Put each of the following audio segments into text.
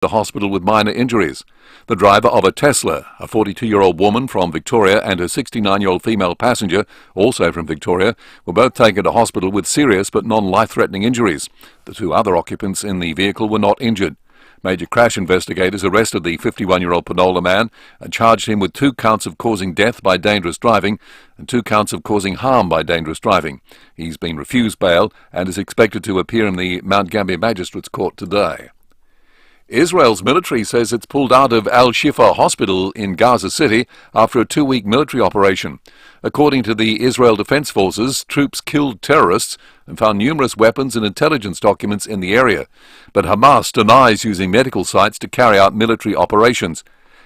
to hospital with minor injuries. The driver of a Tesla, a 42-year-old woman from Victoria, and her 69-year-old female passenger, also from Victoria, were both taken to hospital with serious but non-life-threatening injuries. The two other occupants in the vehicle were not injured. Major crash investigators arrested the 51-year-old Penola man and charged him with 2 counts of causing death by dangerous driving and 2 counts of causing harm by dangerous driving. He's been refused bail and is expected to appear in the Mount Gambier Magistrates Court today. Israel's military says it's pulled out of Al-Shifa Hospital in Gaza City after a 2-week military operation. According to the Israel Defense Forces, troops killed terrorists and found numerous weapons and intelligence documents in the area. But Hamas denies using medical sites to carry out military operations.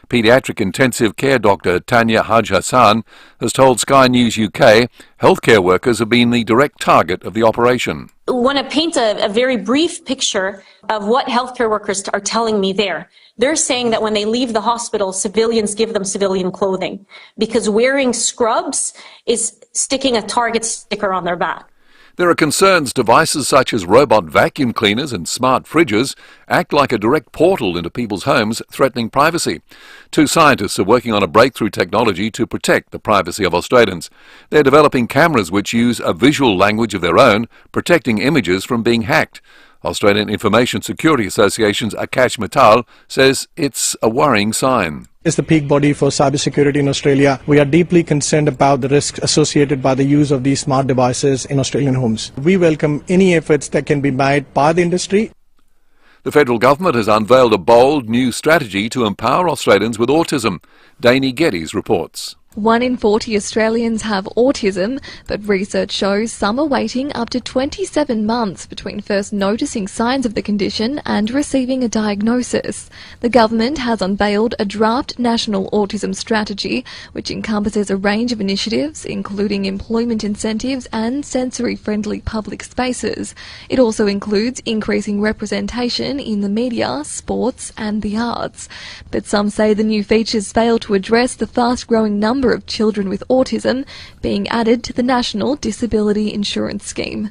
Pediatric intensive care doctor Tanya Haj Hassan has told Sky News UK healthcare workers have been the direct target of the operation. I want to paint a very brief picture of what healthcare workers are telling me there. They're saying that when they leave the hospital, civilians give them civilian clothing because wearing scrubs is sticking a target sticker on their back. There are concerns devices such as robot vacuum cleaners and smart fridges act like a direct portal into people's homes, threatening privacy. 2 scientists are working on a breakthrough technology to protect the privacy of Australians. They're developing cameras which use a visual language of their own, protecting images from being hacked. Australian Information Security Association's Akash Mittal says it's a worrying sign. Is the peak body for cybersecurity in Australia. We are deeply concerned about the risks associated by the use of these smart devices in Australian homes. We welcome any efforts that can be made by the industry. The federal government has unveiled a bold new strategy to empower Australians with autism. Danny Geddes reports. 1 in 40 Australians have autism, but research shows some are waiting up to 27 months between first noticing signs of the condition and receiving a diagnosis. The government has unveiled a draft national autism strategy, which encompasses a range of initiatives, including employment incentives and sensory-friendly public spaces. It also includes increasing representation in the media, sports and the arts. But some say the new features fail to address the fast-growing number of children with autism being added to the National Disability Insurance Scheme.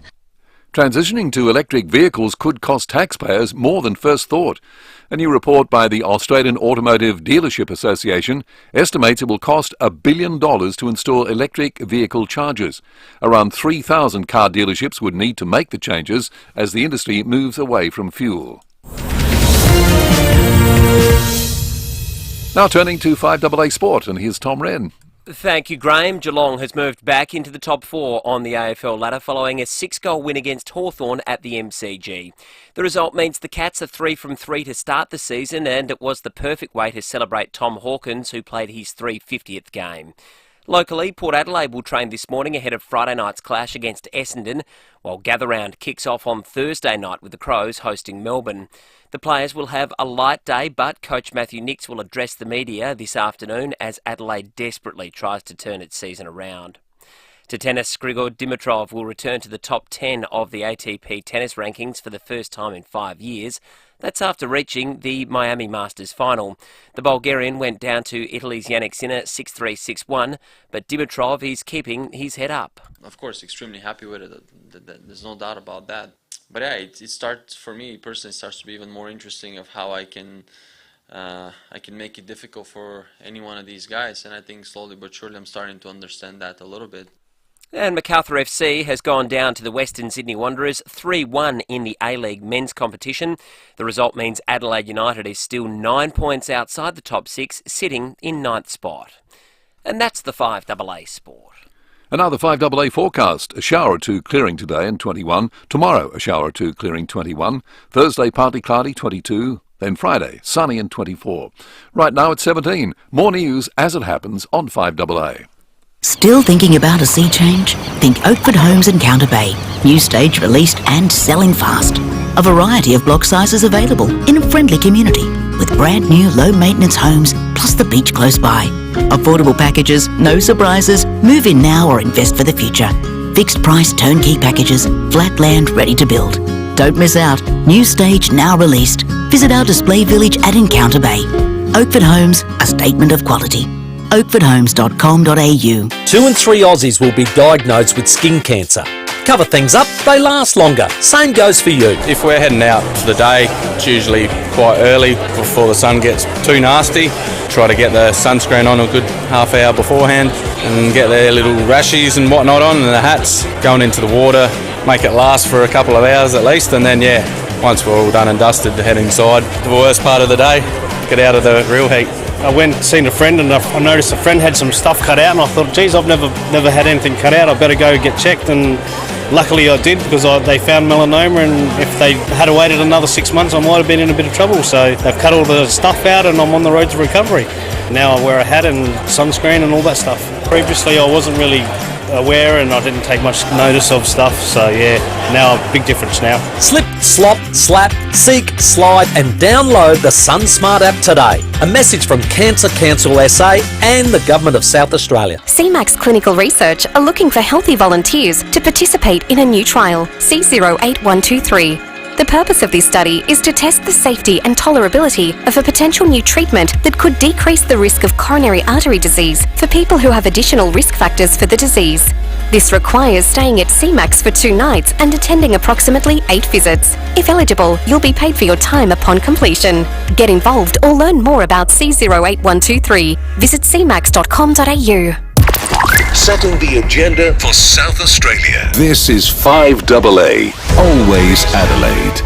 Transitioning to electric vehicles could cost taxpayers more than first thought. A new report by the Australian Automotive Dealership Association estimates it will cost $1 billion to install electric vehicle chargers. Around 3,000 car dealerships would need to make the changes as the industry moves away from fuel. Now turning to 5AA Sport, and here's Tom Wren. Thank you, Graham. Geelong has moved back into the top 4 on the AFL ladder following a 6-goal win against Hawthorn at the MCG. The result means the Cats are 3 from 3 to start the season, and it was the perfect way to celebrate Tom Hawkins, who played his 350th game. Locally, Port Adelaide will train this morning ahead of Friday night's clash against Essendon, while Gather Round kicks off on Thursday night with the Crows hosting Melbourne. The players will have a light day, but Coach Matthew Nicks will address the media this afternoon as Adelaide desperately tries to turn its season around. To tennis, Grigor Dimitrov will return to the top 10 of the ATP tennis rankings for the first time in 5 years. That's after reaching the Miami Masters final. The Bulgarian went down to Italy's Yannick Sinner 6-3, 6-1, but Dimitrov is keeping his head up. Of course, extremely happy with it. There's no doubt about that. But yeah, it starts, for me personally, starts to be even more interesting of how I can make it difficult for any one of these guys. And I think slowly but surely I'm starting to understand that a little bit. And Macarthur FC has gone down to the Western Sydney Wanderers 3-1 in the A-League men's competition. The result means Adelaide United is still 9 points outside the top 6, sitting in 9th spot. And that's the 5AA Sport. Another 5AA forecast. A shower or two clearing today and 21. Tomorrow, a shower or two clearing 21. Thursday, partly cloudy, 22. Then Friday, sunny and 24. Right now it's 17. More news as it happens on 5AA. Still thinking about a sea change? Think Oakford Homes in Counter Bay. New stage released and selling fast. A variety of block sizes available in a friendly community with brand new low maintenance homes plus the beach close by. Affordable packages, no surprises. Move in now or invest for the future. Fixed price turnkey packages, flat land ready to build. Don't miss out. New stage now released. Visit our display village at Encounter Bay. Oakford Homes, a statement of quality. oakfordhomes.com.au. 2 in 3 Aussies will be diagnosed with skin cancer. cover things up, they last longer. Same goes for you. If we're heading out for the day, it's usually quite early before the sun gets too nasty. Try to get the sunscreen on a good half hour beforehand and get their little rashies and whatnot on and the hats going into the water, make it last for a couple of hours at least, and then once we're all done and dusted, to head inside. The worst part of the day, get out of the real heat. I went and seen a friend and I noticed a friend had some stuff cut out and I thought, geez, I've never had anything cut out, I better go get checked, and luckily I did, because they found melanoma, and if they had waited another 6 months I might have been in a bit of trouble. So they've cut all the stuff out and I'm on the road to recovery. Now I wear a hat and sunscreen and all that stuff. Previously I wasn't really aware and I didn't take much notice of stuff, so now a big difference now. Slip, slop, slap, seek, slide and download the SunSmart app today. A message from Cancer Council SA and the Government of South Australia. CMAX Clinical Research are looking for healthy volunteers to participate in a new trial, C08123. The purpose of this study is to test the safety and tolerability of a potential new treatment that could decrease the risk of coronary artery disease for people who have additional risk factors for the disease. This requires staying at CMAX for 2 nights and attending approximately 8 visits. If eligible, you'll be paid for your time upon completion. Get involved or learn more about C08123. Visit cmax.com.au. Setting the agenda for South Australia. This is 5AA, always Adelaide.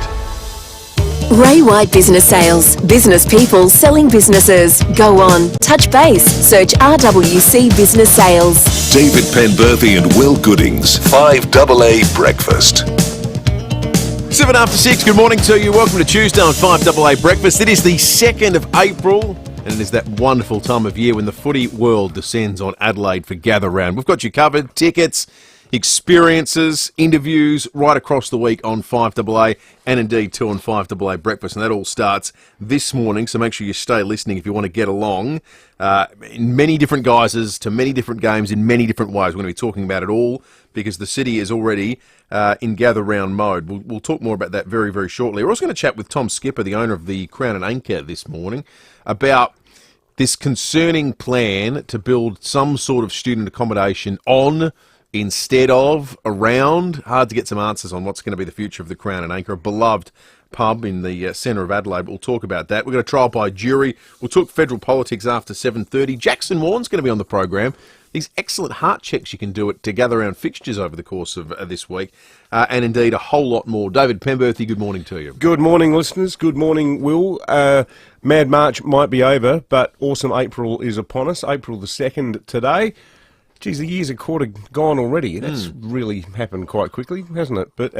Ray White Business Sales. Business people selling businesses. Go on. Touch base. Search RWC Business Sales. David Penberthy and Will Goodings, 5AA Breakfast. 7 after 6, good morning to you. Welcome to Tuesday on 5AA Breakfast. It is the 2nd of April. And it is that wonderful time of year when the footy world descends on Adelaide for Gather Round. We've got you covered. Tickets, experiences, interviews right across the week on 5AA and indeed 2 on 5AA Breakfast. And that all starts this morning, so make sure you stay listening if you want to get along. In many different guises, to many different games, in many different ways. We're going to be talking about it all because the city is already in Gather Round mode. We'll talk more about that very, very shortly. We're also going to chat with Tom Skipper, the owner of the Crown and Anchor, this morning, about this concerning plan to build some sort of student accommodation on, instead of, around. Hard to get some answers on what's going to be the future of the Crown and Anchor, a beloved pub in the centre of Adelaide. We'll talk about that. We've got a trial by jury. We'll talk federal politics after 7:30. Jackson Warren's going to be on the program. These excellent heart checks you can do to gather around fixtures over the course of this week, and indeed a whole lot more. David Penberthy, good morning to you. Good morning, listeners. Good morning, Will. Mad March might be over, but awesome April is upon us. April the 2nd today. Geez, the year's a quarter gone already. That's really happened quite quickly, hasn't it? But,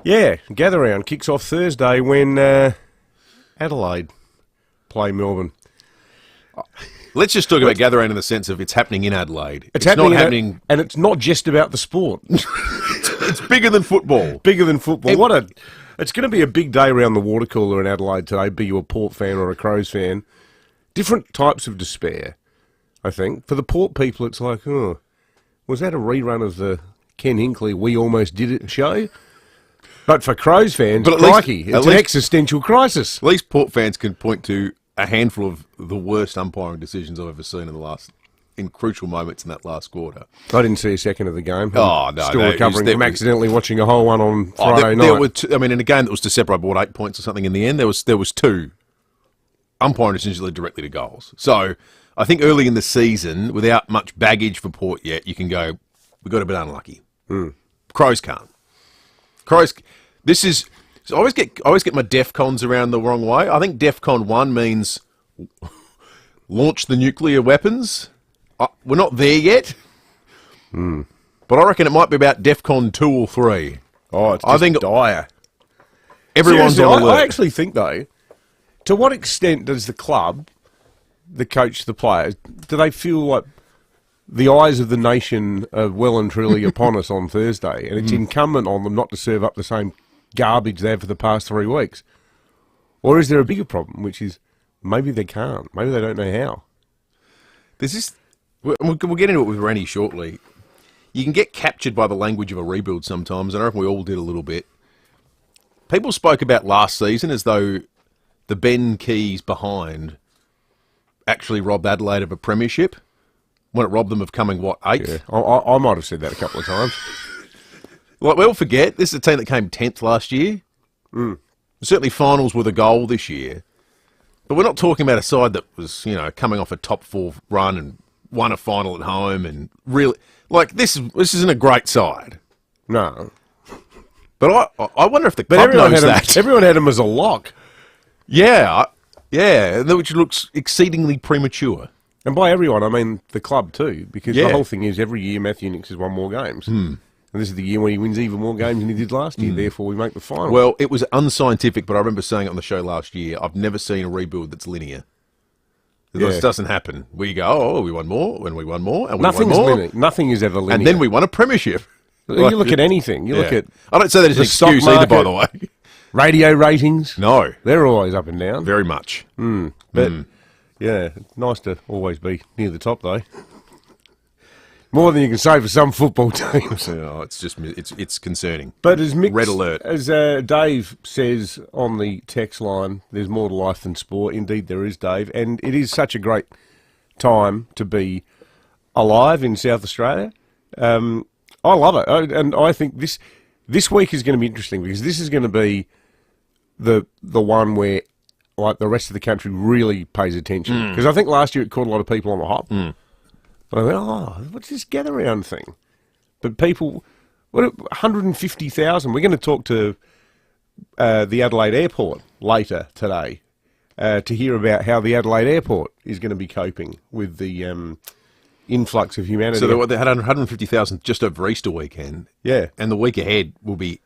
Gather Round kicks off Thursday when Adelaide play Melbourne. Let's just talk about Gather Round in the sense of it's happening in Adelaide. It's not happening, and it's not just about the sport. It's bigger than football. Bigger than football. It's going to be a big day around the water cooler in Adelaide today, be you a Port fan or a Crows fan. Different types of despair, I think. For the Port people, it's like, was that a rerun of the Ken Hinkley We Almost Did It show? But for Crows fans, crikey, it's an existential crisis. At least Port fans can point to a handful of the worst umpiring decisions I've ever seen in crucial moments in that last quarter. I didn't see a second of the game. No. Still recovering from accidentally watching a whole one on Friday night. There were in a game that was to separate, I bought 8 points or something in the end. There was 2 umpiring decisions led directly to goals. So I think early in the season, without much baggage for Port yet, you can go, we got a bit unlucky. Crows can't. So I always get my DEFCONs around the wrong way. I think DEFCON 1 means launch the nuclear weapons. We're not there yet. But I reckon it might be about DEFCON 2 or 3. Oh, it's just dire. Everyone's on alert. I actually think, though, to what extent does the club, the coach, the players, do they feel like the eyes of the nation are well and truly upon us on Thursday, and it's incumbent on them not to serve up the same garbage they have for the past 3 weeks? Or is there a bigger problem, which is maybe they can't, maybe they don't know how? We'll get into it with Rennie shortly. You can get captured by the language of a rebuild sometimes, and I reckon we all did a little bit. People spoke about last season as though the Ben Keys behind actually robbed Adelaide of a premiership, when it robbed them of coming, 8th? Yeah, I might have said that a couple of times. Like, we'll forget, this is a team that came 10th last year. Certainly finals were the goal this year. But we're not talking about a side that was, coming off a top 4 run and won a final at home and really... Like, this isn't a great side. No. But I wonder if the club knows that. Everyone had him as a lock. Yeah, which looks exceedingly premature. And by everyone, I mean the club too, because the whole thing is every year Matthew Nicks has won more games. And this is the year when he wins even more games than he did last year, therefore we make the final. Well, it was unscientific, but I remember saying it on the show last year, I've never seen a rebuild that's linear. This doesn't happen. We go, we won more, and we won more, and we won more. Linear. Nothing is ever linear. And then we won a premierp. You look at anything. You look at... I don't say that as an excuse either, by the way. Radio ratings. No. They're always up and down. Very much. But, yeah, it's nice to always be near the top, though. More than you can say for some football teams. It's concerning. But as Mick, red alert. As Dave says on the text line, there's more to life than sport. Indeed, there is, Dave. And it is such a great time to be alive in South Australia. I love it. And I think this week is going to be interesting because this is going to be the one where like the rest of the country really pays attention. Because I think last year it caught a lot of people on the hop. But I went, what's this gather round thing? But people, 150,000. We're going to talk to the Adelaide Airport later today to hear about how the Adelaide Airport is going to be coping with the influx of humanity. So they had 150,000 just over Easter weekend. Yeah. And the week ahead will be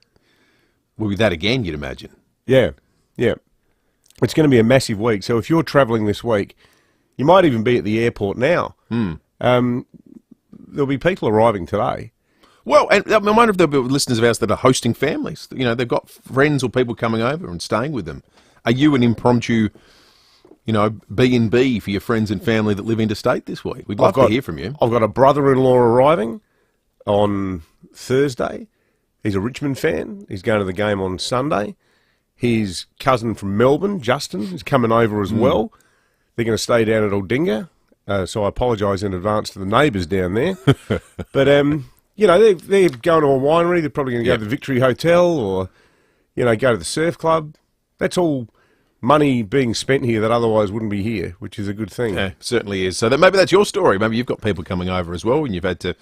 that again, you'd imagine. Yeah. It's going to be a massive week. So if you're travelling this week, you might even be at the airport now. There'll be people arriving today. Well, and I wonder if there'll be listeners of ours that are hosting families. They've got friends or people coming over and staying with them. Are you an impromptu, B&B for your friends and family that live interstate this week? We'd love to hear from you. I've got a brother-in-law arriving on Thursday. He's a Richmond fan. He's going to the game on Sunday. His cousin from Melbourne, Justin, is coming over as well. They're going to stay down at Aldinga. So I apologise in advance to the neighbours down there. But, they're going to a winery. They're probably going to go to the Victory Hotel or, go to the surf club. That's all money being spent here that otherwise wouldn't be here, which is a good thing. Yeah, certainly is. So maybe that's your story. Maybe you've got people coming over as well and you've had to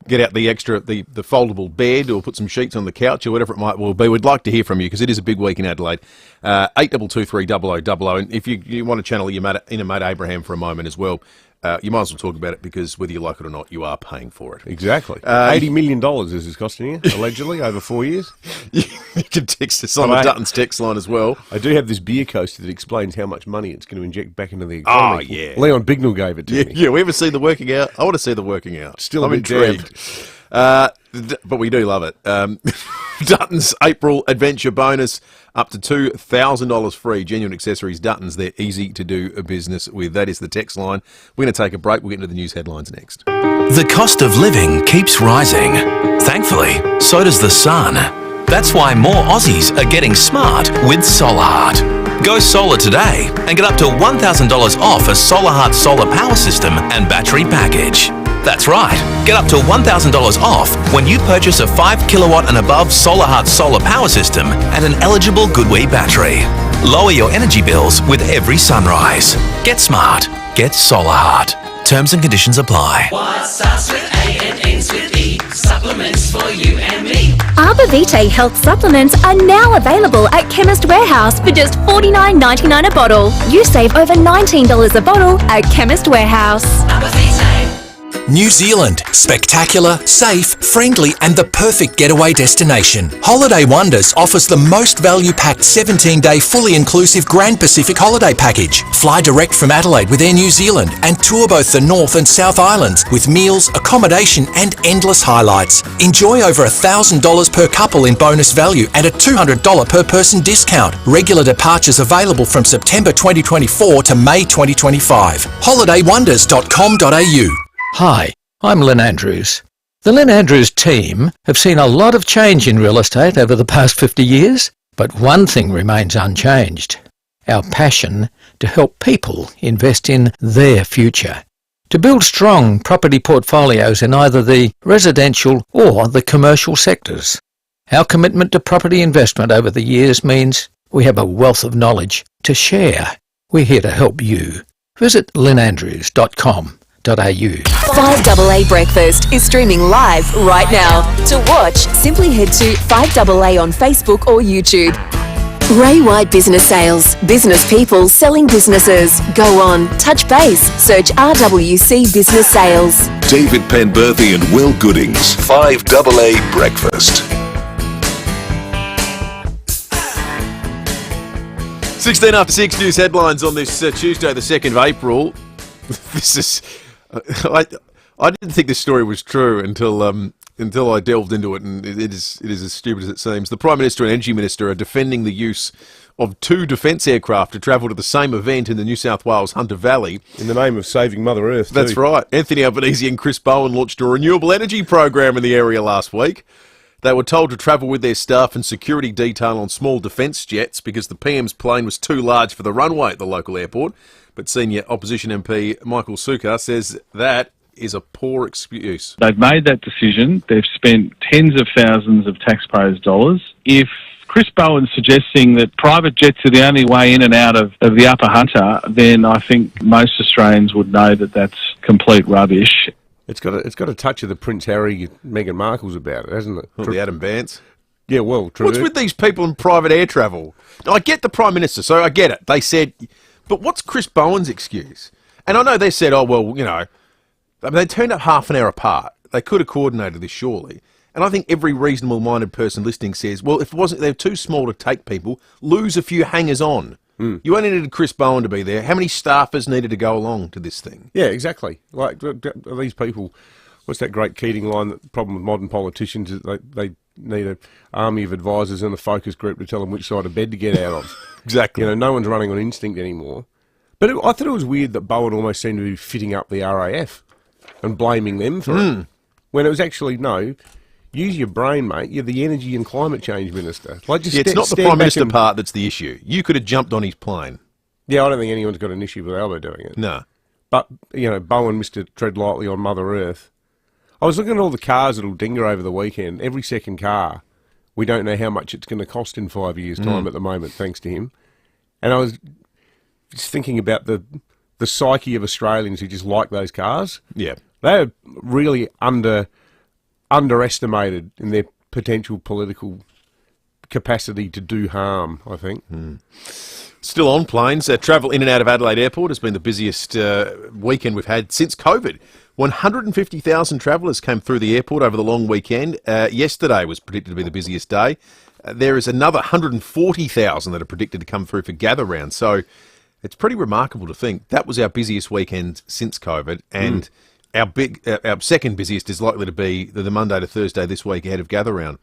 get out the extra, the foldable bed or put some sheets on the couch or whatever it might well be. We'd like to hear from you because it is a big week in Adelaide. 8223 0000. And if you want to channel your mate Abraham for a moment as well, you might as well talk about it because whether you like it or not, you are paying for it. Exactly. $80 million is this costing you, allegedly, over 4 years. You can text us on the Dutton's text line as well. I do have this beer coaster that explains how much money it's going to inject back into the economy. Oh, yeah. Leon Bignell gave it to me. Yeah, we ever see the working out? I want to see the working out. Still I'm intrigued. But we do love it. Dutton's April Adventure Bonus, up to $2,000 free. Genuine accessories, Dutton's, they're easy to do a business with. That is the text line. We're going to take a break. We'll get into the news headlines next. The cost of living keeps rising. Thankfully, so does the sun. That's why more Aussies are getting smart with SolarHeart. Go solar today and get up to $1,000 off a SolarHeart solar power system and battery package. That's right, get up to $1,000 off when you purchase a 5 kilowatt and above SolarHeart solar power system and an eligible Goodwee battery. Lower your energy bills with every sunrise. Get smart. Get SolarHeart. Terms and conditions apply. What starts with A and ends with E? Supplements for you and me. Arbor Vitae health supplements are now available at Chemist Warehouse for just $49.99 a bottle. You save over $19 a bottle at Chemist Warehouse. Arbor Vitae. New Zealand. Spectacular, safe, friendly and the perfect getaway destination. Holiday Wonders offers the most value-packed 17-day fully inclusive Grand Pacific holiday package. Fly direct from Adelaide with Air New Zealand and tour both the North and South Islands with meals, accommodation and endless highlights. Enjoy over $1,000 per couple in bonus value and a $200 per person discount. Regular departures available from September 2024 to May 2025. holidaywonders.com.au. Hi, I'm Lynn Andrews. The Lynn Andrews team have seen a lot of change in real estate over the past 50 years, but one thing remains unchanged: our passion to help people invest in their future. to build strong property portfolios in either the residential or the commercial sectors. Our commitment to property investment over the years means we have a wealth of knowledge to share. We're here to help you. Visit lynandrews.com.au. 5AA Breakfast is streaming live right now. To watch, simply head to 5AA on Facebook or YouTube. Ray White Business Sales. Business people selling businesses. Go on, touch base, search RWC Business Sales. David Penberthy and Will Goodings. 5AA Breakfast. 16 after 6 news headlines on this Tuesday, the 2nd of April. This is... I didn't think this story was true until I delved into it, and it is as stupid as it seems. The Prime Minister and Energy Minister are defending the use of 2 defence aircraft to travel to the same event in the New South Wales Hunter Valley. In the name of saving Mother Earth, That's too. right. Anthony Albanese and Chris Bowen launched a renewable energy program in the area last week. They were told to travel with their staff and security detail on small defence jets because the PM's plane was too large for the runway at the local airport. But senior opposition MP Michael Sukkar says that is a poor excuse. They've made that decision. They've spent tens of thousands of taxpayers' dollars. If Chris Bowen's suggesting that private jets are the only way in and out of the Upper Hunter, then I think most Australians would know that that's complete rubbish. It's got a touch of the Prince Harry, Meghan Markle's about it, hasn't it? The Adam Vance. Yeah, well, true. What's with these people in private air travel? Now, I get the Prime Minister, so I get it. They said, but what's Chris Bowen's excuse? And I know they said, oh, well, you know, I mean, they turned up half an hour apart. They could have coordinated this, surely. And I think every reasonable-minded person listening says, well, if it wasn't, they're too small to take people, lose a few hangers-on. You only needed Chris Bowen to be there. How many staffers needed to go along to this thing? Yeah, exactly. Like, these people, what's that great Keating line, that the problem with modern politicians is they need an army of advisors and a focus group to tell them which side of bed to get out of. Exactly. You know, no one's running on instinct anymore. But I thought it was weird that Bowen almost seemed to be fitting up the RAF and blaming them for it. When it was actually, no, use your brain, mate. You're the Energy and Climate Change Minister. Like, just it's not the Prime Minister part that's the issue. You could have jumped on his plane. Yeah, I don't think anyone's got an issue with Albo doing it. No. But, you know, Bowen missed it, tread lightly on Mother Earth. I was looking at all the cars that'll dinger over the weekend. Every second car, we don't know how much it's going to cost in 5 years' time at the moment, thanks to him. And I was just thinking about the psyche of Australians who just like those cars. Yeah. They're really underestimated in their potential political capacity to do harm, I think. Still on planes, travel in and out of Adelaide Airport has been the busiest weekend we've had since COVID. 150,000 travellers came through the airport over the long weekend. Yesterday was predicted to be the busiest day. There is another 140,000 that are predicted to come through for gather round. So it's pretty remarkable to think that was our busiest weekend since COVID, and our second busiest is likely to be the Monday to Thursday this week ahead of gather round.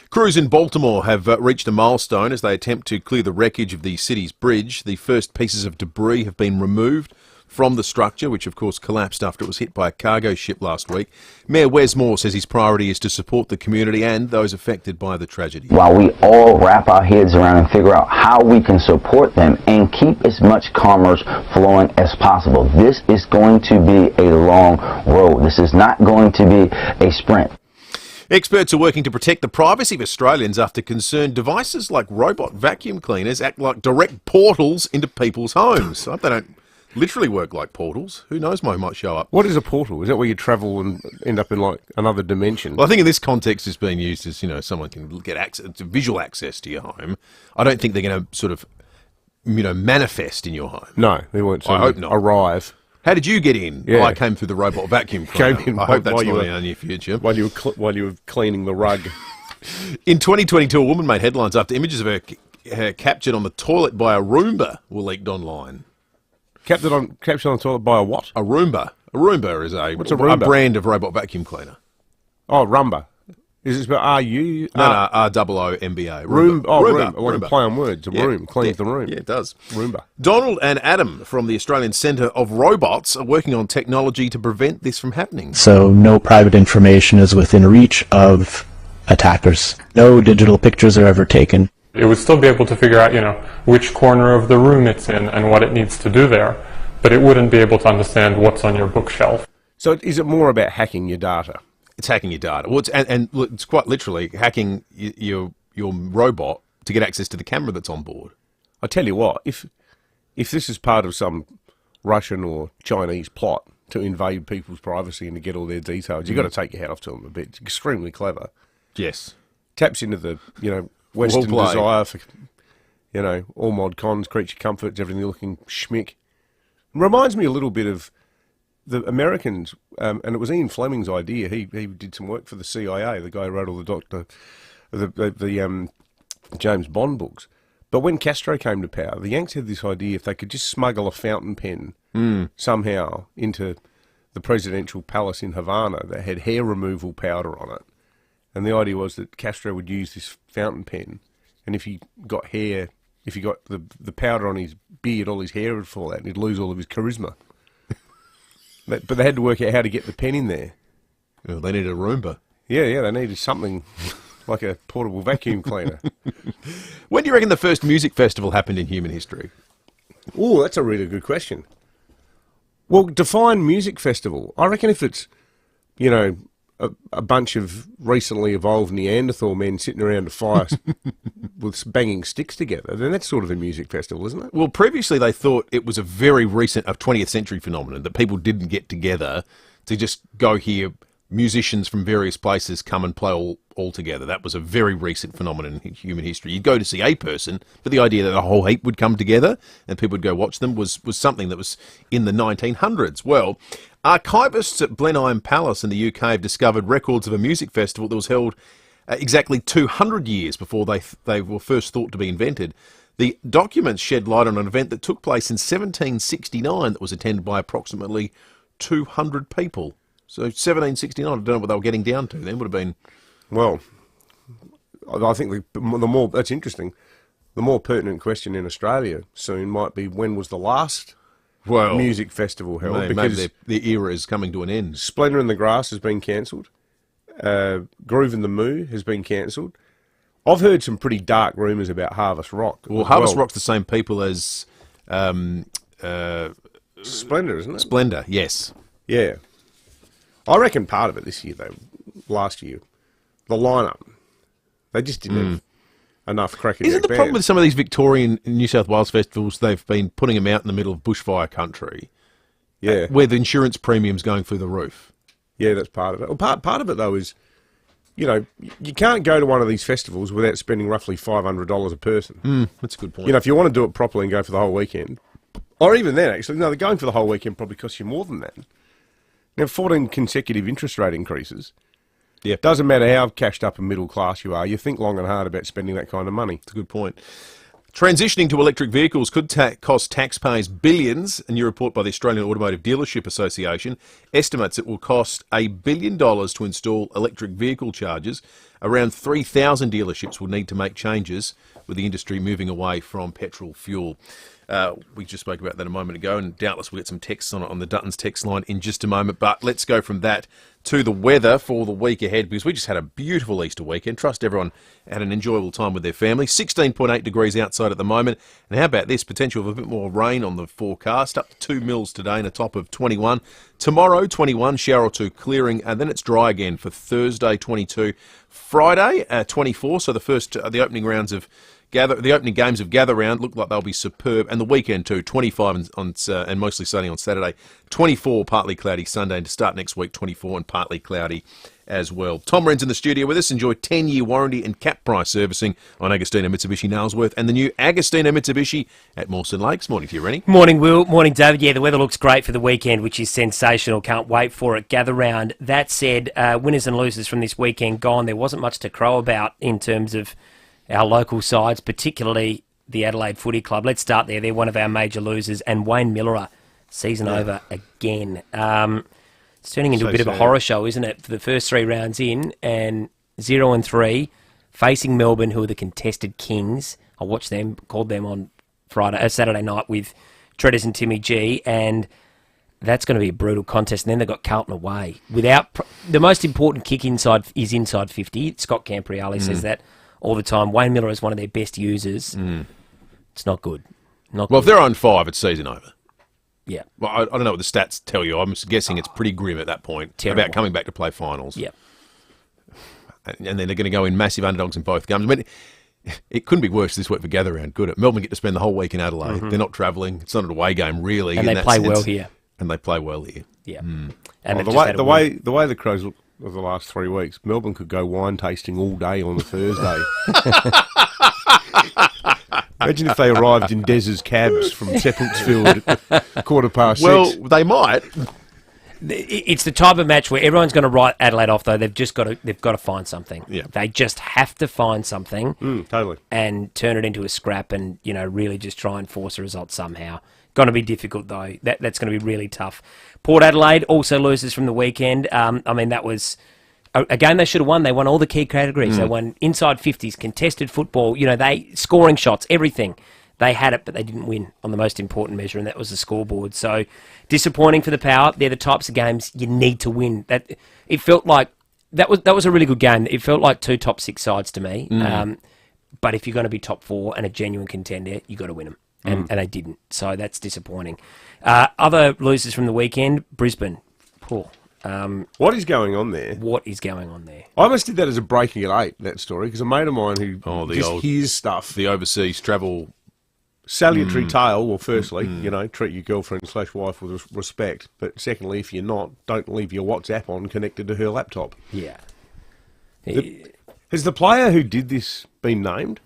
Crews in Baltimore have reached a milestone as they attempt to clear the wreckage of the city's bridge. The first pieces of debris have been removed from the structure, which of course collapsed after it was hit by a cargo ship last week. Mayor Wes Moore says his priority is to support the community and those affected by the tragedy. While we all wrap our heads around and figure out how we can support them and keep as much commerce flowing as possible, this is going to be a long road. This is not going to be a sprint. Experts are working to protect the privacy of Australians after concerned devices like robot vacuum cleaners act like direct portals into people's homes. I hope they don't literally work like portals. Who knows what might show up. What is a portal? Is that where you travel and end up in like another dimension? Well, I think in this context it's being used as, you know, someone can get access, visual access to your home. I don't think they're going to sort of, you know, manifest in your home. No, they won't. I hope not. Arrive. How did you get in? Yeah. Well, I came through the robot vacuum cleaner. I hope that's not in our near future. While you were cleaning the rug. In 2022, a woman made headlines after images of her captured on the toilet by a Roomba were leaked online. Captured on the toilet by a what? A Roomba. A Roomba is What's a Roomba? A brand of robot vacuum cleaner. Oh, Roomba. Is it spelled R-U? No, R-O-O-M-B-A. Room. Oh, Roomba. Room. Like a play on words. A room. Cleans the room. Yeah, it does. Roomba. Donald and Adam from the Australian Centre of Robots are working on technology to prevent this from happening. So no private information is within reach of attackers. No digital pictures are ever taken. It would still be able to figure out, you know, which corner of the room it's in and what it needs to do there. but it wouldn't be able to understand what's on your bookshelf. So is it more about hacking your data? It's hacking your data. Well, it's quite literally hacking your robot to get access to the camera that's on board. I tell you what, if this is part of some Russian or Chinese plot to invade people's privacy and to get all their details, you've got to take your hat off to them a bit. It's extremely clever. Yes. Taps into the, Western desire for, all mod cons, creature comforts, everything looking schmick. Reminds me a little bit of the Americans, and it was Ian Fleming's idea. He did some work for the CIA, the guy who wrote all the James Bond books. But when Castro came to power, the Yanks had this idea if they could just smuggle a fountain pen somehow into the presidential palace in Havana that had hair removal powder on it. And the idea was that Castro would use this fountain pen, and if he got the powder on his beard, all his hair would fall out and he'd lose all of his charisma. But they had to work out how to get the pen in there. Well, they needed a Roomba. Yeah, they needed something like a portable vacuum cleaner. When do you reckon the first music festival happened in human history? Oh, that's a really good question. Well, define music festival. I reckon if it's, a bunch of recently evolved Neanderthal men sitting around a fire with banging sticks together, then that's sort of a music festival, isn't it? Well, previously they thought it was a very recent 20th century phenomenon, that people didn't get together to just go hear musicians from various places come and play all together. That was a very recent phenomenon in human history. You'd go to see a person, but the idea that a whole heap would come together and people would go watch them was something that was in the 1900s. Well, archivists at Blenheim Palace in the UK have discovered records of a music festival that was held exactly 200 years before they were first thought to be invented. The documents shed light on an event that took place in 1769 that was attended by approximately 200 people. So 1769, I don't know what they were getting down to then. Would have been... Well, I think the more... That's interesting. The more pertinent question in Australia soon might be, when was the last music festival held? Maybe their era is coming to an end. Splendour in the Grass has been cancelled. Groove in the Moo has been cancelled. I've heard some pretty dark rumours about Harvest Rock. Well, Harvest Rock's the same people as... Splendour, isn't it? Splendour, yes. Yeah. I reckon part of it this year, though, last year, the lineup, they just didn't have enough cracking. Isn't the problem with some of these Victorian New South Wales festivals, they've been putting them out in the middle of bushfire country, where the insurance premium's going through the roof? Yeah, that's part of it. Well, part of it, though, is, you can't go to one of these festivals without spending roughly $500 a person. That's a good point. If you want to do it properly and go for the whole weekend, or even then, actually, no, going for the whole weekend probably costs you more than that. Now, 14 consecutive interest rate increases. Yeah. Doesn't matter how cashed up and middle class you are, you think long and hard about spending that kind of money. That's a good point. Transitioning to electric vehicles could cost taxpayers billions. A new report by the Australian Automotive Dealership Association estimates it will cost $1 billion to install electric vehicle chargers. Around 3,000 dealerships will need to make changes, with the industry moving away from petrol fuel. We just spoke about that a moment ago, and doubtless we'll get some texts on it on the Dutton's text line in just a moment. But let's go from that to the weather for the week ahead, because we just had a beautiful Easter weekend. Trust everyone had an enjoyable time with their family. 16.8 degrees outside at the moment. And how about this? Potential of a bit more rain on the forecast. Up to 2 mils today and a top of 21. Tomorrow, 21, shower or two clearing, and then it's dry again for Thursday, 22. Friday, 24, so the opening rounds of the opening games of Gather Round look like they'll be superb, and the weekend too. 25 and mostly sunny on Saturday, 24 partly cloudy Sunday, and to start next week 24 and partly cloudy as well. Tom Wren's in the studio with us. Enjoy 10-year warranty and cap price servicing on Agostino Mitsubishi Nailsworth and the new Agostino Mitsubishi at Mawson Lakes. Morning to you, Rennie. Morning, Will. Morning, David. Yeah, the weather looks great for the weekend, which is sensational. Can't wait for it. Gather Round. That said, winners and losers from this weekend gone. There wasn't much to crow about in terms of our local sides, particularly the Adelaide Footy Club. Let's start there. They're one of our major losers. And Wayne Millerer, season over again. It's turning into a bit of a horror show, isn't it? For the first 3 rounds in, and 0-3, facing Melbourne, who are the contested Kings. I watched them, called them on Saturday night with Treaders and Timmy G, and that's going to be a brutal contest. And then they've got Carlton away. The most important kick inside is inside 50. Scott Campriale says that all the time. Wayne Miller is one of their best users. It's not good. If they're on 5, it's season over. Yeah. Well, I don't know what the stats tell you. I'm guessing it's pretty grim at that point about coming back to play finals. Yeah. And then they're going to go in massive underdogs in both games. I mean, it couldn't be worse this week for Gather Round, could it? Melbourne get to spend the whole week in Adelaide. Mhm. They're not travelling. It's not an away game, really. And in they that play sense. well here. And they play well here. Yeah. Mm. And the way the Crows look over the last 3 weeks, Melbourne could go wine tasting all day on a Thursday. Imagine if they arrived in Dez's cabs from Seppeltsfield at 6:15. Well, they might. It's the type of match where everyone's going to write Adelaide off, though. They've got to find something. Yeah. They just have to find something. Totally. And turn it into a scrap, and really just try and force a result somehow. Going to be difficult though. That's going to be really tough. Port Adelaide also loses from the weekend. That was a game they should have won. They won all the key categories. They won inside 50s, contested football. They scoring shots, everything. They had it, but they didn't win on the most important measure, and that was the scoreboard. So disappointing for the Power. They're the types of games you need to win. It felt like that was a really good game. It felt like 2 top 6 sides to me. But if you're going to be top 4 and a genuine contender, you got to win them. And they didn't, so that's disappointing. Other losers from the weekend, Brisbane. Poor. What is going on there? What is going on there? I almost did that as a breaking at 8, that story, because a mate of mine who hears stuff. The overseas travel. Salutary tale, well, firstly, treat your girlfriend/wife with respect, but secondly, if you're not, don't leave your WhatsApp on connected to her laptop. Yeah. Has the player who did this been named?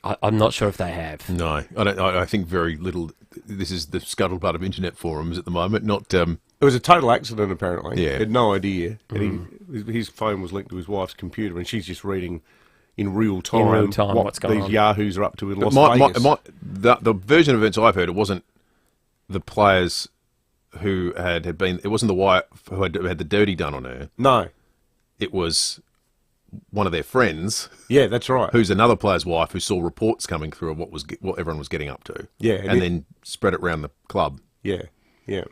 I'm not sure if they have. No, I don't. I think very little. This is the scuttlebutt of internet forums at the moment. Not. It was a total accident, apparently. Yeah. He had no idea. And his phone was linked to his wife's computer, and she's just reading in real time, what's going these on. Yahoos are up to in Las Vegas. The version of events I've heard, it wasn't the players who had been. It wasn't the wife who had the dirty done on her. No. It was one of their friends. Yeah, that's right. Who's another player's wife who saw reports coming through of what everyone was getting up to. Yeah. And then spread it around the club. Yeah, yeah.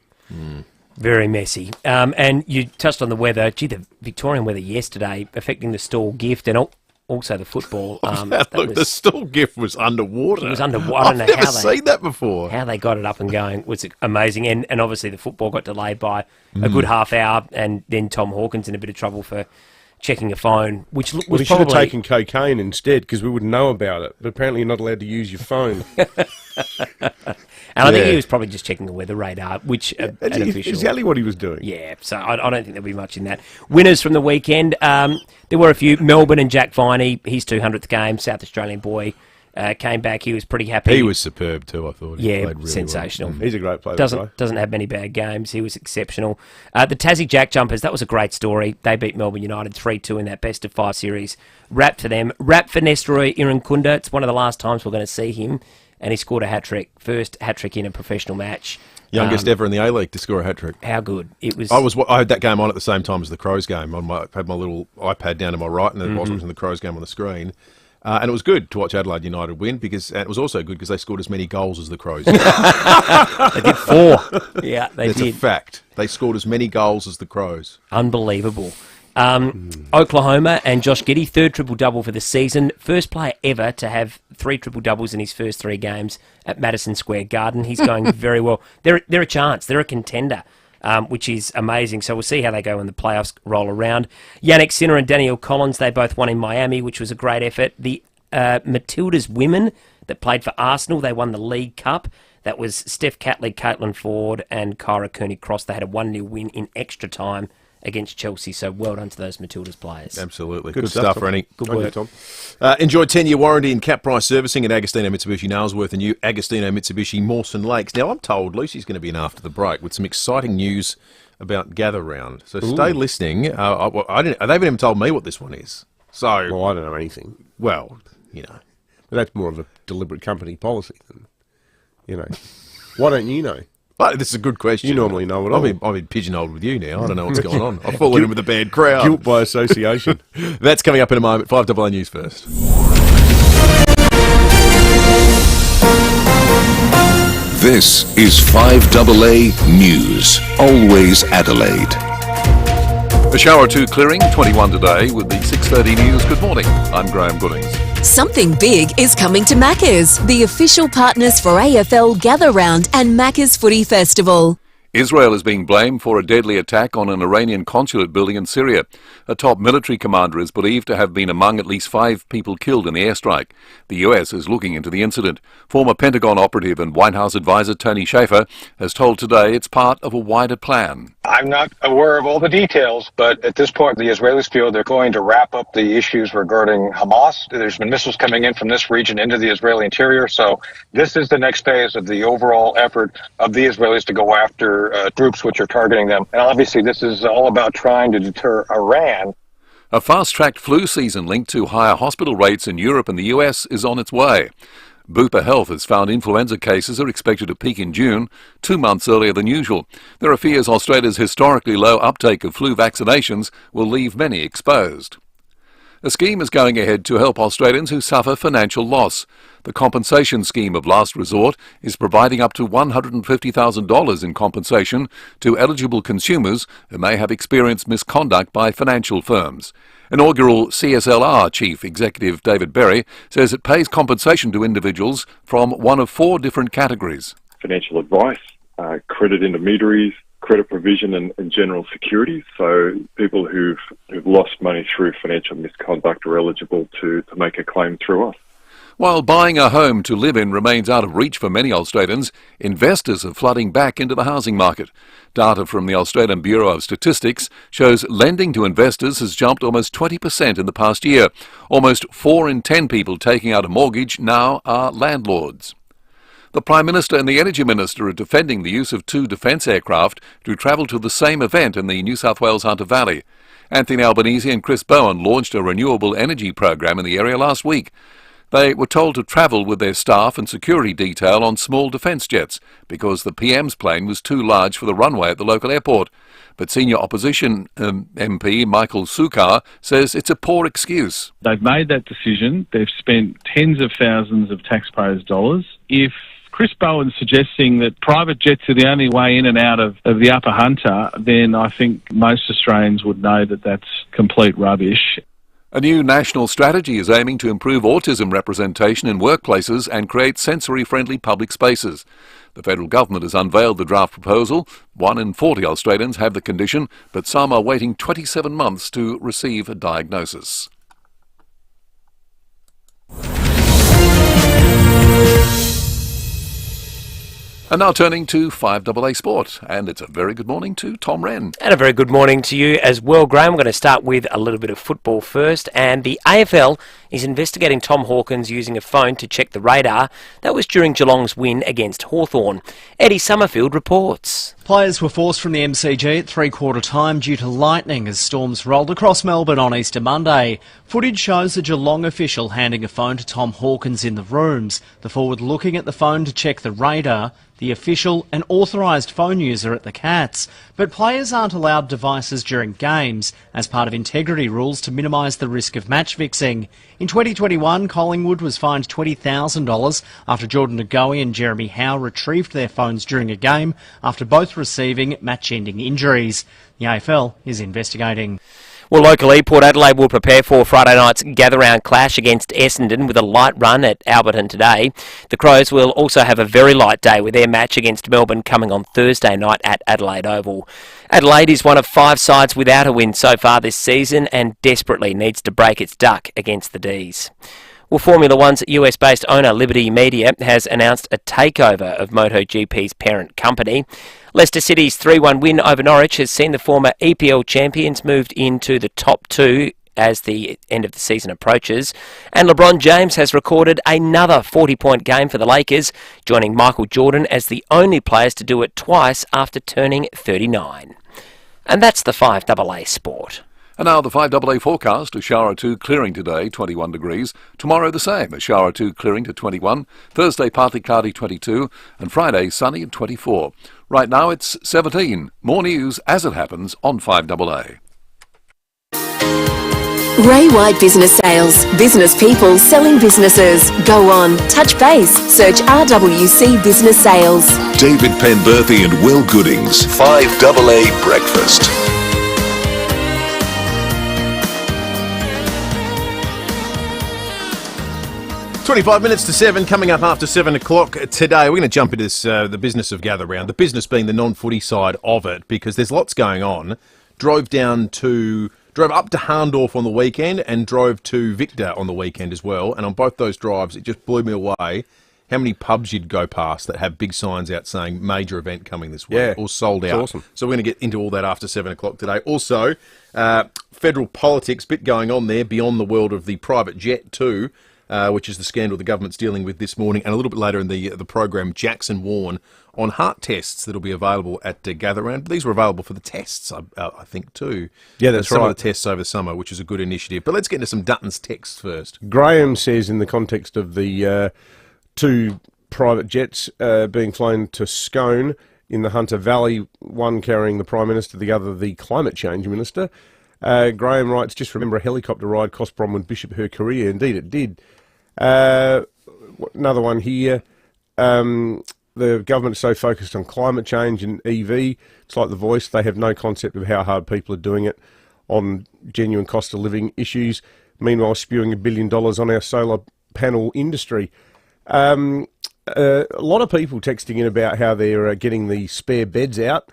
Very messy. And you touched on the weather. Gee, the Victorian weather yesterday affecting the stall gift and also the football. The stall gift was underwater. It was underwater. I've never seen that before. How they got it up and going was amazing. And obviously the football got delayed by a good half hour, and then Tom Hawkins in a bit of trouble for checking a phone, which was he should have taken cocaine instead, because we wouldn't know about it. But apparently you're not allowed to use your phone. And I think he was probably just checking the weather radar, which an official... Exactly what he was doing. Yeah, so I don't think there'll be much in that. Winners from the weekend, there were a few. Melbourne and Jack Viney, his 200th game, South Australian boy, came back. He was pretty happy. He was superb too, I thought. He played really sensational. Well. He's a great player. Doesn't have many bad games. He was exceptional. The Tassie Jack Jumpers, that was a great story. They beat Melbourne United 3-2 in that best of 5 series. Wrap for them. Wrap for Nestroy Irankunda. It's one of the last times we're going to see him. And he scored a hat-trick. First hat-trick in a professional match. Youngest ever in the A-League to score a hat-trick. How good. It was. I had that game on at the same time as the Crows game. I had my little iPad down to my right, and then I was watching the Crows game on the screen. And it was good to watch Adelaide United win, because it was also good because they scored as many goals as the Crows did. They did 4. Yeah, they did. It's a fact. They scored as many goals as the Crows. Unbelievable. Oklahoma and Josh Giddey, 3rd triple-double for the season. First player ever to have 3 triple-doubles in his first 3 games at Madison Square Garden. He's going very well. They're a chance. They're a contender, which is amazing. So we'll see how they go when the playoffs roll around. Yannick Sinner and Danielle Collins, they both won in Miami, which was a great effort. The Matildas women that played for Arsenal, they won the League Cup. That was Steph Catley, Caitlin Ford and Kyra Cooney-Cross. They had a 1-0 win in extra time against Chelsea, so well done to those Matildas players. Absolutely. Good stuff, Rennie. Good work. Tom. Enjoy 10-year warranty and cap price servicing at Agostino Mitsubishi Nailsworth and new Agostino Mitsubishi Mawson Lakes. Now, I'm told Lucy's going to be in after the break with some exciting news about Gather Round. So stay listening. They haven't even told me what this one is. So, well, I don't know anything. Well, you know. But that's more of a deliberate company policy than, Why don't you know? Well, this is a good question. You normally know it all. I've been pigeonholed with you now. I don't know what's going on. I've fallen in with a bad crowd. Guilt by association. That's coming up in a moment. 5AA News first. This is 5AA News. Always Adelaide. A shower or two clearing, 21 today with the 6:30 news. Good morning. I'm Graham Goodings. Something big is coming to Macca's, the official partners for AFL Gather Round and Macca's Footy Festival. Israel is being blamed for a deadly attack on an Iranian consulate building in Syria. A top military commander is believed to have been among at least 5 people killed in the airstrike. The US is looking into the incident. Former Pentagon operative and White House advisor Tony Shaffer has told Today it's part of a wider plan. I'm not aware of all the details, but at this point, the Israelis feel they're going to wrap up the issues regarding Hamas. There's been missiles coming in from this region into the Israeli interior, so this is the next phase of the overall effort of the Israelis to go after groups which are targeting them. And obviously, this is all about trying to deter Iran. A fast-tracked flu season linked to higher hospital rates in Europe and the US is on its way. Bupa Health has found influenza cases are expected to peak in June, 2 months earlier than usual. There are fears Australia's historically low uptake of flu vaccinations will leave many exposed. A scheme is going ahead to help Australians who suffer financial loss. The compensation scheme of last resort is providing up to $150,000 in compensation to eligible consumers who may have experienced misconduct by financial firms. Inaugural CSLR Chief Executive David Berry says it pays compensation to individuals from one of 4 different categories. Financial advice, credit intermediaries, credit provision and general securities. So people who've lost money through financial misconduct are eligible to make a claim through us. While buying a home to live in remains out of reach for many Australians, investors are flooding back into the housing market. Data from the Australian Bureau of Statistics shows lending to investors has jumped almost 20% in the past year. Almost 4 in 10 people taking out a mortgage now are landlords. The Prime Minister and the Energy Minister are defending the use of 2 defence aircraft to travel to the same event in the New South Wales Hunter Valley. Anthony Albanese and Chris Bowen launched a renewable energy program in the area last week. They were told to travel with their staff and security detail on small defence jets because the PM's plane was too large for the runway at the local airport. But senior opposition MP Michael Sukar says it's a poor excuse. They've made that decision. They've spent tens of thousands of taxpayers' dollars. If Chris Bowen's suggesting that private jets are the only way in and out of the Upper Hunter, then I think most Australians would know that that's complete rubbish. A new national strategy is aiming to improve autism representation in workplaces and create sensory-friendly public spaces. The federal government has unveiled the draft proposal. 1 in 40 Australians have the condition, but some are waiting 27 months to receive a diagnosis. And now turning to 5AA Sport, and it's a very good morning to Tom Wren. And a very good morning to you as well, Graham. We're going to start with a little bit of football first, and the AFL is investigating Tom Hawkins using a phone to check the radar. That was during Geelong's win against Hawthorn. Eddie Summerfield reports. Players were forced from the MCG at three-quarter time due to lightning as storms rolled across Melbourne on Easter Monday. Footage shows a Geelong official handing a phone to Tom Hawkins in the rooms, the forward looking at the phone to check the radar, the official and authorised phone user at the Cats. But players aren't allowed devices during games as part of integrity rules to minimise the risk of match fixing. In 2021, Collingwood was fined $20,000 after Jordan Ngoe and Jeremy Howe retrieved their phones during a game after both receiving match-ending injuries. The AFL is investigating. Well, locally, Port Adelaide will prepare for Friday night's gather-round clash against Essendon with a light run at Alberton today. The Crows will also have a very light day with their match against Melbourne coming on Thursday night at Adelaide Oval. Adelaide is one of 5 sides without a win so far this season and desperately needs to break its duck against the D's. Well, Formula One's US-based owner Liberty Media has announced a takeover of MotoGP's parent company. Leicester City's 3-1 win over Norwich has seen the former EPL champions moved into the top 2 as the end of the season approaches. And LeBron James has recorded another 40-point game for the Lakers, joining Michael Jordan as the only players to do it twice after turning 39. And that's the 5AA Sport. And now the 5AA forecast, a shower or 2 clearing today, 21 degrees. Tomorrow the same, a shower or 2 clearing to 21. Thursday partly cloudy, 22. And Friday sunny at 24. Right now it's 17. More news as it happens on 5AA. Ray White Business Sales. Business people selling businesses. Go on, touch base, search RWC Business Sales. David Penberthy and Will Goodings, 5AA Breakfast. 25 minutes to 7, coming up after 7 o'clock today. We're going to jump into this, the business of Gather Round, the business being the non-footy side of it, because there's lots going on. Drove up to Harndorf on the weekend and drove to Victor on the weekend as well. And on both those drives, it just blew me away how many pubs you'd go past that have big signs out saying major event coming this week or sold out. Awesome. So we're going to get into all that after 7 o'clock today. Also, federal politics, bit going on there beyond the world of the private jet too, which is the scandal the government's dealing with this morning. And a little bit later in the program, Jackson Warren on heart tests that'll be available at Gather Round. These were available for the tests, I think, too. Yeah, that's some right. of the tests over the summer, which is a good initiative. But let's get into some Dutton's texts first. Graham says, in the context of the two private jets being flown to Scone in the Hunter Valley, one carrying the Prime Minister, the other the Climate Change Minister, Graham writes, just remember a helicopter ride cost Bronwyn Bishop her career. Indeed it did. Another one here. The government is so focused on climate change and EV, it's like The Voice, they have no concept of how hard people are doing it on genuine cost of living issues, meanwhile spewing $1 billion on our solar panel industry. A lot of people texting in about how they're getting the spare beds out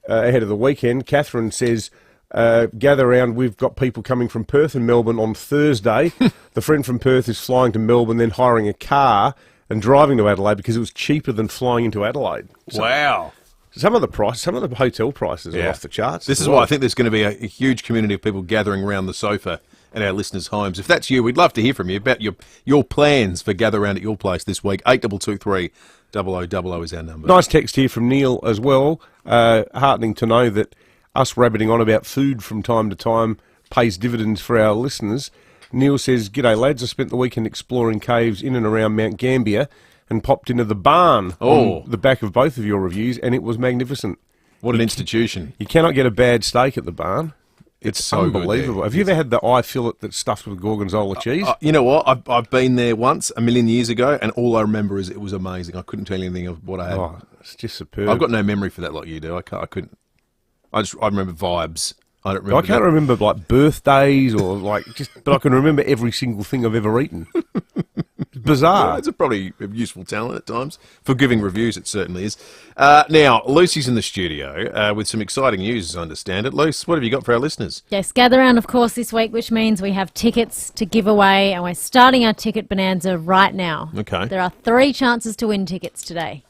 ahead of the weekend. Catherine says, gather round, we've got people coming from Perth and Melbourne on Thursday. The friend from Perth is flying to Melbourne, then hiring a car and driving to Adelaide because it was cheaper than flying into Adelaide. Wow. Some of the hotel prices are off the charts. This is why I think there's going to be a huge community of people gathering around the sofa at our listeners' homes. If that's you, we'd love to hear from you about your plans for Gather Round at your place this week. 8223 0000 is our number. Nice text here from Neil as well. Heartening to know that us rabbiting on about food from time to time pays dividends for our listeners. Neil says, "G'day lads, I spent the weekend exploring caves in and around Mount Gambier and popped into the barn on the back of both of your reviews, and it was magnificent." What an institution. You cannot get a bad steak at the barn. It's so good unbelievable. there. Have you ever had the eye fillet that's stuffed with gorgonzola cheese? You know what? I've been there once a million years ago, and all I remember is it was amazing. I couldn't tell you anything of what I had. Oh, it's just superb. I've got no memory for that like you do. I couldn't. I remember vibes. I don't remember. I can't remember like birthdays or but I can remember every single thing I've ever eaten. It's bizarre. Well, it's probably a useful talent at times. For giving reviews, it certainly is. Now, Lucy's in the studio with some exciting news, as I understand it. Luce, what have you got for our listeners? Yes, Gather Round, of course, this week, which means we have tickets to give away, and we're starting our ticket bonanza right now. Okay. There are 3 chances to win tickets today.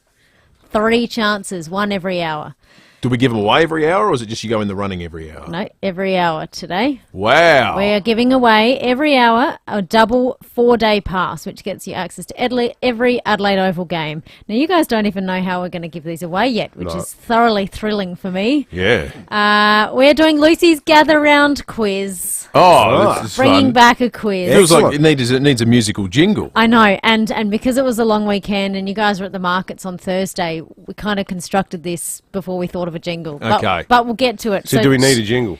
3 chances, 1 every hour. Do we give them away every hour, or is it just you go in the running every hour? No, every hour today. Wow. We are giving away every hour a double 4-day pass, which gets you access to every Adelaide Oval game. Now, you guys don't even know how we're going to give these away yet, which is thoroughly thrilling for me. Yeah. We're doing Lucy's Gather Round quiz. Oh, this is Bringing fun. back a quiz. It feels like it needs a musical jingle. I know, and because it was a long weekend and you guys were at the markets on Thursday, we kind of constructed this before we thought of a jingle. Okay. But we'll get to it. So do we need a jingle?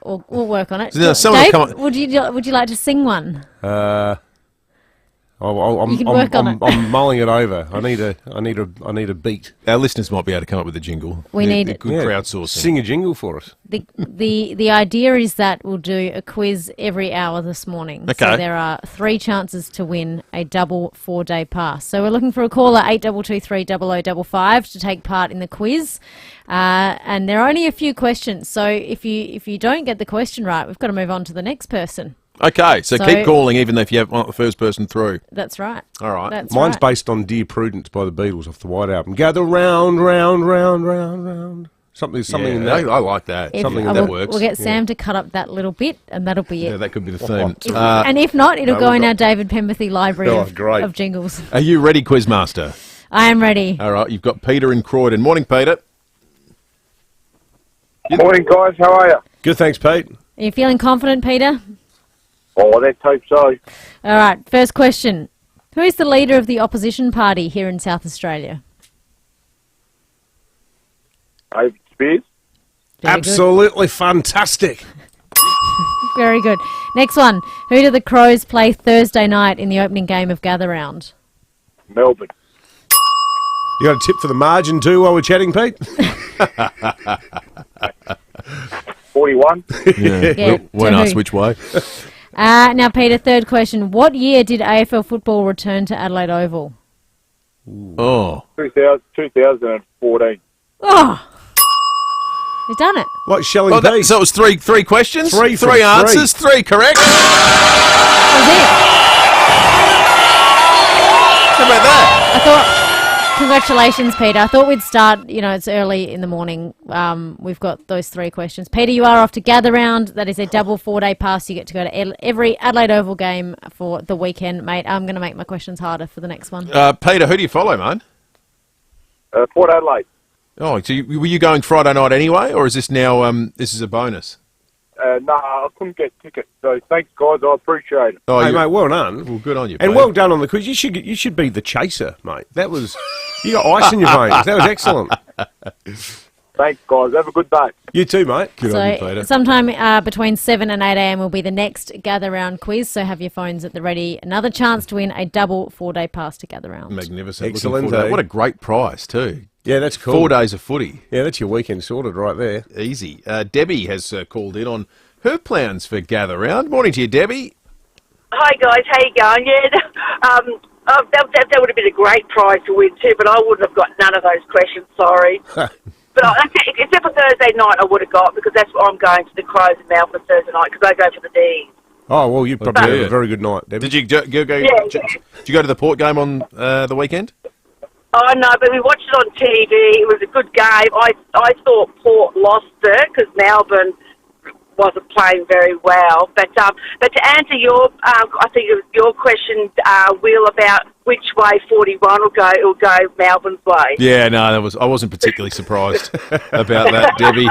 We'll work on it. So Dave, would you like to sing one? You can work on it. I'm mulling it over. I need a beat. Our listeners might be able to come up with a jingle. We need good crowdsourcing. Sing a jingle for us. The idea is that we'll do a quiz every hour this morning. Okay. So there are 3 chances to win a double 4-day pass. So we're looking for a caller 8223 0055 to take part in the quiz. And there are only a few questions. So if you don't get the question right, we've got to move on to the next person. Okay, so keep calling even if you have the first person through. That's right. All right. Mine's based on Dear Prudence by the Beatles off the White Album. Gather round, round, round, round, round. Something in that. I like that. That works. We'll get Sam to cut up that little bit, and that'll be it. Yeah, that could be the theme. And if not, it'll go in our David Pemberthy library of jingles. Are you ready, Quizmaster? I am ready. All right, you've got Peter in Croydon. Morning, Peter. Morning, guys. How are you? Good, thanks, Pete. Are you feeling confident, Peter? Oh, let's hope so. All right, first question. Who is the leader of the opposition party here in South Australia? David Spears. Absolutely fantastic. Very good. Next one. Who do the Crows play Thursday night in the opening game of Gather Round? Melbourne. You got a tip for the margin too while we're chatting, Pete? 41. Yeah. Won't ask which way. Now, Peter, third question. What year did AFL football return to Adelaide Oval? Oh. 2014. Oh! You've done it. Like Shelley B. So it was three questions? Three answers? Three correct? How about that? I thought, congratulations, Peter. I thought we'd start, it's early in the morning. We've got those three questions. Peter, you are off to Gather Round. That is a double 4-day pass. You get to go to every Adelaide Oval game for the weekend, mate. I'm going to make my questions harder for the next one. Peter, who do you follow, mate? Port Adelaide. Oh, so were you going Friday night anyway, or is this now, this is a bonus? No, I couldn't get tickets, so thanks, guys. I appreciate it. Oh, hey, mate, well done. Well, good on you, and Peter. well done on the quiz. You should be the chaser, mate. That was you got ice in your veins. That was excellent. Thanks, guys. Have a good day. You too, mate. Good on you, So Peter. sometime between 7 and 8 a.m. will be the next Gather Round quiz, so have your phones at the ready. Another chance to win a double 4-day pass to Gather Round. Magnificent. Excellent. Looking forward to that. What a great prize, too. Yeah, that's cool. 4 days of footy. Yeah, that's your weekend sorted right there. Easy. Debbie has called in on her plans for Gather Round. Morning to you, Debbie. Hi guys, how you going? Yeah, that would have been a great prize to win too, but I wouldn't have got none of those questions. Sorry, but except for Thursday night, I would have got because that's what I'm going to the Crows in Melbourne Thursday night because I go for the D's. Oh well, you probably had a very good night, Debbie. Did you go? Did you go to the Port game on the weekend? Oh no, but we watched it on TV. It was a good game. I thought Port lost it because Melbourne wasn't playing very well. But to answer your, I think it was your question, Will, about which way 41 will go. It'll go Melbourne's way. Yeah, no, I wasn't particularly surprised about that, Debbie.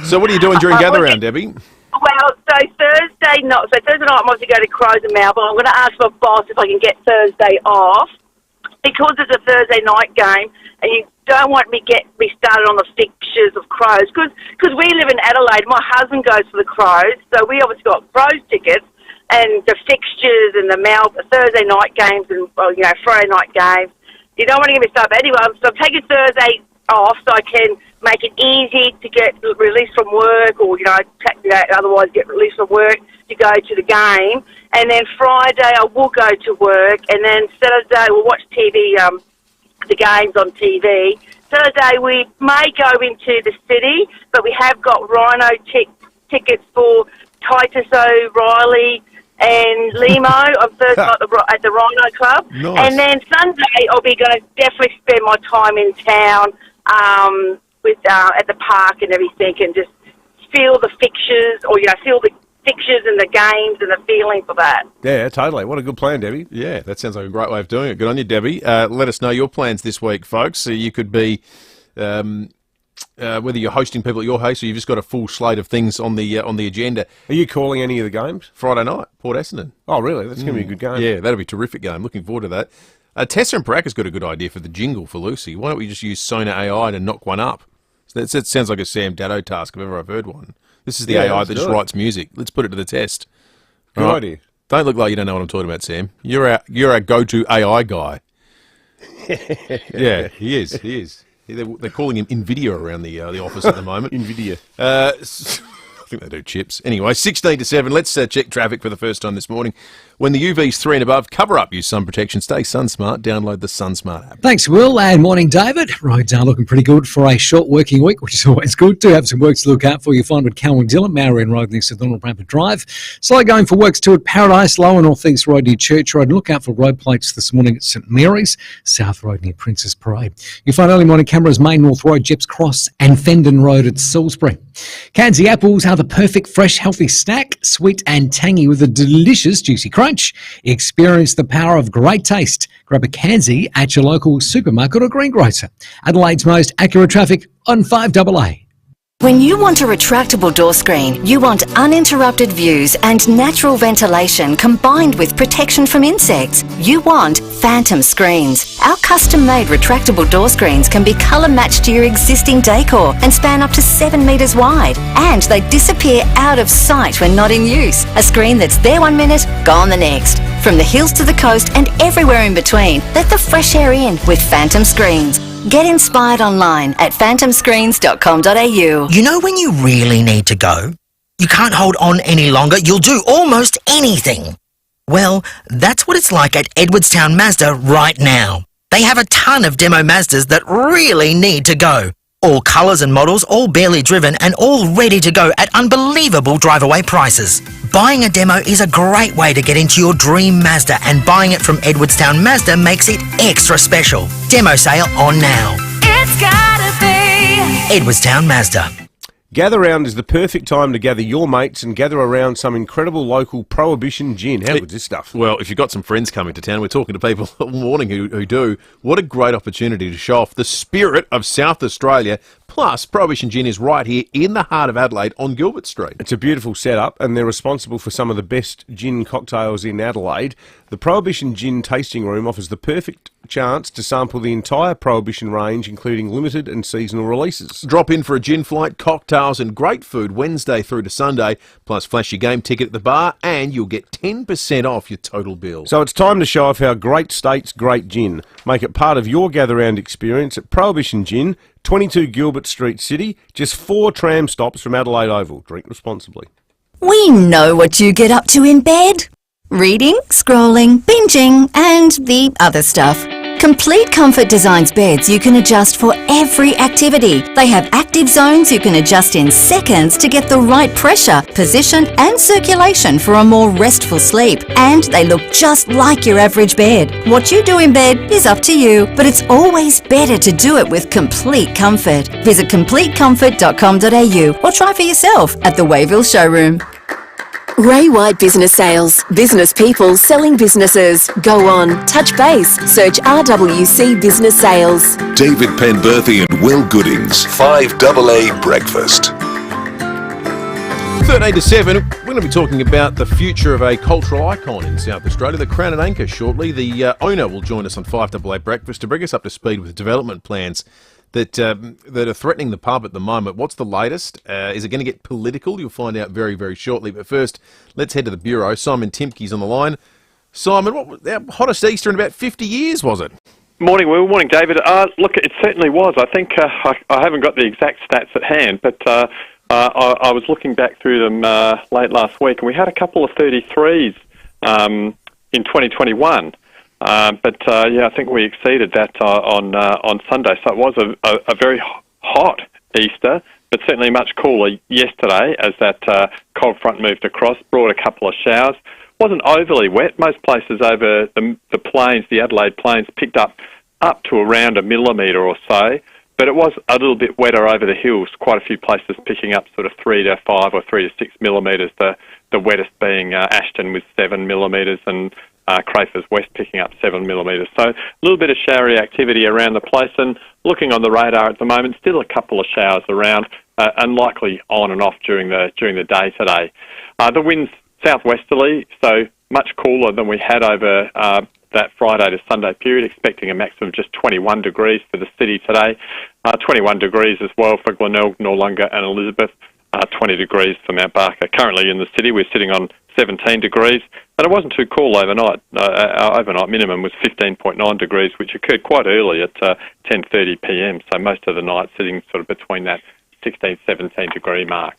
So what are you doing during Gather Round, Debbie? Well, so Thursday night, I'm obviously going to Crows in Melbourne. I'm going to ask my boss if I can get Thursday off because it's a Thursday night game, and you don't want me started on the fixtures of Crows because we live in Adelaide. My husband goes for the Crows, so we obviously got Crows tickets, and the fixtures and the Thursday night games and Friday night games. You don't want to get me started. But anyway, so I'm taking Thursday off so I can make it easy to get released from work, or otherwise get released from work to go to the game. And then Friday I will go to work, and then Saturday we'll watch TV. The games on TV. Thursday we may go into the city, but we have got Rhino tickets for Titus O'Reilly and Limo on Thursday night at the Rhino Club. Nice. And then Sunday I'll be going to definitely spend my time in town at the park and everything, and just feel the fixtures, or feel the fixtures and the games and the feeling for that. Yeah, totally. What a good plan, Debbie. Yeah, that sounds like a great way of doing it. Good on you, Debbie. Let us know your plans this week, folks. So you could be, whether you're hosting people at your house or you've just got a full slate of things on the agenda. Are you calling any of the games? Friday night, Port Essendon. Oh, really? That's going to be a good game. Yeah, that'll be a terrific game. Looking forward to that. Tessa and Paraka's got a good idea for the jingle for Lucy. Why don't we just use Sona AI to knock one up? That sounds like a Sam Daddo task if ever I've heard one. This is the AI that just writes music. Let's put it to the test. Good idea. Don't look like you don't know what I'm talking about, Sam. You're our go-to AI guy. Yeah, he is. They're calling him NVIDIA around the office at the moment. NVIDIA. I think they do chips. Anyway, 16 to 7. Let's check traffic for the first time this morning. When the UV's 3 and above, cover up, use sun protection, stay sun smart, download the Sun Smart app. Thanks, Will, and morning, David. Roads are looking pretty good for a short working week, which is always good. Do have some works to look out for. You'll find with Cowan Dillon, Marion Road next to Donald Bramper Drive. Slow going for works too at Paradise, Lower North East Road near Church Road. Look out for road plates this morning at St Mary's, South Road near Princess Parade. You'll find early morning cameras, Main North Road, Jeps Cross, and Fendon Road at Salisbury. Cansy apples are the perfect fresh, healthy snack, sweet and tangy with a delicious juicy crunch. Experience the power of great taste. Grab a Cansy at your local supermarket or greengrocer. Adelaide's most accurate traffic on 5AA. When you want a retractable door screen, you want uninterrupted views and natural ventilation combined with protection from insects. You want Phantom Screens. Our custom-made retractable door screens can be colour-matched to your existing decor and span up to 7 metres wide. And they disappear out of sight when not in use. A screen that's there 1 minute, gone the next. From the hills to the coast and everywhere in between, let the fresh air in with Phantom Screens. Get inspired online at phantomscreens.com.au. You know when you really need to go? You can't hold on any longer. You'll do almost anything. Well, that's what it's like at Edwardstown Mazda right now. They have a ton of demo Mazdas that really need to go. All colours and models, all barely driven and all ready to go at unbelievable drive-away prices. Buying a demo is a great way to get into your dream Mazda, and buying it from Edwardstown Mazda makes it extra special. Demo sale on now. It's gotta be Edwardstown Mazda. Gather Round is the perfect time to gather your mates and gather around some incredible local Prohibition gin. How good's this stuff? Well, if you've got some friends coming to town, we're talking to people all morning who do. What a great opportunity to show off the spirit of South Australia. Plus, Prohibition Gin is right here in the heart of Adelaide on Gilbert Street. It's a beautiful setup, and they're responsible for some of the best gin cocktails in Adelaide. The Prohibition Gin tasting room offers the perfect chance to sample the entire Prohibition range, including limited and seasonal releases. Drop in for a gin flight, cocktails and great food Wednesday through to Sunday, plus flash your game ticket at the bar, and you'll get 10% off your total bill. So it's time to show off our great state's great gin. Make it part of your gather round experience at Prohibition Gin, 22 Gilbert Street, City, just 4 tram stops from Adelaide Oval. Drink responsibly. We know what you get up to in bed. Reading, scrolling, binging, and the other stuff. Complete Comfort designs beds you can adjust for every activity. They have active zones you can adjust in seconds to get the right pressure, position, and circulation for a more restful sleep. And they look just like your average bed. What you do in bed is up to you, but it's always better to do it with Complete Comfort. Visit CompleteComfort.com.au or try for yourself at the Wayville showroom. Ray White Business Sales. Business people selling businesses. Go on, touch base, search RWC Business Sales. David Penberthy and Will Goodings, 5AA Breakfast. 13 to 7, we're going to be talking about the future of a cultural icon in South Australia, the Crown and Anchor, shortly. The owner will join us on 5AA Breakfast to bring us up to speed with development plans that are threatening the pub at the moment. What's the latest? Is it going to get political? You'll find out very, very shortly. But first, let's head to the Bureau. Simon Timke's on the line. Simon, what was the hottest Easter in about 50 years, was it? Morning, Will. Morning, David. Look, it certainly was. I think I haven't got the exact stats at hand, but I was looking back through them late last week, and we had a couple of 33s in 2021. I think we exceeded that on Sunday. So it was a very hot Easter, but certainly much cooler yesterday as that cold front moved across, brought a couple of showers. Wasn't overly wet. Most places over the plains, the Adelaide plains, picked up to around 1 millimetre or so, but it was a little bit wetter over the hills. Quite a few places picking up sort of 3 to 5 or 3 to 6 millimetres, the wettest being Ashton with 7 millimetres and Crayfors West picking up 7 millimetres. So a little bit of showery activity around the place, and looking on the radar at the moment, still a couple of showers around, and likely on and off during the day today. The wind's southwesterly, so much cooler than we had over that Friday to Sunday period, expecting a maximum of just 21 degrees for the city today. 21 degrees as well for Glenelg, Noarlunga and Elizabeth. 20 degrees for Mount Barker. Currently in the city, we're sitting on 17 degrees, and it wasn't too cool overnight. Our overnight minimum was 15.9 degrees, which occurred quite early at 10:30 p.m, so most of the night sitting sort of between that 16, 17 degree mark.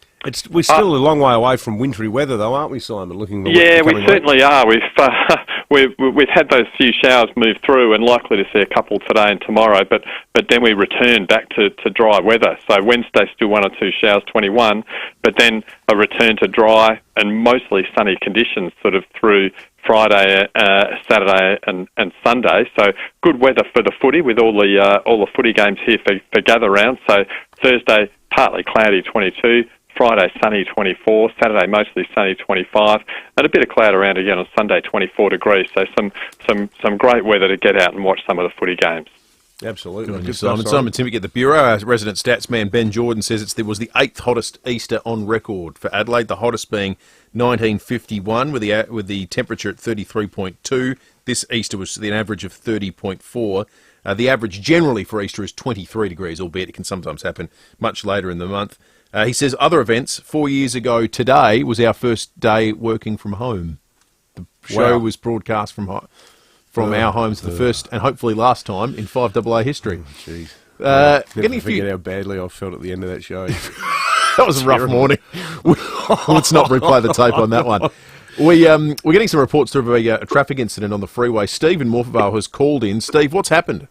We're still a long way away from wintry weather, though, aren't we, Simon? Yeah, we certainly are. We've had those few showers move through, and likely to see a couple today and tomorrow. But then we return back to dry weather. So Wednesday still 1 or 2 showers, 21, but then a return to dry and mostly sunny conditions, sort of through Friday, Saturday, and Sunday. So good weather for the footy, with all the footy games here for gather round. So Thursday partly cloudy, 22. Friday sunny, 24. Saturday mostly sunny, 25, and a bit of cloud around again on Sunday, 24 degrees. So some great weather to get out and watch some of the footy games. Absolutely. Good Simon. Simon Timmick at the Bureau. Our resident stats man Ben Jordan says it was the 8th hottest Easter on record for Adelaide. The hottest being 1951 with the temperature at 33.2. This Easter was the average of 30.4. The average generally for Easter is 23 degrees, albeit it can sometimes happen much later in the month. He says other events, 4 years ago today was our first day working from home. The show was broadcast from our homes for the first and hopefully last time in 5AA history. Jeez. Never forget how badly I felt at the end of that show. That was a rough morning. Let's not replay the tape on that one. We're getting some reports through of a traffic incident on the freeway. Steve in Morphettvale has called in. Steve, what's happened?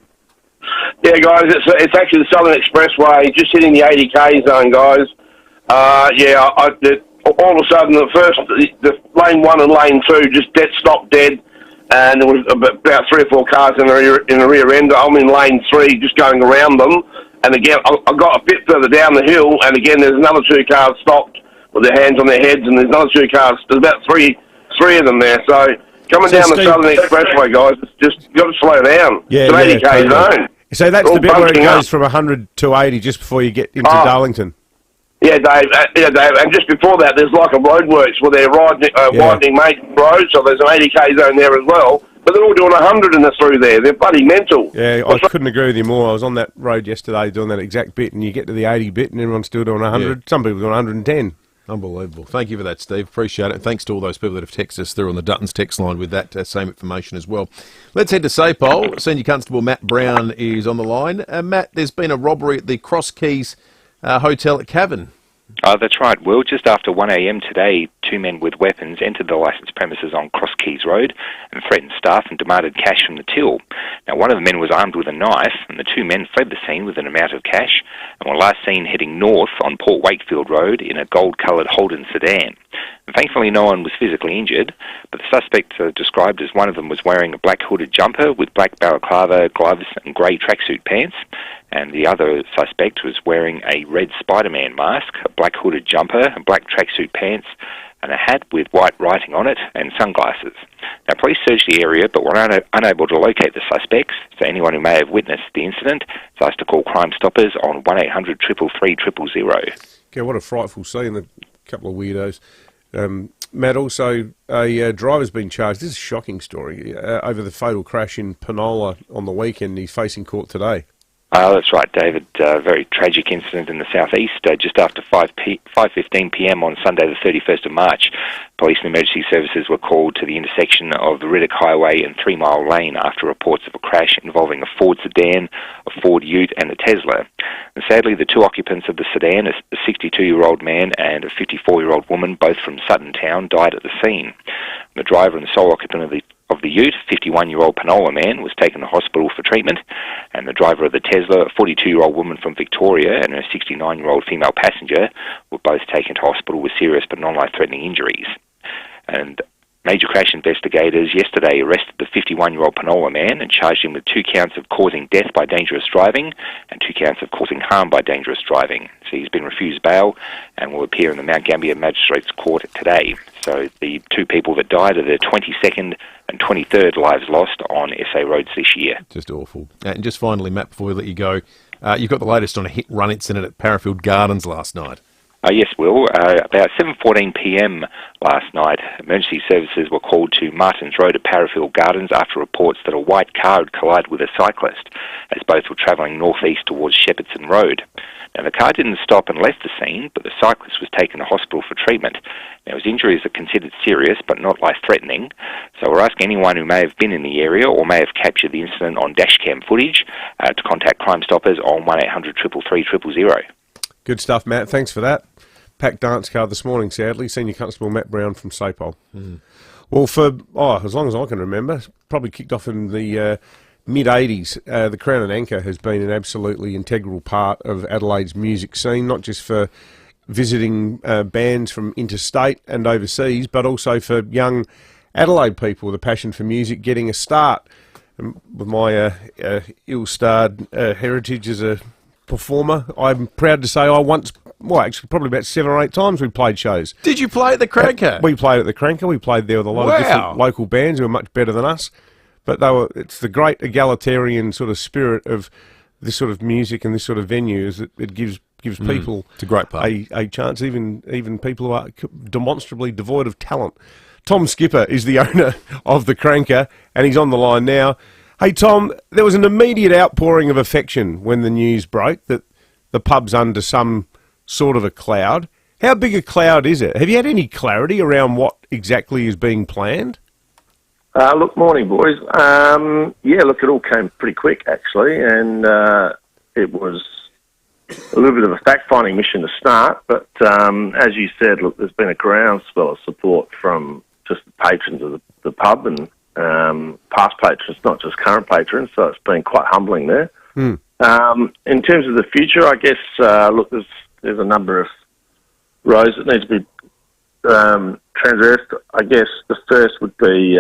Yeah, guys, it's actually the Southern Expressway, just hitting the 80k zone, guys. All of a sudden, the lane 1 and lane 2 just stopped dead, and there was about 3 or 4 cars in the rear end. I'm in lane 3, just going around them, and again, I got a bit further down the hill, and again, there's another 2 cars stopped with their hands on their heads, and there's another 2 cars. There's about three of them there. So coming down the Southern Expressway, guys, it's just got to slow down. Yeah, it's an 80k zone. So that's the bit where it goes from 100 to 80 just before you get into Darlington. Yeah, Dave. And just before that, there's like a roadworks where they're widening main road, so there's an 80k zone there as well. But they're all doing 100 and through there. They're bloody mental. Yeah, I couldn't agree with you more. I was on that road yesterday doing that exact bit, and you get to the 80 bit, and everyone's still doing 100. Yeah. Some people doing 110. Unbelievable. Thank you for that, Steve. Appreciate it. Thanks to all those people that have texted us through on the Duttons text line with that same information as well. Let's head to Sapole. Senior Constable Matt Brown is on the line. Matt, there's been a robbery at the Cross Keys Hotel at Cavan. That's right, Will. Just after 1 a.m. today, 2 men with weapons entered the licensed premises on Cross Keys Road and threatened staff and demanded cash from the till. Now, one of the men was armed with a knife, and the 2 men fled the scene with an amount of cash and were last seen heading north on Port Wakefield Road in a gold-coloured Holden sedan. And thankfully, no one was physically injured, but the suspect described as one of them was wearing a black hooded jumper with black balaclava, gloves and grey tracksuit pants, and the other suspect was wearing a red Spider-Man mask, a black hooded jumper, a black tracksuit pants, and a hat with white writing on it, and sunglasses. Now, police searched the area, but were unable to locate the suspects, so anyone who may have witnessed the incident is asked to call Crime Stoppers on 1800 333 000. Okay, what a frightful scene, a couple of weirdos. Matt, also, a driver's been charged. This is a shocking story. Over the fatal crash in Penola on the weekend. He's facing court today. That's right, David. Very tragic incident in the southeast. Just after 5:15 p.m. on Sunday the 31st of March, police and emergency services were called to the intersection of the Riddick Highway and 3 Mile Lane after reports of a crash involving a Ford sedan, a Ford Ute and a Tesla. And sadly, the 2 occupants of the sedan, a 62-year-old man and a 54-year-old woman, both from Sutton Town, died at the scene. The driver and the sole occupant of the Ute, 51-year-old Penola man, was taken to hospital for treatment, and the driver of the Tesla, a 42-year-old woman from Victoria, and her 69-year-old female passenger were both taken to hospital with serious but non-life-threatening injuries. And major crash investigators yesterday arrested the 51-year-old Penola man and charged him with 2 counts of causing death by dangerous driving and 2 counts of causing harm by dangerous driving. So he's been refused bail and will appear in the Mount Gambier Magistrates Court today. So the 2 people that died are their 22nd and 23rd lives lost on SA roads this year. Just awful. And just finally, Matt, before we let you go, you've got the latest on a hit-run incident at Parafield Gardens last night. Yes, Will. About 7:14 p.m. last night, emergency services were called to Martins Road at Parafield Gardens after reports that a white car had collided with a cyclist as both were travelling northeast towards Shepperton Road. Now, the car didn't stop and left the scene, but the cyclist was taken to hospital for treatment. Now, his injuries are considered serious but not life-threatening, so we're asking anyone who may have been in the area or may have captured the incident on dashcam footage to contact Crime Stoppers on 1800 333 000. Good stuff, Matt. Thanks for that. Packed dance card this morning, sadly. Senior Constable Matt Brown from Sapole. Well, for as long as I can remember, probably kicked off in the mid-'80s. The Crown and Anchor has been an absolutely integral part of Adelaide's music scene, not just for visiting bands from interstate and overseas, but also for young Adelaide people with a passion for music getting a start. With my ill-starred heritage as a performer, I'm proud to say I once, actually probably about 7 or 8 times we played shows. Did you play at the Cranker? We played at the Cranker. We played there with a lot of different local bands who were much better than us. But it's the great egalitarian sort of spirit of this sort of music and this sort of venue is that it gives people it's a great part. A chance, even people who are demonstrably devoid of talent. Tom Skipper is the owner of the Cranker, and he's on the line now. Hey, Tom, there was an immediate outpouring of affection when the news broke that the pub's under some sort of a cloud. How big a cloud is it? Have you had any clarity around what exactly is being planned? Look, morning, boys. It all came pretty quick, actually, and it was a little bit of a fact-finding mission to start, but as you said, look, there's been a groundswell of support from just the patrons of the pub and past patrons, not just current patrons, so it's been quite humbling there. In terms of the future, I guess, look, there's a number of roads that need to be transversed. I guess the first would be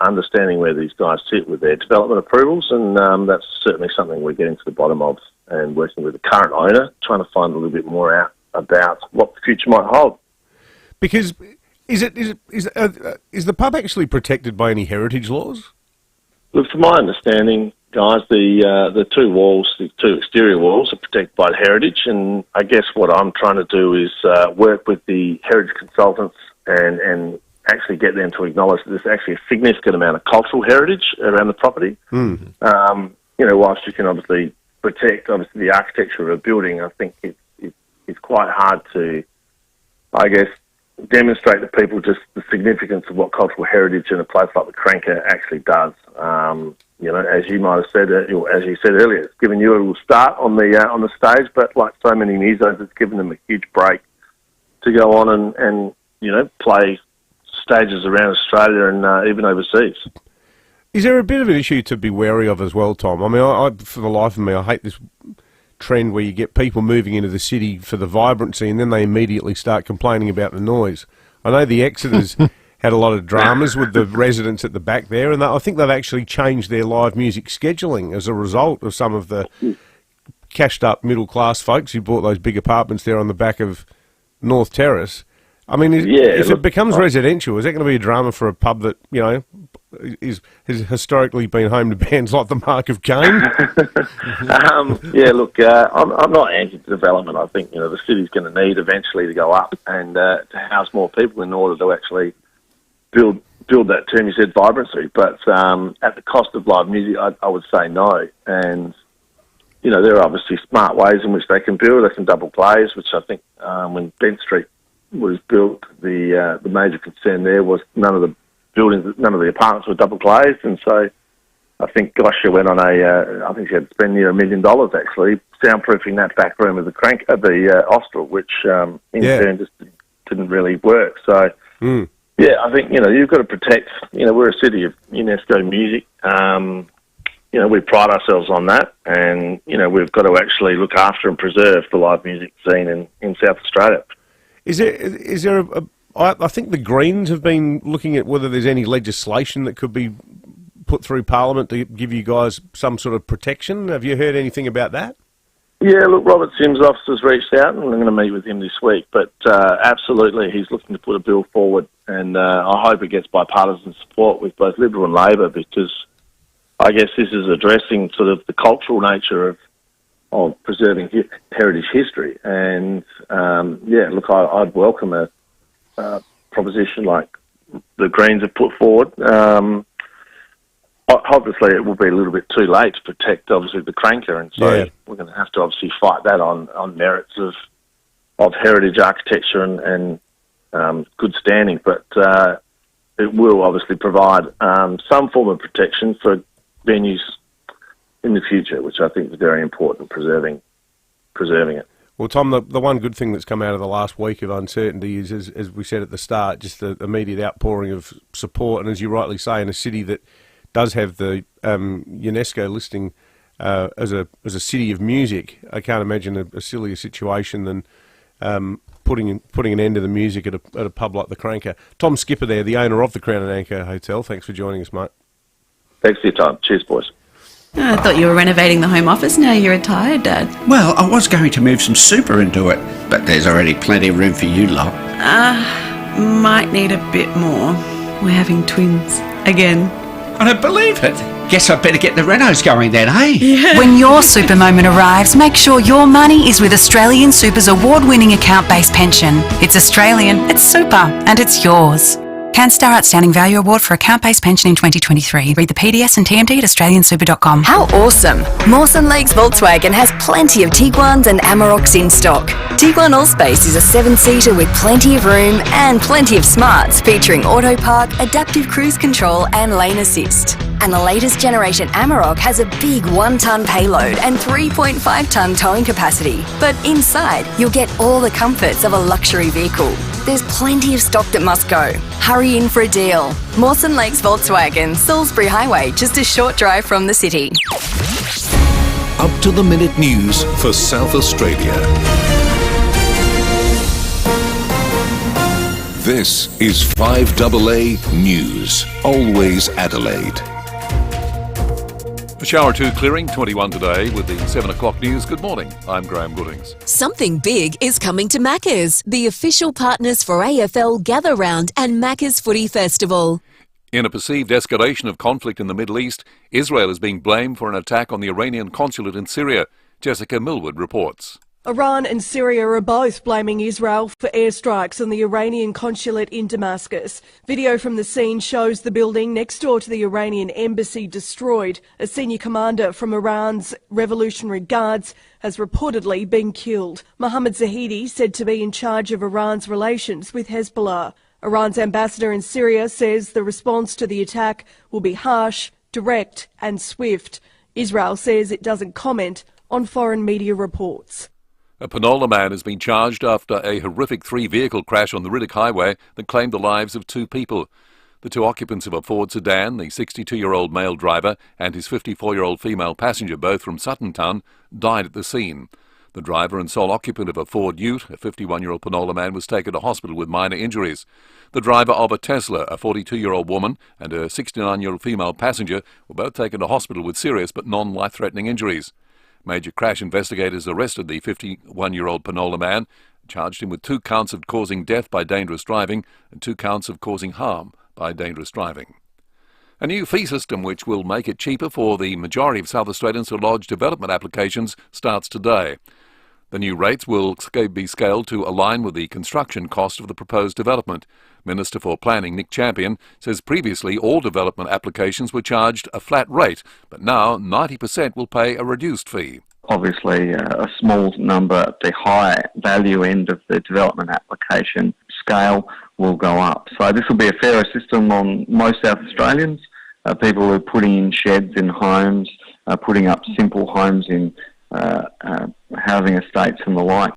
understanding where these guys sit with their development approvals, and that's certainly something we're getting to the bottom of and working with the current owner, trying to find a little bit more out about what the future might hold. Because is the pub actually protected by any heritage laws? Look, from my understanding, guys, the two exterior walls are protected by heritage, and I guess what I'm trying to do is work with the heritage consultants and actually get them to acknowledge that there's actually a significant amount of cultural heritage around the property. Whilst you can obviously protect the architecture of a building, I think it's quite hard to, I guess, demonstrate to people just the significance of what cultural heritage in a place like the Cranker actually does. As you might have said, or as you said earlier, it's given you a little start on the stage, but like so many musos, it's given them a huge break to go on and play stages around Australia and even overseas. Is there a bit of an issue to be wary of as well, Tom? I mean, I for the life of me, I hate this trend where you get people moving into the city for the vibrancy and then they immediately start complaining about the noise. I know the Exeter's had a lot of dramas with the residents at the back there, and I think they've actually changed their live music scheduling as a result of some of the cashed-up middle-class folks who bought those big apartments there on the back of North Terrace. I mean, if it becomes residential, is that going to be a drama for a pub that, has historically been home to bands like the Mark of Cain? I'm not anti-development. I think, the city's going to need eventually to go up and to house more people in order to actually build that term you said, vibrancy. But at the cost of live music, I would say no. And, there are obviously smart ways in which they can build. They can double glaze, which I think when Bent Street was built, the major concern there was none of the apartments were double glazed, and so I think Gosha went on I think she had to spend near $1 million actually soundproofing that back room of the Austral, which in turn just didn't really work. So I think you've got to protect. We're a city of UNESCO music. We pride ourselves on that, and we've got to actually look after and preserve the live music scene in South Australia. Is there I think the Greens have been looking at whether there's any legislation that could be put through Parliament to give you guys some sort of protection. Have you heard anything about that? Yeah, look, Robert Sims' office has reached out, and I'm going to meet with him this week. But absolutely, he's looking to put a bill forward, and I hope it gets bipartisan support with both Liberal and Labor, because I guess this is addressing sort of the cultural nature of preserving heritage history. And I'd welcome a proposition like the Greens have put forward. Obviously, it will be a little bit too late to protect, obviously, the Cranker, and so we're going to have to obviously fight that on merits of heritage architecture and good standing. But it will obviously provide some form of protection for venues in the future, which I think is very important, preserving it. Well, Tom, the one good thing that's come out of the last week of uncertainty is, as we said at the start, just the immediate outpouring of support. And as you rightly say, in a city that does have the UNESCO listing as a city of music, I can't imagine a sillier situation than putting an end to the music at a pub like the Cranker. Tom Skipper there, the owner of the Crown and Anchor Hotel. Thanks for joining us, mate. Thanks for your time. Cheers, boys. I thought you were renovating the home office. Now you're retired, Dad. Well, I was going to move some super into it, but there's already plenty of room for you lot. Might need a bit more. We're having twins. Again. I don't believe it. Guess I'd better get the renos going then, eh? Yeah. When your super moment arrives, make sure your money is with Australian Super's award-winning account-based pension. It's Australian, it's super, and it's yours. CanStar Outstanding Value Award for account-based pension in 2023. Read the PDS and TMD at australiansuper.com. How awesome! Mawson Lakes Volkswagen has plenty of Tiguans and Amaroks in stock. Tiguan Allspace is a 7-seater with plenty of room and plenty of smarts, featuring auto park, adaptive cruise control and lane assist. And the latest generation Amarok has a big 1-ton payload and 3.5-ton towing capacity. But inside, you'll get all the comforts of a luxury vehicle. There's plenty of stock that must go. Hurry in for a deal. Mawson Lakes Volkswagen, Salisbury Highway, just a short drive from the city. Up to the minute news for South Australia. This is 5AA News, always Adelaide. A shower 2 clearing, 21 today with the 7 o'clock news. Good morning, I'm Graham Goodings. Something big is coming to Macca's, the official partners for AFL Gather Round and Macca's Footy Festival. In a perceived escalation of conflict in the Middle East, Israel is being blamed for an attack on the Iranian consulate in Syria. Jessica Millwood reports. Iran and Syria are both blaming Israel for airstrikes on the Iranian consulate in Damascus. Video from the scene shows the building next door to the Iranian embassy destroyed. A senior commander from Iran's Revolutionary Guards has reportedly been killed. Mohammad Zahidi, said to be in charge of Iran's relations with Hezbollah. Iran's ambassador in Syria says the response to the attack will be harsh, direct and swift. Israel says it doesn't comment on foreign media reports. A Penola man has been charged after a horrific 3-vehicle crash on the Riddick Highway that claimed the lives of 2 people. The 2 occupants of a Ford sedan, the 62-year-old male driver and his 54-year-old female passenger, both from Sutton Town, died at the scene. The driver and sole occupant of a Ford Ute, a 51-year-old Penola man, was taken to hospital with minor injuries. The driver of a Tesla, a 42-year-old woman, and a 69-year-old female passenger were both taken to hospital with serious but non-life-threatening injuries. Major crash investigators arrested the 51-year-old Penola man, charged him with 2 counts of causing death by dangerous driving and 2 counts of causing harm by dangerous driving. A new fee system which will make it cheaper for the majority of South Australians to lodge development applications starts today. The new rates will be scaled to align with the construction cost of the proposed development. Minister for Planning Nick Champion says previously all development applications were charged a flat rate, but now 90% will pay a reduced fee. Obviously, a small number at the high value end of the development application scale will go up. So this will be a fairer system on most South Australians. People who are putting in sheds in homes, putting up simple homes in housing estates and the like.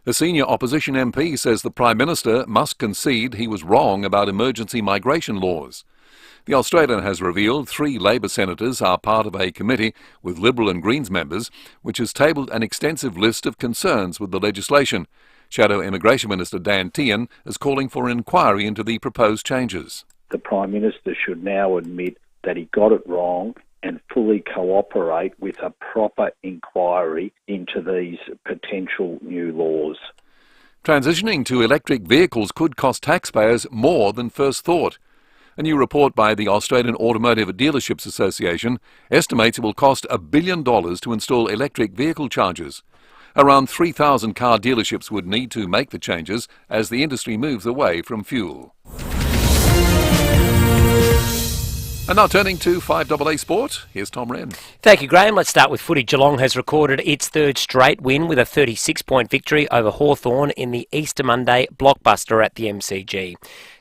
The senior opposition MP says the Prime Minister must concede he was wrong about emergency migration laws. The Australian has revealed 3 Labor senators are part of a committee with Liberal and Greens members, which has tabled an extensive list of concerns with the legislation. Shadow Immigration Minister Dan Tehan is calling for an inquiry into the proposed changes. The Prime Minister should now admit that he got it wrong and fully cooperate with a proper inquiry into these potential new laws. Transitioning to electric vehicles could cost taxpayers more than first thought. A new report by the Australian Automotive Dealerships Association estimates it will cost $1 billion to install electric vehicle chargers. Around 3,000 car dealerships would need to make the changes as the industry moves away from fuel. And now turning to 5AA Sport, here's Tom Wren. Thank you, Graham. Let's start with footy. Geelong has recorded its 3rd straight win with a 36-point victory over Hawthorn in the Easter Monday blockbuster at the MCG.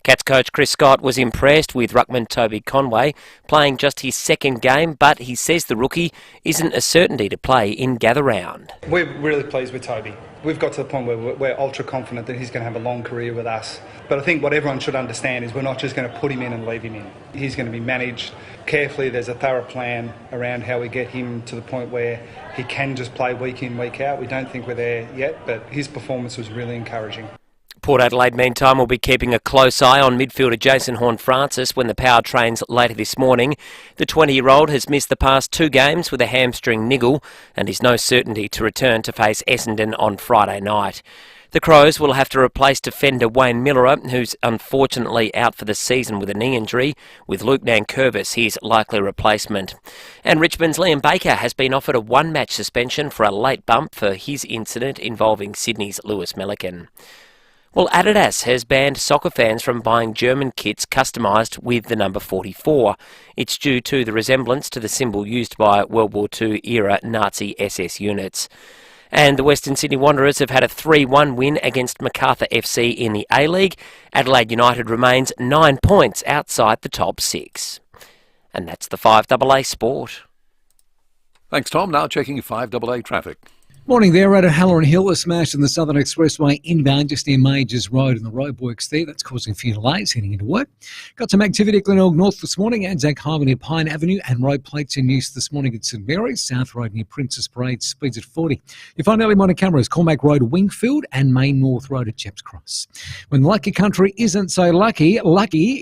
Cats coach Chris Scott was impressed with ruckman Toby Conway playing just his 2nd game, but he says the rookie isn't a certainty to play in Gather Round. We're really pleased with Toby. We've got to the point where we're ultra confident that he's going to have a long career with us. But I think what everyone should understand is we're not just going to put him in and leave him in. He's going to be managed carefully. There's a thorough plan around how we get him to the point where he can just play week in, week out. We don't think we're there yet, but his performance was really encouraging. Port Adelaide, meantime, will be keeping a close eye on midfielder Jason Horne-Francis when the power trains later this morning. The 20-year-old has missed the past 2 games with a hamstring niggle and is no certainty to return to face Essendon on Friday night. The Crows will have to replace defender Wayne Miller, who's unfortunately out for the season with a knee injury, with Luke Nankervis his likely replacement. And Richmond's Liam Baker has been offered a 1-match suspension for a late bump for his incident involving Sydney's Lewis Melican. Well, Adidas has banned soccer fans from buying German kits customised with the number 44. It's due to the resemblance to the symbol used by World War II era Nazi SS units. And the Western Sydney Wanderers have had a 3-1 win against Macarthur FC in the A-League. Adelaide United remains 9 points outside the top 6. And that's the 5AA Sport. Thanks, Tom. Now checking 5AA traffic. Morning there at Halloran Hill, a smash in the Southern Expressway inbound just near Majors Road and the roadworks there. That's causing a few delays heading into work. Got some activity at Glenelg North this morning, Anzac Highway near Pine Avenue, and road plates in use this morning at St Mary's, South Road near Princess Parade, speeds at 40. You find early morning cameras, Cormac Road, Wingfield, and Main North Road at Chaps Cross. When lucky country isn't so lucky,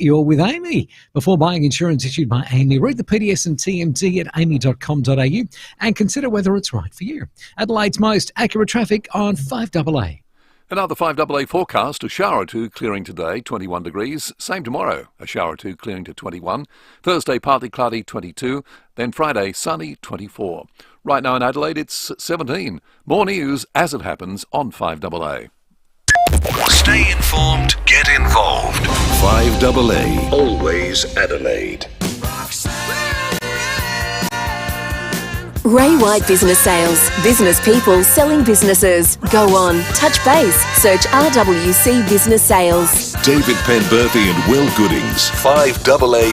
you're with Amy. Before buying insurance issued by Amy, read the PDS and TMD at amy.com.au and consider whether it's right for you. Adelaide's most accurate traffic on 5AA. Another 5AA forecast, a shower or two clearing today, 21 degrees. Same tomorrow, a shower or two clearing to 21. Thursday, partly cloudy, 22. Then Friday, sunny, 24. Right now in Adelaide, it's 17. More news as it happens on 5AA. Stay informed, get involved. 5AA, always Adelaide. Ray White Business Sales. Business people selling businesses. Go on, touch base, search RWC Business Sales. David Penberthy and Will Goodings, 5AA.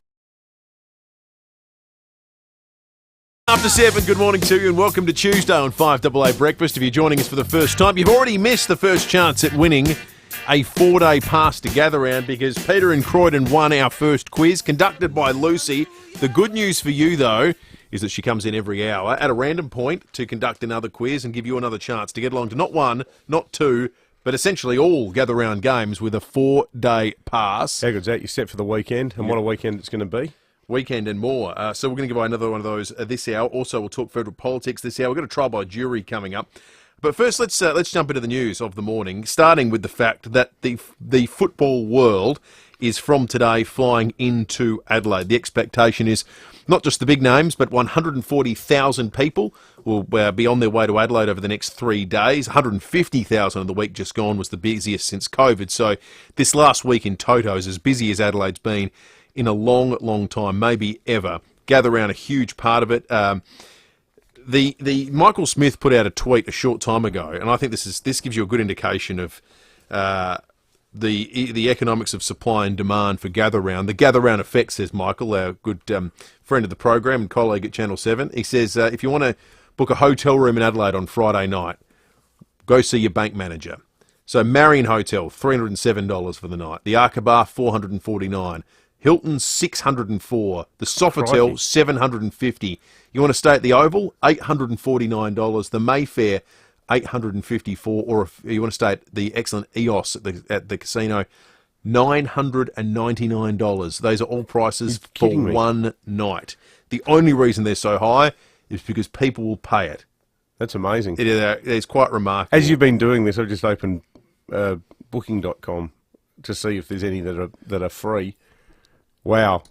After 7, good morning to you and welcome to Tuesday on 5AA Breakfast. If you're joining us for the first time, you've already missed the first chance at winning a 4-day pass to Gather Round because Peter in Croydon won our first quiz conducted by Lucy. The good news for you, though, is that she comes in every hour at a random point to conduct another quiz and give you another chance to get along to not one, not two, but essentially all Gather Round games with a 4-day pass. How good's that? You're set for the weekend, and what a weekend it's going to be. Weekend and more. So we're going to give away another one of those this hour. Also, we'll talk federal politics this hour. We've got a trial by jury coming up. But first, let's jump into the news of the morning, starting with the fact that the football world is from today flying into Adelaide. The expectation is not just the big names, but 140,000 people will be on their way to Adelaide over the next 3 days. 150,000 of the week just gone was the busiest since COVID. So this last week in toto is as busy as Adelaide's been in a long, long time, maybe ever. Gather Round, a huge part of it. The Michael Smith put out a tweet a short time ago, and I think this gives you a good indication of the economics of supply and demand for Gather Round. The Gather Round effect, says Michael, our good friend of the program and colleague at Channel 7. He says, if you want to book a hotel room in Adelaide on Friday night, go see your bank manager. So Marion Hotel, $307 for the night. The Arkabar, $449. Hilton's $604. The Sofitel, $750. You want to stay at the Oval, $849. The Mayfair, $854. Or if you want to stay at the excellent EOS at the casino, $999. Those are all prices for one night. The only reason they're so high is because people will pay it. That's amazing. It's quite remarkable. As you've been doing this, I've just opened booking.com to see if there's any that are free. Wow.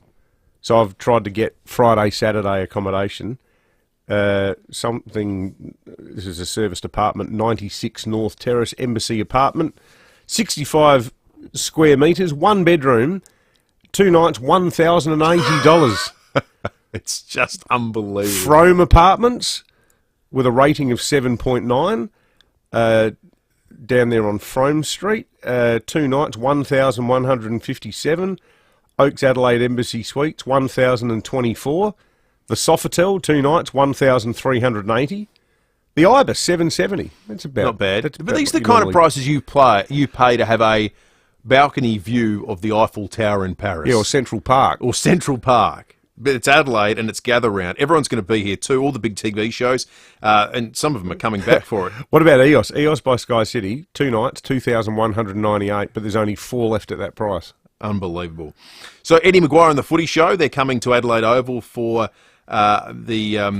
So I've tried to get Friday, Saturday accommodation. This is a serviced apartment, 96 North Terrace, Embassy apartment, 65 square metres, 1 bedroom, 2 nights, $1,080. It's just unbelievable. Frome Apartments with a rating of 7.9 down there on Frome Street, 2 nights, $1,157. Oaks Adelaide Embassy Suites, 1,024. The Sofitel, 2 nights, 1,380. The Ibis, 770. That's about not bad. But these are the kind of prices you pay to have a balcony view of the Eiffel Tower in Paris. Yeah, or Central Park. But it's Adelaide and it's Gather Round. Everyone's going to be here too. All the big TV shows, and some of them are coming back for it. What about EOS? EOS by Sky City, 2 nights, 2,198, but there's only 4 left at that price. Unbelievable. So Eddie Maguire and the Footy Show, they're coming to Adelaide Oval for they're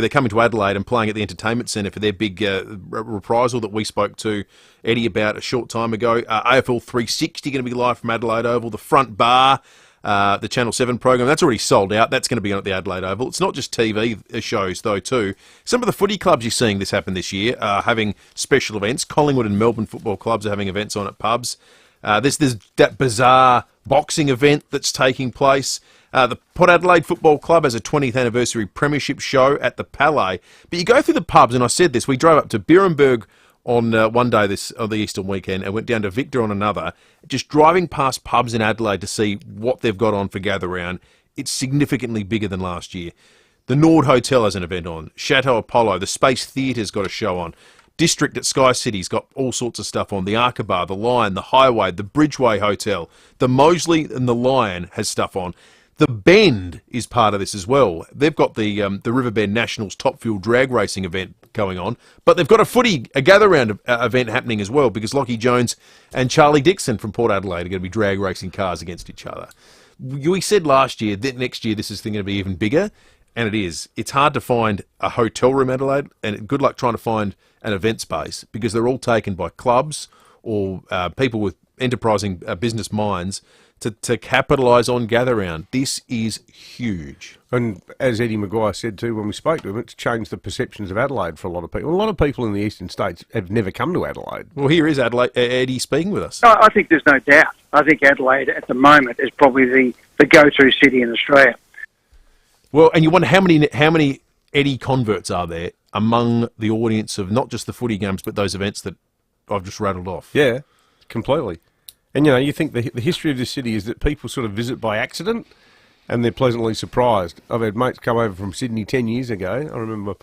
coming to Adelaide and playing at the Entertainment Centre for their big reprisal that we spoke to Eddie about a short time ago. AFL 360 going to be live from Adelaide Oval. The Front Bar the Channel 7 program. That's already sold out. That's going to be on at the Adelaide Oval. It's not just TV shows, though, too. Some of the footy clubs you're seeing this happen this year are having special events. Collingwood and Melbourne football clubs are having events on at pubs. There's that bizarre boxing event that's taking place. The Port Adelaide Football Club has a 20th anniversary premiership show at the Palais. But you go through the pubs, and I said this, we drove up to Birrenberg on one day on the Easter weekend and went down to Victor on another, just driving past pubs in Adelaide to see what they've got on for Gather Round. It's significantly bigger than last year. The Nord Hotel has an event on. Chateau Apollo, the Space Theatre's got a show on. District at Sky City's got all sorts of stuff on. The Arkabar, the Lion, the Highway, the Bridgeway Hotel, the Moseley and the Lion has stuff on. The Bend is part of this as well. They've got the Riverbend Nationals Top Fuel drag racing event going on, but they've got a gather round event happening as well, because Lockie Jones and Charlie Dixon from Port Adelaide are going to be drag racing cars against each other. We said last year that next year this is going to be even bigger, and it is. It's hard to find a hotel room, Adelaide, and good luck trying to find an event space, because they're all taken by clubs or people with enterprising business minds to capitalise on Gather Round. This is huge. And as Eddie Maguire said too when we spoke to him, it's changed the perceptions of Adelaide for a lot of people. A lot of people in the eastern states have never come to Adelaide. Well, here is Eddie speaking with us. I think there's no doubt. I think Adelaide at the moment is probably the go-to city in Australia. Well, and you wonder how many Eddie converts are there among the audience of not just the footy games, but those events that I've just rattled off. Yeah, completely. And, you think the history of this city is that people sort of visit by accident and they're pleasantly surprised. I've had mates come over from Sydney 10 years ago. I remember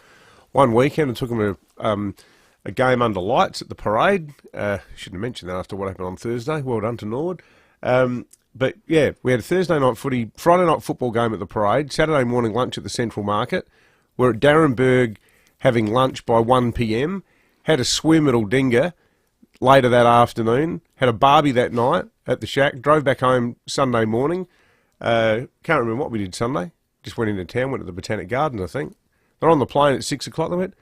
one weekend I took them to a game under lights at the parade. Shouldn't have mentioned that after what happened on Thursday. Well done to Nord. But, yeah, we had a Thursday night footy, Friday night football game at the parade, Saturday morning lunch at the Central Market. We're at Darrenberg having lunch by 1 p.m, had a swim at Aldinga later that afternoon, had a barbie that night at the Shack, drove back home Sunday morning. Can't remember what we did Sunday. Just went into town, went to the Botanic Gardens, I think. They're on the plane at 6 o'clock. They went,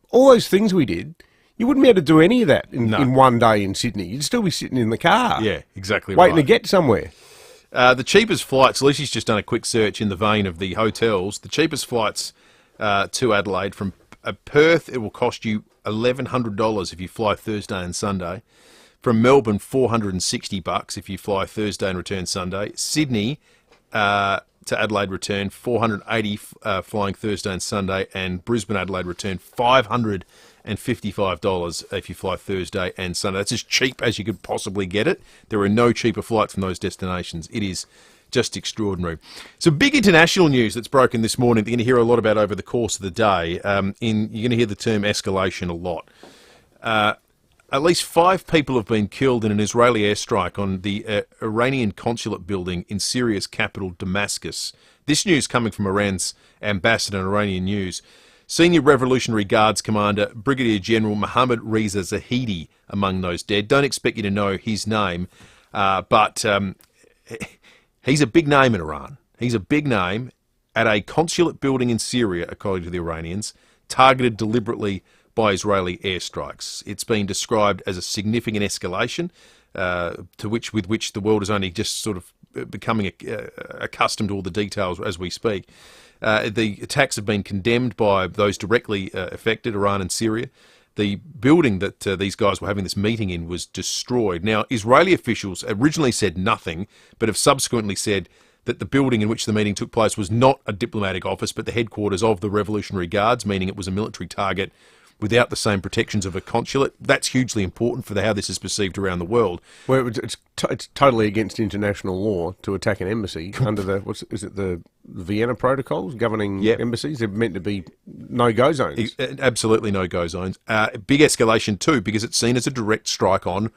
all those things we did, you wouldn't be able to do any of that in one day in Sydney. You'd still be sitting in the car. Yeah, exactly waiting to get somewhere. The cheapest flights, Lucy's just done a quick search in the vein of the hotels. The cheapest flights to Adelaide from Perth, it will cost you $1,100 if you fly Thursday and Sunday. From Melbourne, $460 if you fly Thursday and return Sunday. Sydney to Adelaide return, $480 flying Thursday and Sunday, and Brisbane Adelaide return, $555 if you fly Thursday and Sunday. That's as cheap as you could possibly get it. There are no cheaper flights from those destinations. It is just extraordinary. Some big international news that's broken this morning that you're going to hear a lot about over the course of the day. You're going to hear the term escalation a lot. At least 5 people have been killed in an Israeli airstrike on the Iranian consulate building in Syria's capital, Damascus. This news coming from Iran's ambassador in Iranian news. Senior Revolutionary Guards Commander Brigadier General Mohammad Reza Zahidi among those dead. Don't expect you to know his name, but he's a big name in Iran. He's a big name at a consulate building in Syria, according to the Iranians, targeted deliberately by Israeli airstrikes. It's been described as a significant escalation, with which the world is only just sort of becoming accustomed to all the details as we speak. The attacks have been condemned by those directly affected, Iran and Syria. The building that these guys were having this meeting in was destroyed. Now, Israeli officials originally said nothing, but have subsequently said that the building in which the meeting took place was not a diplomatic office, but the headquarters of the Revolutionary Guards, meaning it was a military target without the same protections of a consulate. That's hugely important for how this is perceived around the world. Well, it's totally against international law to attack an embassy under the Vienna Protocols governing embassies. They're meant to be no-go zones. Absolutely no-go zones. Big escalation too, because it's seen as a direct strike on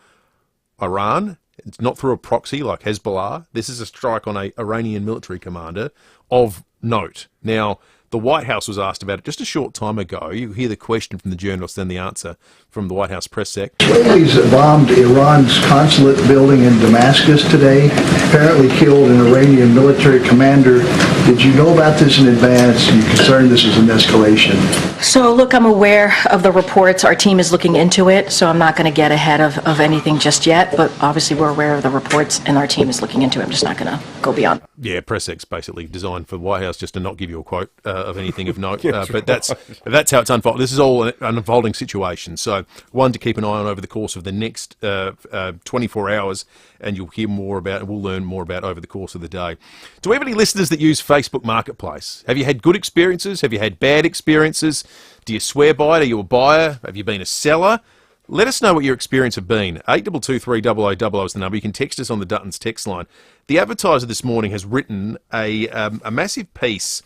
Iran. It's not through a proxy like Hezbollah. This is a strike on an Iranian military commander of note. Now, The White House was asked about it just a short time ago. You hear the question from the journalist and the answer from the White House press sec. Israelis bombed Iran's consulate building in Damascus today, apparently killed an Iranian military commander. Did you know about this in advance? Are you concerned this is an escalation? So, look, I'm aware of the reports. Our team is looking into it, so I'm not going to get ahead of anything just yet, but obviously we're aware of the reports and our team is looking into it. I'm just not going to go beyond. Yeah, press sec's basically designed for the White House just to not give you a quote of anything of note, but that's how it's unfolding. This is all an unfolding situation, so one to keep an eye on over the course of the next 24 hours, and you'll hear more about, and we'll learn more about over the course of the day. Do we have any listeners that use Facebook Marketplace? Have you had good experiences? Have you had bad experiences? Do you swear by it? Are you a buyer? Have you been a seller? Let us know what your experience have been. 8223 is the number. You can text us on the Duttons text line. The Advertiser this morning has written a massive piece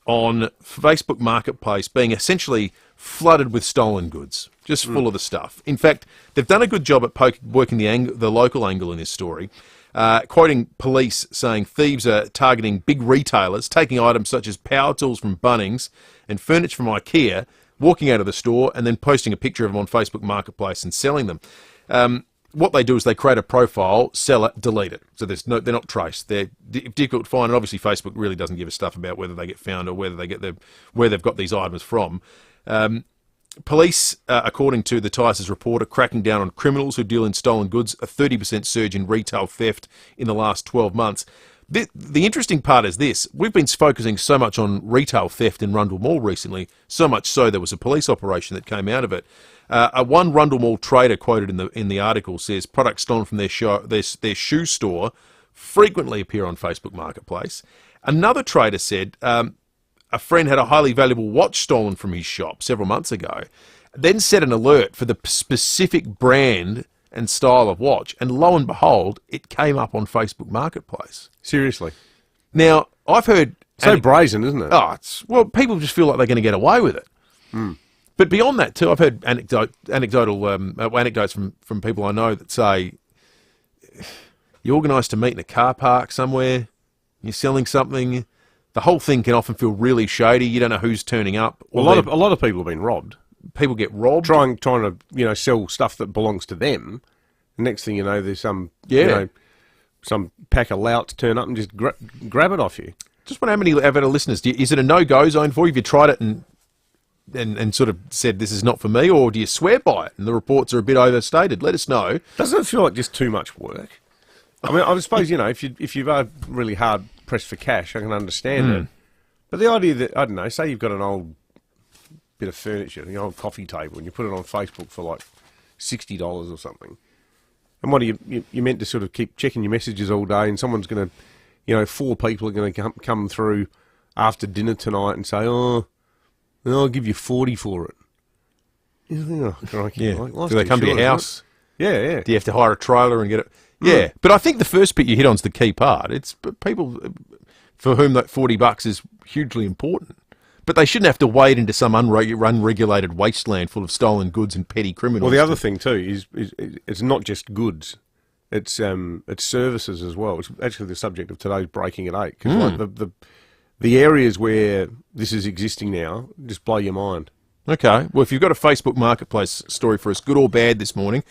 on Facebook Marketplace being essentially flooded with stolen goods, just full of the stuff. In fact, they've done a good job at working the local angle in this story, quoting police saying thieves are targeting big retailers, taking items such as power tools from Bunnings and furniture from IKEA, walking out of the store and then posting a picture of them on Facebook Marketplace and selling them. What they do is they create a profile, sell it, delete it. So they're not traced. They're difficult to find, and obviously Facebook really doesn't give a stuff about whether they get found or whether they get where they've got these items from. Police, according to the Tice's report, are cracking down on criminals who deal in stolen goods, a 30% surge in retail theft in the last 12 months. The interesting part is this. We've been focusing so much on retail theft in Rundle Mall recently, so much so there was a police operation that came out of it. One Rundle Mall trader quoted in the article says products stolen from their shoe store frequently appear on Facebook Marketplace. Another trader said a friend had a highly valuable watch stolen from his shop several months ago, then set an alert for the specific brand and style of watch, and lo and behold, it came up on Facebook Marketplace. Seriously. Now, I've heard... So brazen, isn't it? Oh, well, people just feel like they're going to get away with it. But beyond that, too, I've heard anecdotes from people I know that say, you organise to meet in a car park somewhere, you're selling something, the whole thing can often feel really shady, you don't know who's turning up. Well, a lot of people have been robbed. People get robbed. Trying to sell stuff that belongs to them. The next thing you know, there's some pack of louts turn up and just grab it off you. Just wonder how many of our listeners, is it a no-go zone for you? Have you tried it and sort of said this is not for me, or do you swear by it and the reports are a bit overstated? Let us know. Doesn't it feel like just too much work? I mean, I suppose, if you are really hard pressed for cash, I can understand it. But the idea that, I don't know, say you've got an old bit of furniture, an old coffee table, and you put it on Facebook for like $60 or something. And what are you meant to sort of keep checking your messages all day, and someone's going to, 4 people are going to come through after dinner tonight and say, I'll give you 40 for it. You think, oh, crikey. Yeah. Like, do they come to your house? Yeah. Do you have to hire a trailer and get it? Yeah. But I think the first bit you hit on is the key part. It's people for whom that $40 is hugely important. But they shouldn't have to wade into some unregulated wasteland full of stolen goods and petty criminals. Well, the other thing too is it's not just goods; it's services as well. It's actually the subject of today's Breaking at 8, because like the areas where this is existing now just blow your mind. Okay, well, if you've got a Facebook Marketplace story for us, good or bad, this morning,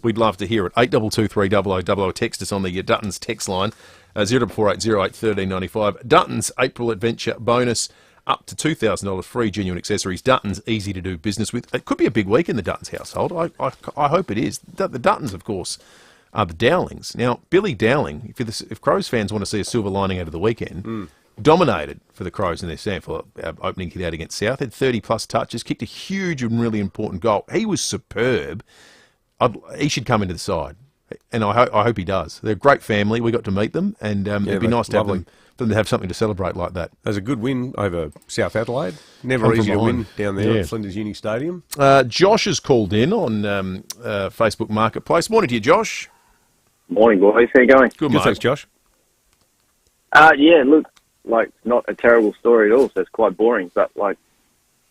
we'd love to hear it. 8223 text us on the Duttons text line 0480081395. Duttons April Adventure bonus. Up to $2,000 free genuine accessories. Duttons, easy to do business with. It could be a big week in the Duttons household. I hope it is. The Duttons, of course, are the Dowlings. Now, Billy Dowling, if Crows fans want to see a silver lining out of the weekend, dominated for the Crows in their sample opening hit out against South. Had 30-plus touches, kicked a huge and really important goal. He was superb. He should come into the side, and I hope he does. They're a great family. We got to meet them, and it'd be nice to have them. For them to have something to celebrate like that. There's a good win over South Adelaide. Never easy to win down there at Flinders Uni Stadium. Josh has called in on Facebook Marketplace. Morning to you, Josh. Morning, boys. How you going? Good, mate. Thanks, Josh. Look, like, not a terrible story at all, so it's quite boring. But, like,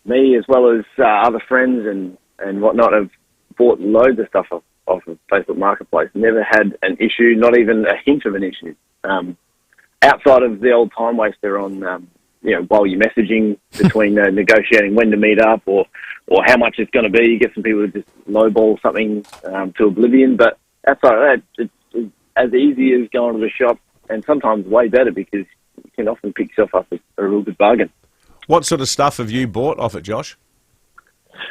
me as well as other friends and whatnot have bought loads of stuff off of Facebook Marketplace. Never had an issue, not even a hint of an issue. Outside of the old time waster on while you're messaging between negotiating when to meet up or how much it's going to be. You get some people to just lowball something to oblivion. But outside of that, it's as easy as going to the shop, and sometimes way better because you can often pick yourself up a real good bargain. What sort of stuff have you bought off it, Josh?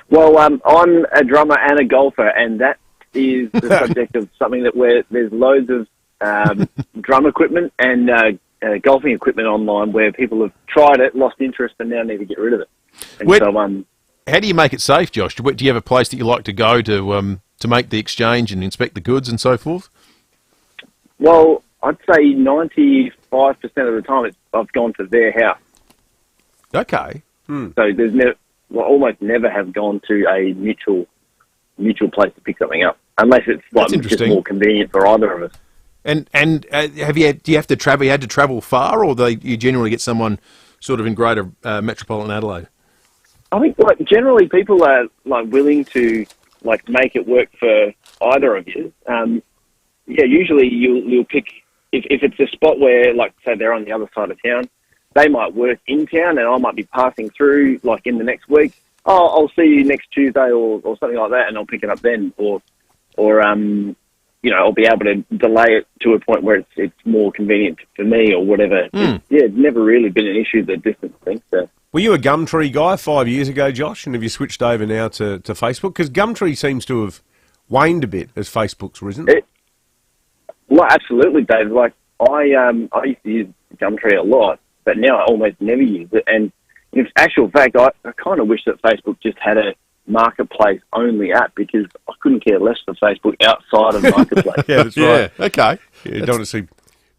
Well, I'm a drummer and a golfer, and that is the subject of something that there's loads of drum equipment and golfing equipment online where people have tried it, lost interest, and now need to get rid of it. And how do you make it safe, Josh? Do you have a place that you like to go to make the exchange and inspect the goods and so forth? Well, I'd say 95% of the time I've gone to their house. Okay. So there's almost never have gone to a mutual place to pick something up, unless it's just more convenient for either of us. And do you have to travel? You had to travel far, or you generally get someone sort of in greater metropolitan Adelaide? I think generally people are willing to make it work for either of you. Usually you'll pick if it's a spot where say they're on the other side of town, they might work in town and I might be passing through in the next week. Oh, I'll see you next Tuesday or something like that, and I'll pick it up then, or I'll be able to delay it to a point where it's more convenient for me or whatever. It's never really been an issue, the distance thing. So. Were you a Gumtree guy 5 years ago, Josh, and have you switched over now to Facebook? Because Gumtree seems to have waned a bit as Facebook's risen. Well, absolutely, Dave. I used to use Gumtree a lot, but now I almost never use it. And in actual fact, I kind of wish that Facebook just had a marketplace-only app because I couldn't care less for Facebook outside of marketplace. Yeah, that's right. Yeah, okay. You don't want to see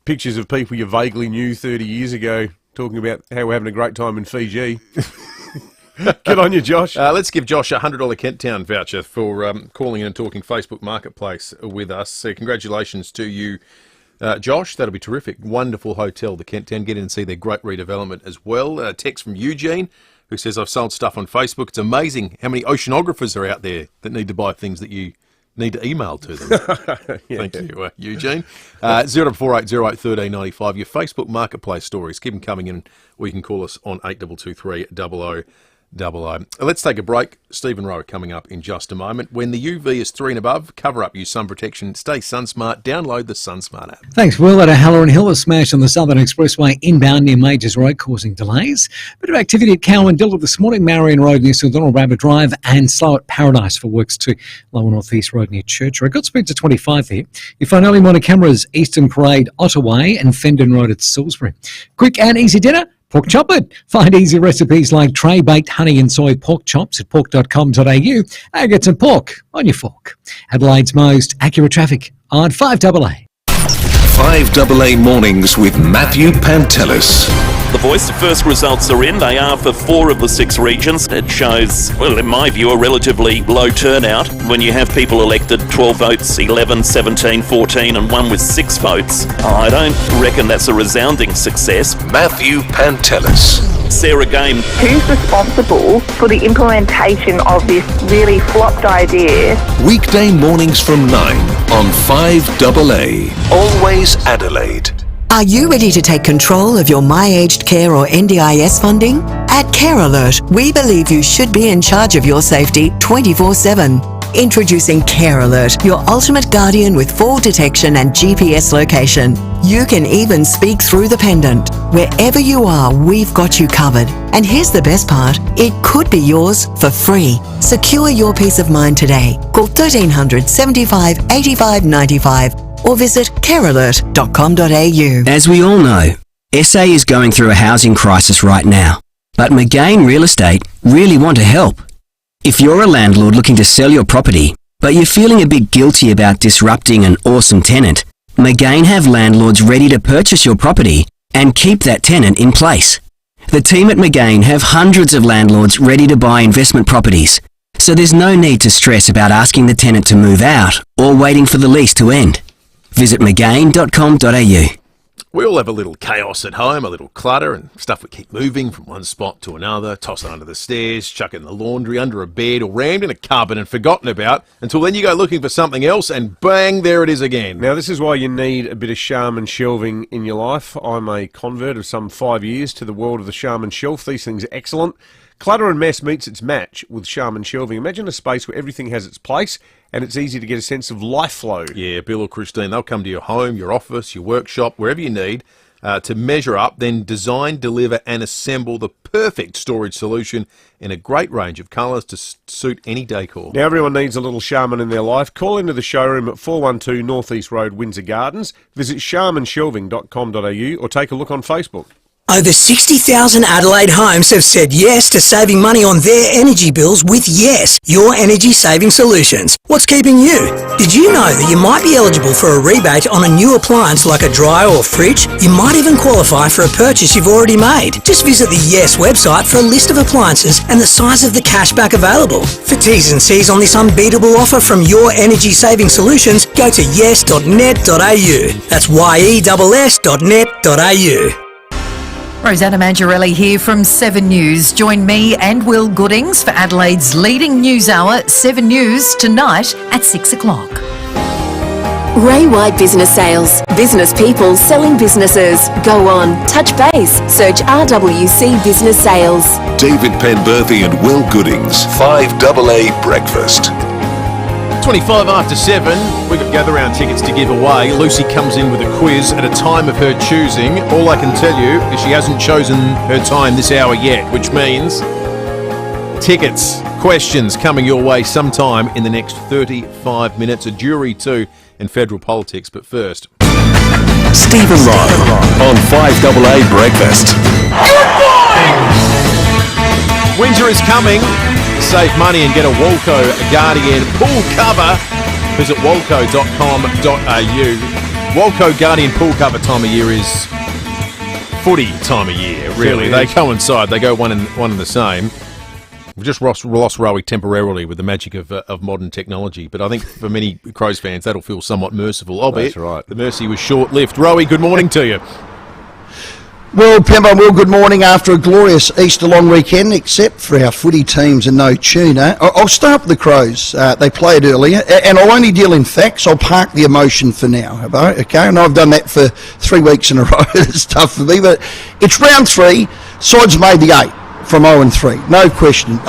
pictures of people you vaguely knew 30 years ago talking about how we're having a great time in Fiji. Good on you, Josh. Let's give Josh a $100 Kent Town voucher for calling in and talking Facebook Marketplace with us. So congratulations to you, Josh. That'll be terrific. Wonderful hotel, the Kent Town. Get in and see their great redevelopment as well. Text from Eugene, who says, I've sold stuff on Facebook. It's amazing how many oceanographers are out there that need to buy things that you need to email to them. Thank you, Eugene. 0480 1395. Your Facebook Marketplace stories. Keep them coming in, or you can call us on 8223 0000. Let's take a break. Stephen Rowe coming up in just a moment. When the UV is 3 and above, cover up, use sun protection, stay SunSmart, download the SunSmart app. Thanks, Will. At a Halloran Hill, a smash on the Southern Expressway inbound near Majors Road causing delays. Bit of activity at Cowandilla this morning, Marion Road near St Donald Rabbit Drive, and slow at Paradise for works to Lower North East Road near Church Road. Got speed to 25 there. You find early morning cameras, Eastern Parade, Ottawa, and Fendon Road at Salisbury. Quick and easy dinner. Pork chop it. Find easy recipes like tray-baked honey and soy pork chops at pork.com.au and get some pork on your fork. Adelaide's most accurate traffic on 5AA. 5AA Mornings with Matthew Pantelis. The Voice first results are in. They are for 4 of the 6 regions. It shows, well, in my view, a relatively low turnout when you have people elected 12 votes, 11, 17, 14 and 1 with 6 votes. I don't reckon that's a resounding success. Matthew Pantelis. Sarah Game. Who's responsible for the implementation of this really flopped idea? Weekday mornings from 9 on 5AA. Always Adelaide. Are you ready to take control of your My Aged Care or NDIS funding? At Care Alert, we believe you should be in charge of your safety 24/7. Introducing Care Alert, your ultimate guardian with fall detection and GPS location. You can even speak through the pendant. Wherever you are, we've got you covered. And here's the best part, it could be yours for free. Secure your peace of mind today. Call 1300 75 85 95 or visit carealert.com.au. As we all know, SA is going through a housing crisis right now. But McGain Real Estate really want to help. If you're a landlord looking to sell your property, but you're feeling a bit guilty about disrupting an awesome tenant, McGain have landlords ready to purchase your property and keep that tenant in place. The team at McGain have hundreds of landlords ready to buy investment properties, so there's no need to stress about asking the tenant to move out or waiting for the lease to end. Visit McGain.com.au. We all have a little chaos at home, a little clutter and stuff we keep moving from one spot to another, toss it under the stairs, chuck it in the laundry, under a bed or rammed in a cupboard and forgotten about until then you go looking for something else and bang, there it is again. Now, this is why you need a bit of Charmin shelving in your life. I'm a convert of some 5 years to the world of the Charmin shelf. These things are excellent. Clutter and mess meets its match with Charmin shelving. Imagine a space where everything has its place and it's easy to get a sense of life flow. Yeah, Bill or Christine, they'll come to your home, your office, your workshop, wherever you need to measure up, then design, deliver and assemble the perfect storage solution in a great range of colours to suit any decor. Now, everyone needs a little Charmin in their life. Call into the showroom at 412 North East Road, Windsor Gardens. Visit charminshelving.com.au or take a look on Facebook. Over 60,000 Adelaide homes have said yes to saving money on their energy bills with Yes, your energy saving solutions. What's keeping you? Did you know that you might be eligible for a rebate on a new appliance like a dryer or fridge? You might even qualify for a purchase you've already made. Just visit the Yes website for a list of appliances and the size of the cashback available. For T's and C's on this unbeatable offer from your energy saving solutions, go to yes.net.au. That's yes.net.au. Rosanna Mangiarelli here from 7 News. Join me and Will Goodings for Adelaide's leading news hour, 7 News, tonight at 6 o'clock. Ray White Business Sales. Business people selling businesses. Go on, touch base. Search RWC Business Sales. David Penberthy and Will Goodings, 5AA Breakfast. 25 after 7, we've got gather round tickets to give away. Lucy comes in with a quiz at a time of her choosing. All I can tell you is she hasn't chosen her time this hour yet, which means tickets, questions coming your way sometime in the next 35 minutes. A jury too in federal politics, but first, Stephen Lowe on 5AA Breakfast. Windsor is coming. Save money and get a Walco Guardian pool cover. Visit walco.com.au. Walco Guardian pool cover time of year is footy time of year, really. They coincide. They go one and the same. We've just lost Rowie temporarily with the magic of modern technology, but I think for many Crows fans that'll feel somewhat merciful. Albeit, that's right. The mercy was short-lived. Rowie, good morning to you. Well, Pembo, well, good morning after a glorious Easter long weekend, except for our footy teams and no tuna. I'll start with the Crows. They played earlier, and I'll only deal in facts. I'll park the emotion for now, okay? And I've done that for 3 weeks in a row. It's tough for me, but it's round 3. Sides made the 8 from 0-3, no question.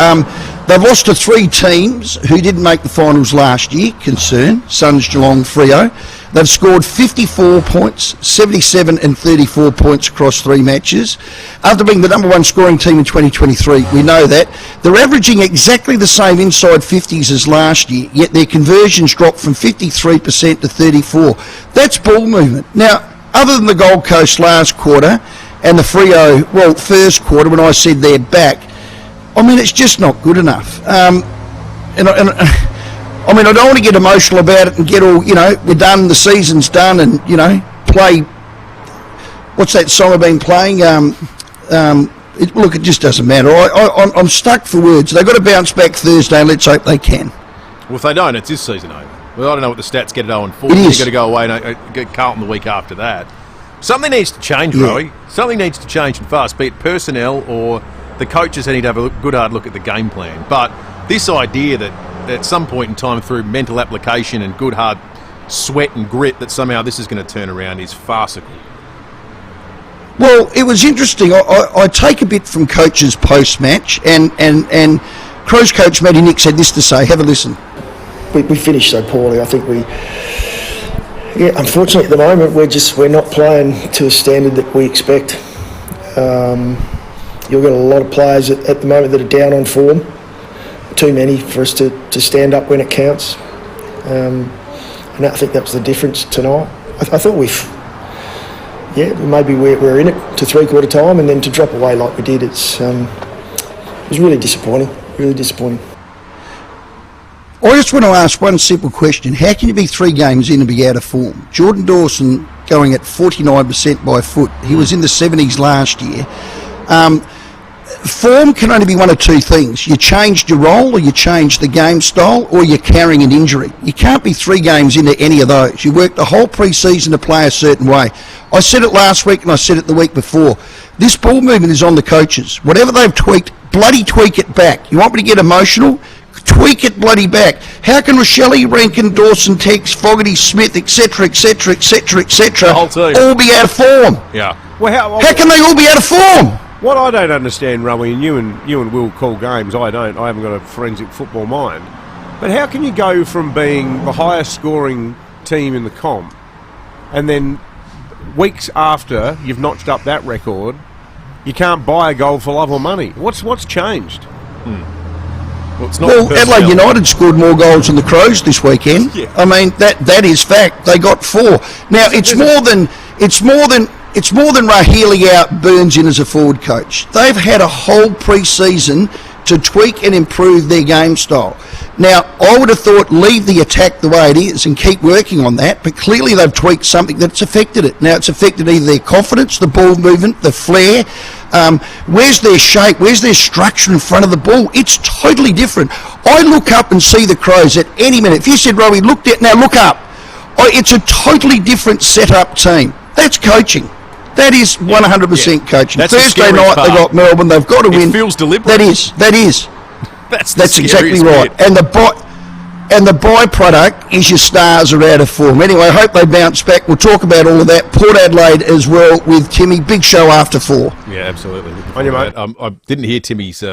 They've lost to 3 teams who didn't make the finals last year, Concern, Suns, Geelong, Freo. They've scored 54 points, 77 and 34 points across 3 matches. After being the number 1 scoring team in 2023, we know that. They're averaging exactly the same inside 50s as last year, yet their conversions dropped from 53% to 34%. That's ball movement. Now, other than the Gold Coast last quarter and the Freo, first quarter when I said they're back, I mean, it's just not good enough. I mean, I don't want to get emotional about it and get all, we're done, the season's done, and, play, what's that song I've been playing? Look, it just doesn't matter. I'm stuck for words. They've got to bounce back Thursday, and let's hope they can. Well, if they don't, it's this season over. Well, I don't know what the stats get at 0-4. It is. You've got to go away and get Carlton the week after that. Something needs to change, Rowie. Something needs to change and fast, be it personnel or the coaches need to have a good hard look at the game plan. But this idea that at some point in time through mental application and good hard sweat and grit that somehow this is going to turn around is farcical. Well, it was interesting. I take a bit from coaches post-match, and Crows coach Matty Nick had this to say. Have a listen. We finished so poorly. I think unfortunately at the moment we're not playing to a standard that we expect. You've got a lot of players at the moment that are down on form. Too many for us to stand up when it counts. And I think that was the difference tonight. I thought maybe we're in it to 3/4 time, and then to drop away like we did, it was really disappointing, I just want to ask one simple question. How can you be 3 games in and be out of form? Jordan Dawson going at 49% by foot. He was in the 70s last year. form can only be one of two things. You changed your role, or you changed the game style, or you're carrying an injury. You can't be 3 games into any of those. You worked the whole pre-season to play a certain way. I said it last week and I said it the week before. This ball movement is on the coaches. Whatever they've tweaked, bloody tweak it back. You want me to get emotional? Tweak it bloody back. How can Rochelle, Rankin, Dawson, Tex, Fogarty, Smith, etc., all be out of form? Yeah. Well, how can they all be out of form? What I don't understand, Rummy, and you and Will call games, I don't. I haven't got a forensic football mind. But how can you go from being the highest scoring team in the comp, and then weeks after you've notched up that record, you can't buy a goal for love or money? What's changed? Well, Adelaide United scored more goals than the Crows this weekend. Yeah. I mean, that is fact. They got 4. Now it's more than Rahili out, Burns in as a forward coach. They've had a whole pre-season to tweak and improve their game style. Now, I would have thought leave the attack the way it is and keep working on that, but clearly they've tweaked something that's affected it. Now, it's affected either their confidence, the ball movement, the flair. Where's their shape? Where's their structure in front of the ball? It's totally different. I look up and see the Crows at any minute. If you said, Robbie, look up. It's a totally different set-up team. That's coaching. That is 100% coaching. That's Thursday night they got Melbourne. They've got to win. It feels deliberate. That is. That's exactly right. Bit. And the byproduct is your stars are out of form. Anyway, I hope they bounce back. We'll talk about all of that. Port Adelaide as well with Timmy. Big show after 4. Yeah, absolutely. On your mate. I didn't hear Timmy's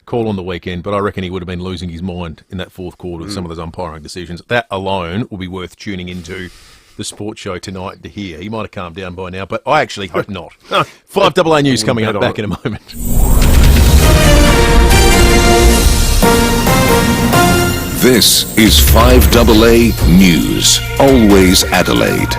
call on the weekend, but I reckon he would have been losing his mind in that fourth quarter with some of those umpiring decisions. That alone will be worth tuning into the sports show tonight to hear. He might have calmed down by now, but I actually hope not. 5AA News coming up back in a moment. This is 5AA News, always Adelaide.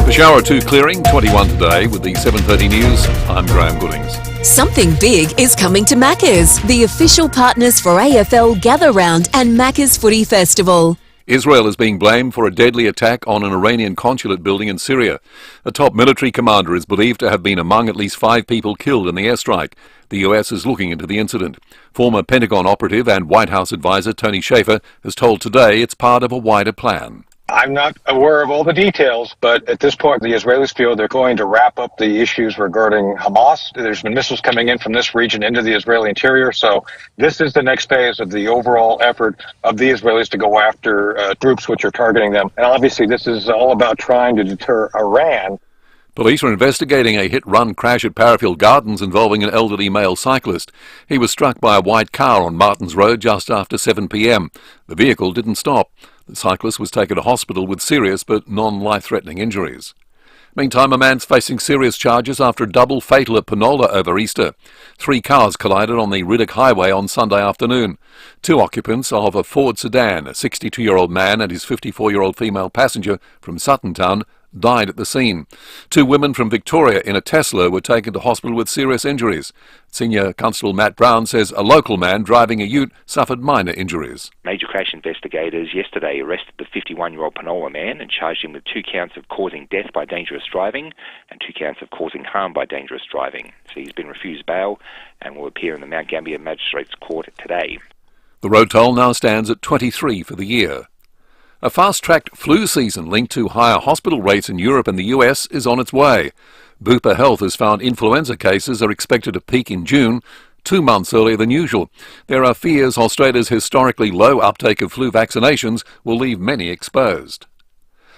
The shower 2 clearing, 21 today with the 7:30 news. I'm Graham Goodings. Something big is coming to Macca's, the official partners for AFL Gather Round and Macca's Footy Festival. Israel is being blamed for a deadly attack on an Iranian consulate building in Syria. A top military commander is believed to have been among at least 5 people killed in the airstrike. The US is looking into the incident. Former Pentagon operative and White House advisor Tony Shaffer has told Today it's part of a wider plan. I'm not aware of all the details, but at this point, the Israelis feel they're going to wrap up the issues regarding Hamas. There's been missiles coming in from this region into the Israeli interior, so this is the next phase of the overall effort of the Israelis to go after groups which are targeting them. And obviously, this is all about trying to deter Iran. Police are investigating a hit-run crash at Parafield Gardens involving an elderly male cyclist. He was struck by a white car on Martins Road just after 7 p.m. The vehicle didn't stop. The cyclist was taken to hospital with serious but non-life-threatening injuries. Meantime, a man's facing serious charges after a double fatal at Penola over Easter. 3 cars collided on the Riddick Highway on Sunday afternoon. 2 occupants of a Ford sedan, a 62-year-old man and his 54-year-old female passenger from Sutton Town, died at the scene. 2 women from Victoria in a Tesla were taken to hospital with serious injuries. Senior Constable Matt Brown says a local man driving a ute suffered minor injuries. Major crash investigators yesterday arrested the 51-year-old Penola man and charged him with 2 counts of causing death by dangerous driving and 2 counts of causing harm by dangerous driving. So he's been refused bail and will appear in the Mount Gambier Magistrates Court today. The road toll now stands at 23 for the year. A fast-tracked flu season linked to higher hospital rates in Europe and the US is on its way. Bupa Health has found influenza cases are expected to peak in June, 2 months earlier than usual. There are fears Australia's historically low uptake of flu vaccinations will leave many exposed.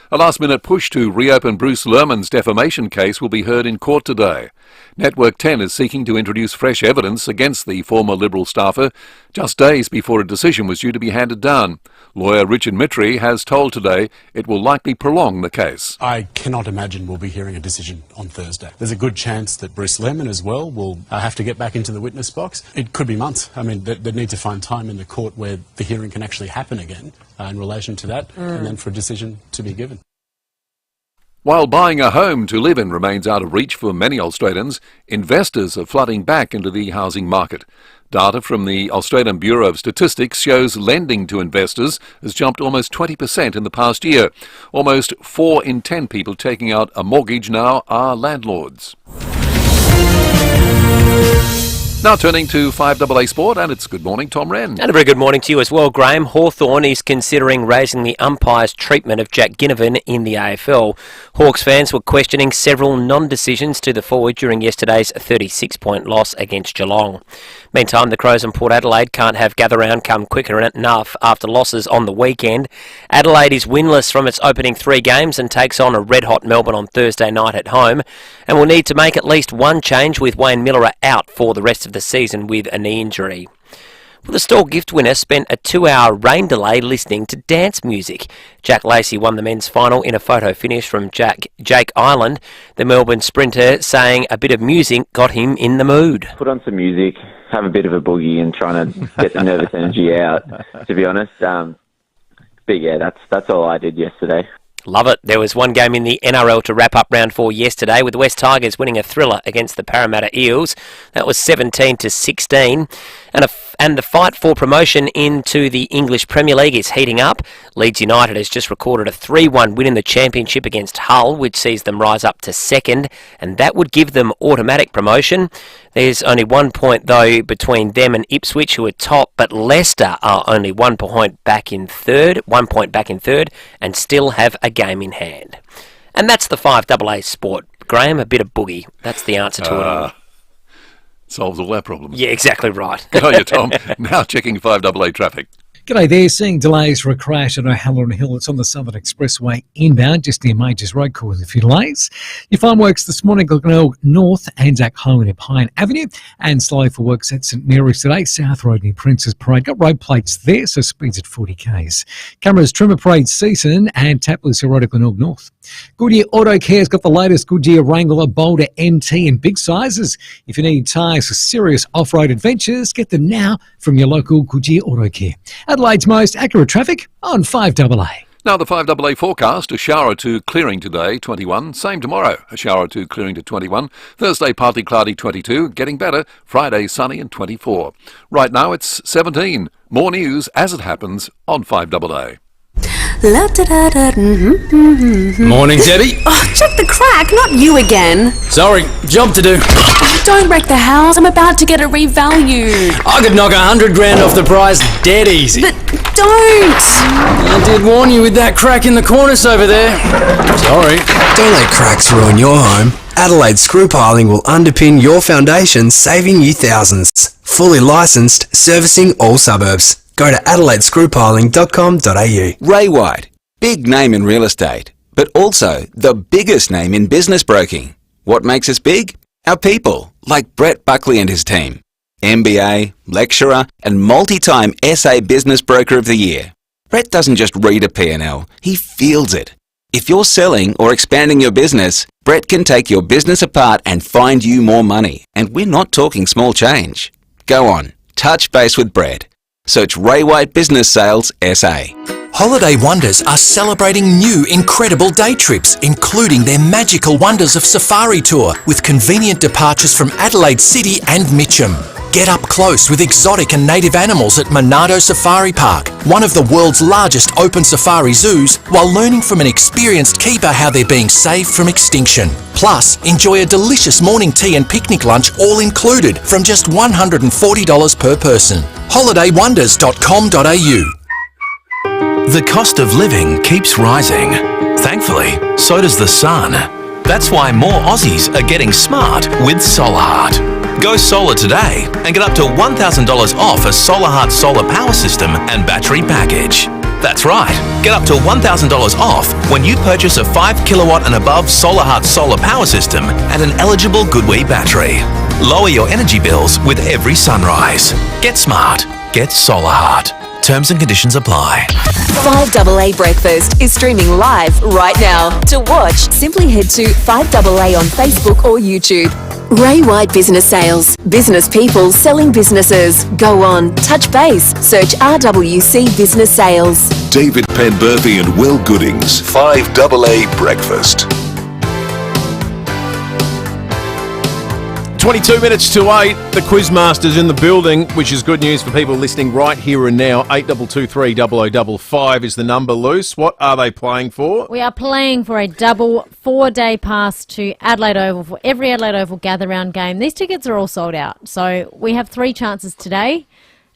A last-minute push to reopen Bruce Lerman's defamation case will be heard in court today. Network 10 is seeking to introduce fresh evidence against the former Liberal staffer, just days before a decision was due to be handed down. Lawyer Richard Mitri has told Today it will likely prolong the case. I cannot imagine we'll be hearing a decision on Thursday. There's a good chance that Bruce Lerman as well will have to get back into the witness box. It could be months. I mean, they need to find time in the court where the hearing can actually happen again in relation to that, and then for a decision to be given. While buying a home to live in remains out of reach for many Australians, investors are flooding back into the housing market. Data from the Australian Bureau of Statistics shows lending to investors has jumped almost 20% in the past year. Almost 4 in 10 people taking out a mortgage now are landlords. Now turning to 5AA Sport, and it's Good Morning, Tom Wren. And a very good morning to you as well, Graham. Hawthorn is considering raising the umpire's treatment of Jack Ginnivan in the AFL. Hawks fans were questioning several non-decisions to the forward during yesterday's 36-point loss against Geelong. Meantime, the Crows and Port Adelaide can't have gather round come quicker enough after losses on the weekend. Adelaide is winless from its opening 3 games and takes on a red-hot Melbourne on Thursday night at home, and will need to make at least one change with Wayne Miller out for the rest of the season with a knee injury. Well, the Stall gift winner spent a 2-hour rain delay listening to dance music. Jack Lacey won the men's final in a photo finish from Jake Island, the Melbourne sprinter, saying a bit of music got him in the mood. Put on some music, have a bit of a boogie and trying to get the nervous energy out, to be honest. But yeah, that's all I did yesterday. Love it. There was one game in the NRL to wrap up round 4 yesterday, with the West Tigers winning a thriller against the Parramatta Eels. That was 17-16. And the fight for promotion into the English Premier League is heating up. Leeds United has just recorded a 3-1 win in the Championship against Hull, which sees them rise up to second, and that would give them automatic promotion. There's only 1 point, though, between them and Ipswich, who are top, but Leicester are only 1 point back in third, and still have a game in hand. And that's the 5AA Sport. Graham, a bit of boogie. That's the answer to it all. Solves all our problems. Yeah, exactly right. Good on you, Tom. Now checking 5AA traffic. G'day there, seeing delays for a crash at O'Halloran Hill. It's on the Southern Expressway inbound, just near Majors Road, causing a few delays. You find works this morning Glenelg North, Anzac Highway near Pine Avenue, and slow for works at St Mary's today, South Road near Prince's Parade. Got road plates there, so speeds at 40 k's. Cameras, Trimmer Parade Season, and Tapless Road at Glenelg North. Goodyear Auto Care's got the latest Goodyear Wrangler, Boulder, MT in big sizes. If you need tyres for serious off-road adventures, get them now from your local Goodyear Auto Care. Adelaide's most accurate traffic on 5AA. Now the 5AA forecast, a shower or two clearing today, 21. Same tomorrow, a shower or two clearing to 21. Thursday, partly cloudy, 22. Getting better, Friday, sunny and 24. Right now it's 17. More news as it happens on 5AA. Morning, Debbie. Oh, check the crack, not you again. Sorry, job to do. Don't wreck the house. I'm about to get it revalued. I could knock $100,000 off the price dead easy. But don't. I did warn you with that crack in the cornice over there. Sorry. Don't let cracks ruin your home. Adelaide Screw Piling will underpin your foundation, saving you thousands. Fully licensed, servicing all suburbs. Go to adelaidescrewpiling.com.au. Ray White, big name in real estate, but also the biggest name in business broking. What makes us big? Our people, like Brett Buckley and his team. MBA, lecturer, and multi-time SA Business Broker of the Year. Brett doesn't just read a P&L, he feels it. If you're selling or expanding your business, Brett can take your business apart and find you more money. And we're not talking small change. Go on, touch base with Brett. Search Ray White Business Sales SA. Holiday Wonders are celebrating new incredible day trips, including their Magical Wonders of Safari Tour with convenient departures from Adelaide City and Mitcham. Get up close with exotic and native animals at Monado Safari Park, one of the world's largest open safari zoos, while learning from an experienced keeper how they're being saved from extinction. Plus, enjoy a delicious morning tea and picnic lunch all included from just $140 per person. holidaywonders.com.au. The cost of living keeps rising. Thankfully, so does the sun. That's why more Aussies are getting smart with SolarHeart. Go solar today and get up to $1,000 off a SolarHeart solar power system and battery package. That's right, get up to $1,000 off when you purchase a 5 kilowatt and above SolarHeart solar power system and an eligible Goodwee battery. Lower your energy bills with every sunrise. Get smart. Get SolarHeart. Terms and conditions apply. 5AA Breakfast is streaming live right now. To watch, simply head to 5AA on Facebook or YouTube. Ray White Business Sales. Business people selling businesses. Go on, touch base. Search RWC Business Sales. David Penberthy and Will Goodings. 5AA Breakfast. 22 minutes to 8, the Quizmaster's in the building, which is good news for people listening right here and now. 8223 0055 is the number, Luce. What are they playing for? We are playing for a double 4-day pass to Adelaide Oval for every Adelaide Oval gather-round game. These tickets are all sold out, so we have 3 chances today.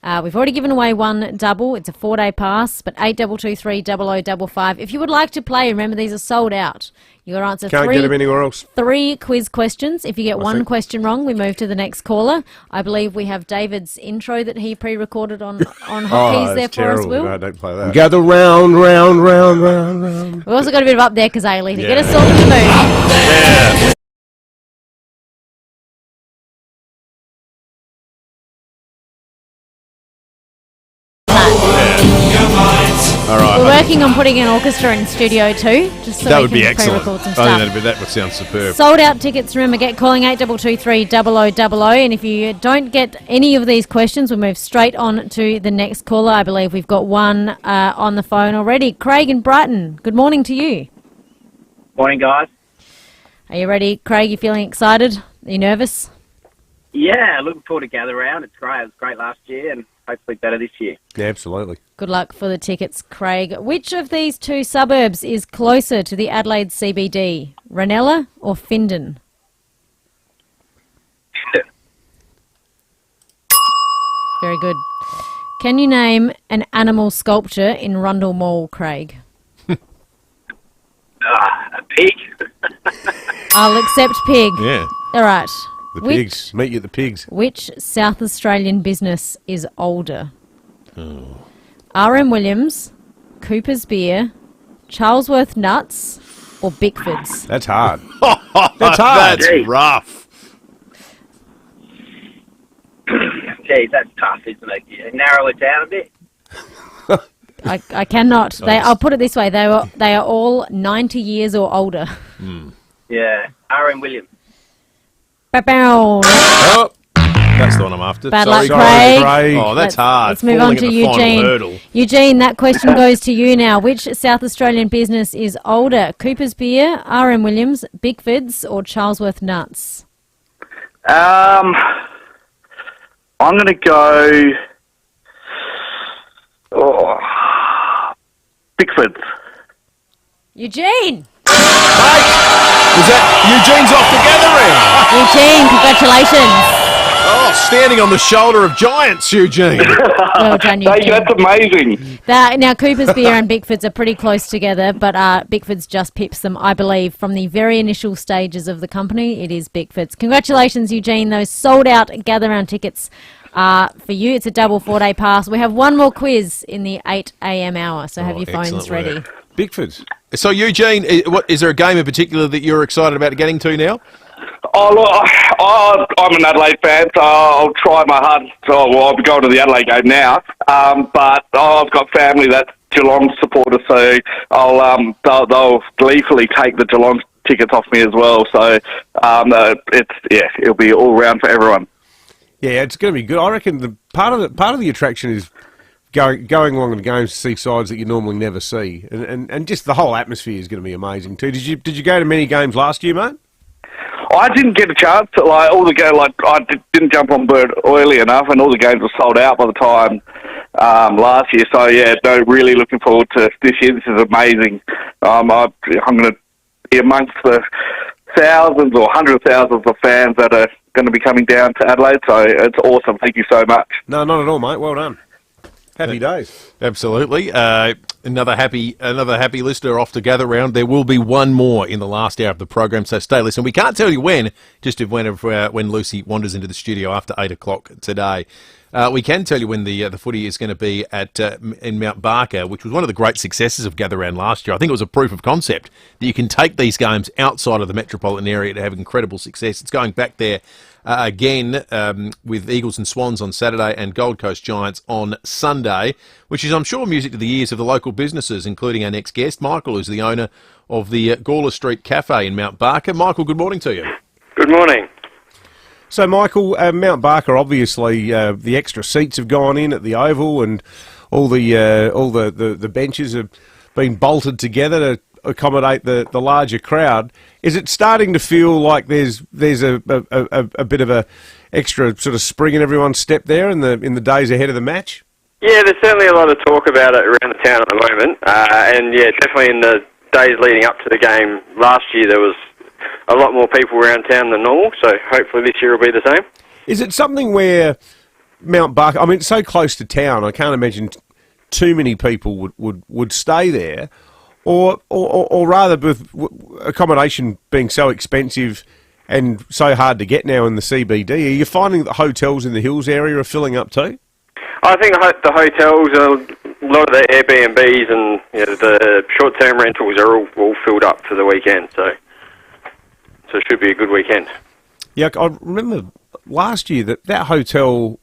We've already given away 1 double. It's a 4-day pass, but 8223 0055. If you would like to play, remember these are sold out. You got to answer Can't get them anywhere else. 3 quiz questions. If you get one question wrong, we move to the next caller. I believe we have David's intro that he pre-recorded on hotkeys there for us, Will. No, don't play that. Gather round, round, round, round, round. We've also got a bit of Up There, Kazali, to get us all in the mood. Yeah. All right. We're working on putting an orchestra in studio too, just so that we would can be excellent. pre-record some I stuff. think that would sound superb. Sold out tickets, remember, get calling 8223 0000, and if you don't get any of these questions, we'll move straight on to the next caller. I believe we've got one on the phone already. Craig in Brighton, good morning to you. Morning, guys. Are you ready, Craig? You feeling excited? Are you nervous? Yeah, looking forward to Gather Round. It's great. It was great last year and hopefully better this year. Yeah, absolutely. Good luck for the tickets, Craig. Which of these 2 suburbs is closer to the Adelaide CBD, Ranella or Findon? Very good. Can you name an animal sculpture in Rundle Mall, Craig? A pig. I'll accept pig. Yeah. All right. The pigs. Meet you at the pigs. Which South Australian business is older? Oh. R.M. Williams, Cooper's Beer, Charlesworth Nuts, or Bickford's? That's hard. That's hard. That's rough. Geez, that's tough, isn't it? You narrow it down a bit. I cannot. I'll put it this way: they are all 90 years or older. Yeah, R.M. Williams. Ba-bow. Oh, that's the one I'm after. Bad Sorry, luck, Craig. Oh, that's hard. Let's move on to Falling at the final Eugene. hurdle. Eugene, that question goes to you now. Which South Australian business is older? Cooper's Beer, R.M. Williams, Bickford's, or Charlesworth Nuts? I'm going to go... Bickford's. Eugene! Was that Eugene's off the gathering? Eugene, congratulations. Oh, standing on the shoulder of giants, Eugene. Well done, Eugene. That's amazing. Now, Cooper's Beer and Bickford's are pretty close together, but Bickford's just pips them, I believe, from the very initial stages of the company. It is Bickford's. Congratulations, Eugene. Those sold-out gather-round tickets are for you. It's a double 4-day pass. We have one more quiz in the 8 a.m. hour, so have your phones ready. Bickford's. So, Eugene, is there a game in particular that you're excited about getting to now? Oh, look, I'm an Adelaide fan, so I'll try my hardest. I'll be going to the Adelaide game now, but I've got family that's Geelong supporters, so they'll gleefully take the Geelong tickets off me as well. So it'll be all round for everyone. Yeah, it's going to be good. I reckon the part of the attraction is going along to the games to see sides that you normally never see, and just the whole atmosphere is going to be amazing too. Did you go to many games last year, mate? I didn't get a chance to I didn't jump on board early enough, and all the games were sold out by the time last year. So yeah, really looking forward to this year. This is amazing. I'm going to be amongst the thousands or hundreds of thousands of fans that are going to be coming down to Adelaide. So it's awesome. Thank you so much. No, not at all, mate. Well done. Happy days. Absolutely. Another happy listener off to gather round. There will be one more in the last hour of the program, so stay listening. We can't tell you when, just when Lucy wanders into the studio after 8 o'clock today. We can tell you when the footy is going to be in Mount Barker, which was one of the great successes of Gather Round last year. I think it was a proof of concept that you can take these games outside of the metropolitan area to have incredible success. It's going back there again with Eagles and Swans on Saturday and Gold Coast Giants on Sunday, which is, I'm sure, music to the ears of the local businesses, including our next guest, Michael, who's the owner of the Gawler Street Cafe in Mount Barker. Michael, good morning to you. Good morning. So, Michael, Mount Barker, obviously, the extra seats have gone in at the Oval, and all the benches have been bolted together to accommodate the larger crowd. Is it starting to feel like there's a bit of a extra sort of spring in everyone's step there in the days ahead of the match? Yeah, there's certainly a lot of talk about it around the town at the moment, and yeah, definitely in the days leading up to the game last year, there was a lot more people around town than normal, so hopefully this year will be the same. Is it something where Mount Barker, I mean, it's so close to town, I can't imagine too many people would stay there, or rather with accommodation being so expensive and so hard to get now in the CBD, are you finding that hotels in the Hills area are filling up too? I think the hotels, a lot of the Airbnbs and the short-term rentals are all filled up for the weekend, so it should be a good weekend. Yeah, I remember last year that hotel,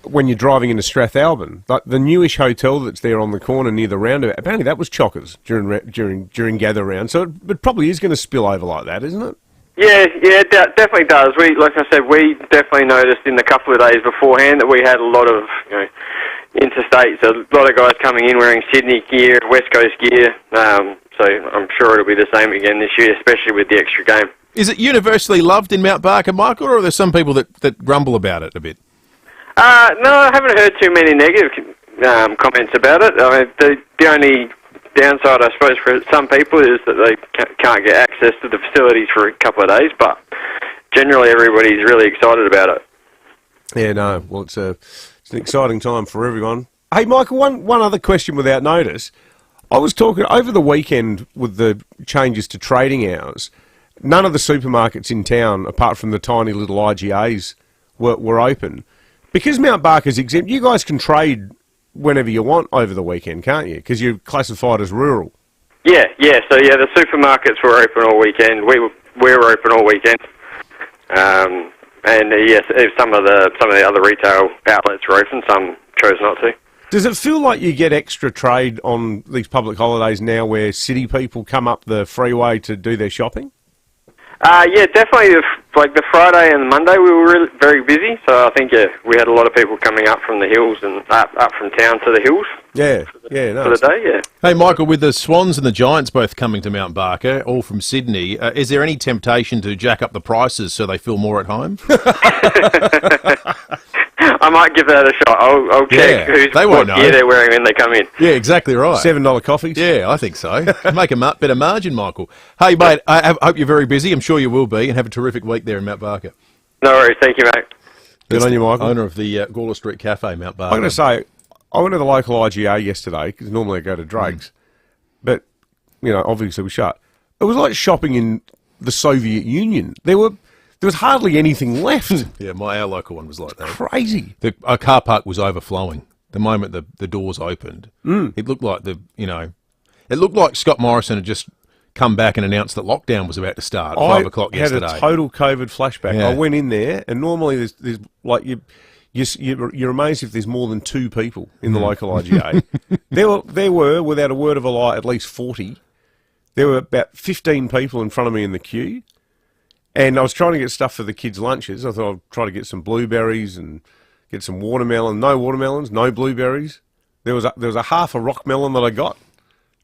when you're driving into Strathalbyn, the newish hotel that's there on the corner near the roundabout, apparently that was chockers during gather round, so it probably is going to spill over like that, isn't it? Yeah, it definitely does. Like I said, we definitely noticed in the couple of days beforehand that we had a lot of interstates, a lot of guys coming in wearing Sydney gear, West Coast gear. So I'm sure it'll be the same again this year, especially with the extra game. Is it universally loved in Mount Barker, Michael, or are there some people that grumble about it a bit? No, I haven't heard too many negative comments about it. I mean, the only downside, I suppose, for some people is that they can't get access to the facilities for a couple of days, but generally everybody's really excited about it. Yeah, no, well, it's an exciting time for everyone. Hey, Michael, one other question without notice. I was talking over the weekend with the changes to trading hours. None of the supermarkets in town, apart from the tiny little IGAs, were open. Because Mount Barker's exempt, you guys can trade whenever you want over the weekend, can't you? Because you're classified as rural. Yeah. So the supermarkets were open all weekend. We were open all weekend. And yes, some of the other retail outlets were open. Some chose not to. Does it feel like you get extra trade on these public holidays now, where city people come up the freeway to do their shopping? Yeah, definitely. Like the Friday and the Monday, we were really very busy. So I think we had a lot of people coming up from the hills and up from town to the hills. Yeah, for the day. Yeah. Hey, Michael, with the Swans and the Giants both coming to Mount Barker, all from Sydney, is there any temptation to jack up the prices so they feel more at home? I might give that a shot. I'll check what gear they're wearing when they come in. Yeah, exactly right. $7 coffees? Yeah, I think so. Make a better margin, Michael. Hey, mate, I hope you're very busy. I'm sure you will be, and have a terrific week there in Mount Barker. No worries. Thank you, mate. Good on you, Michael. Owner of the Gawler Street Cafe, Mount Barker. I'm going to say, I went to the local IGA yesterday, because normally I go to Drake's, but, obviously we shut. It was like shopping in the Soviet Union. There was hardly anything left. Yeah, our local one was like that. Crazy. Our car park was overflowing. The moment the doors opened, it looked like it looked like Scott Morrison had just come back and announced that lockdown was about to start at 5 o'clock yesterday. I had a total COVID flashback. Yeah. I went in there, and normally there's like you're amazed if there's more than 2 people in the local IGA. There were, without a word of a lie, at least 40. There were about 15 people in front of me in the queue. And I was trying to get stuff for the kids' lunches. I thought I'd try to get some blueberries and get some watermelon. No watermelons, no blueberries. There was a half a rock melon that I got.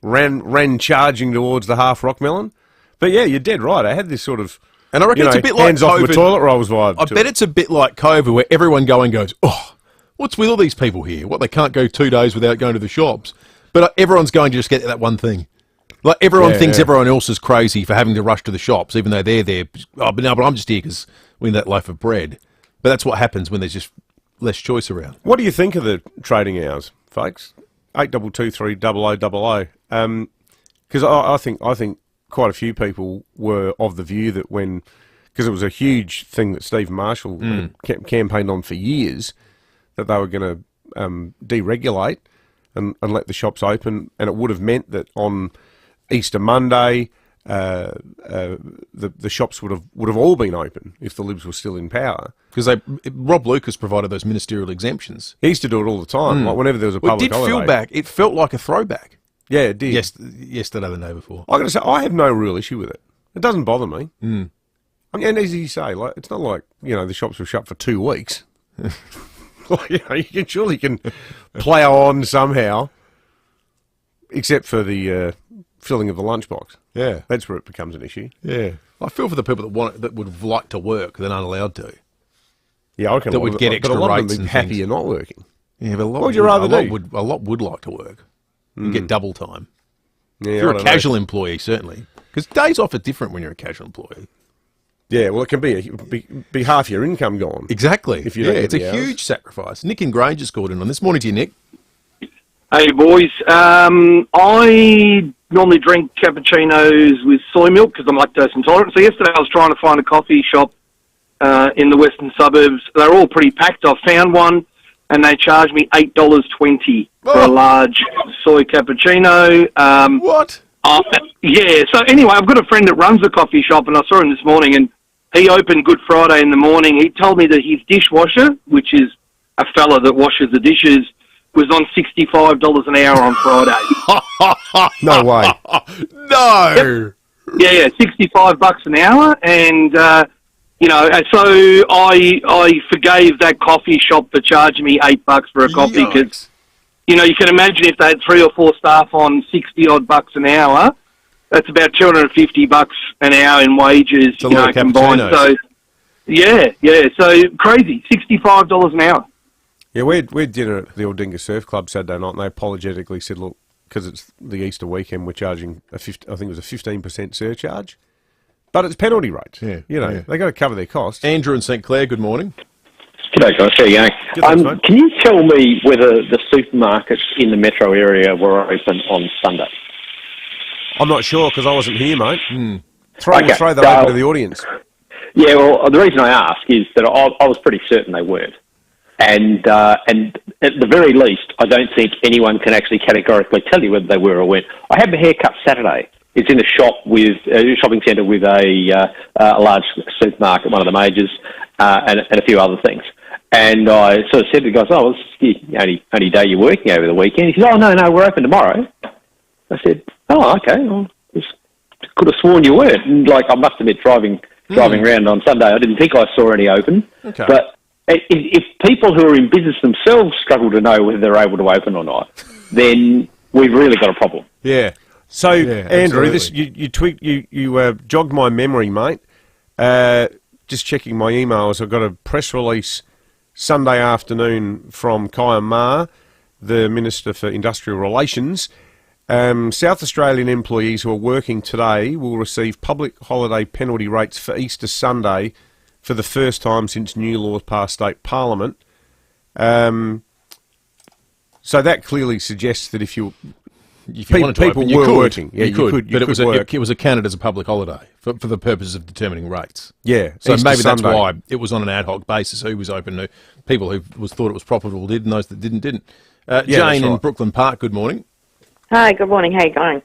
Ran charging towards the half rock melon. But yeah, you're dead right. I had this sort of, and I reckon it's a bit like hands off the toilet rolls vibe. I bet it's a bit like COVID, where everyone goes, oh, what's with all these people here? What, they can't go 2 days without going to the shops? But everyone's going to just get that one thing. Like, everyone thinks everyone else is crazy for having to rush to the shops, even though they're there. Oh, but I'm just here because we need that loaf of bread. But that's what happens when there's just less choice around. What do you think of the trading hours, folks? 8223 0000. Because I think quite a few people were of the view that because it was a huge thing that Steve Marshall campaigned on for years, that they were going to deregulate and let the shops open, and it would have meant that on Easter Monday, the shops would have all been open if the Libs were still in power. Because Rob Lucas provided those ministerial exemptions. He used to do it all the time, like whenever there was a public holiday. It felt like a throwback. Yeah, it did. Yesterday, the day before. I got to say, I have no real issue with it. It doesn't bother me. I mean, and as you say, like, it's not like the shops were shut for 2 weeks. You surely can plough on somehow, except for the filling of the lunchbox. Yeah. That's where it becomes an issue. Yeah. I feel for the people that would have liked to work that aren't allowed to. Yeah, I can. That would get extra but a lot rates of them and are happy things. you're not working. Yeah, but what would you rather do? A lot would like to work and get double time. Yeah, if you're a casual employee, certainly. Because days off are different when you're a casual employee. Yeah, well, it can be half your income gone. Exactly. If you don't get it's a the hours. huge sacrifice. Nick in Grange has called in on this. Morning to you, Nick. Hey boys, I normally drink cappuccinos with soy milk because I'm lactose intolerant. So yesterday I was trying to find a coffee shop in the western suburbs. They're all pretty packed. I found one and they charged me $8.20 for a large soy cappuccino. What? Yeah, so anyway, I've got a friend that runs a coffee shop and I saw him this morning and he opened Good Friday in the morning. He told me that his dishwasher, which is a fella that washes the dishes, was on $65 an hour on Friday. No way. No. Yep. Yeah, $65 an hour, and so I forgave that coffee shop for charging me $8 for a coffee because, you can imagine if they had 3 or 4 staff on $60-odd an hour, that's about $250 an hour in wages, combined. So, yeah, so crazy, $65 an hour. Yeah, we had dinner at the Aldinga Surf Club Saturday night, and they apologetically said, look, because it's the Easter weekend, we're charging, I think it was a 15% surcharge. But it's penalty rates. Yeah, they got to cover their costs. Andrew in St Clair, good morning. G'day guys, how are you going? Can you tell me whether the supermarkets in the metro area were open on Sunday? I'm not sure because I wasn't here, mate. Throw that over to the audience. Yeah, well, the reason I ask is that I was pretty certain they weren't. And at the very least, I don't think anyone can actually categorically tell you whether they were or weren't. I had my hair cut Saturday. It's in a shop with a shopping centre with a large supermarket, one of the majors, and a few other things. And I sort of said to the guys, "Oh, it's the only day you're working over the weekend." He said, "Oh, no, we're open tomorrow." I said, "Oh, okay. Well, could have sworn you weren't." And, I must admit, driving around on Sunday, I didn't think I saw any open. Okay. But if people who are in business themselves struggle to know whether they're able to open or not, then we've really got a problem. Yeah. So, Andrew, absolutely. you jogged my memory, mate. Just checking my emails, I've got a press release Sunday afternoon from Kaya Ma, the Minister for Industrial Relations. South Australian employees who are working today will receive public holiday penalty rates for Easter Sunday for the first time since new laws passed state parliament. So that clearly suggests that if you wanted to people open, you were could. working, you could, but work. it was accounted as a public holiday for the purposes of determining rates. Yeah, so Easter maybe that's Sunday. why it was on an ad hoc basis. Who was open? People who thought it was profitable did, and those that didn't. Jane in Brooklyn Park. Good morning. Hi, good morning. How you going?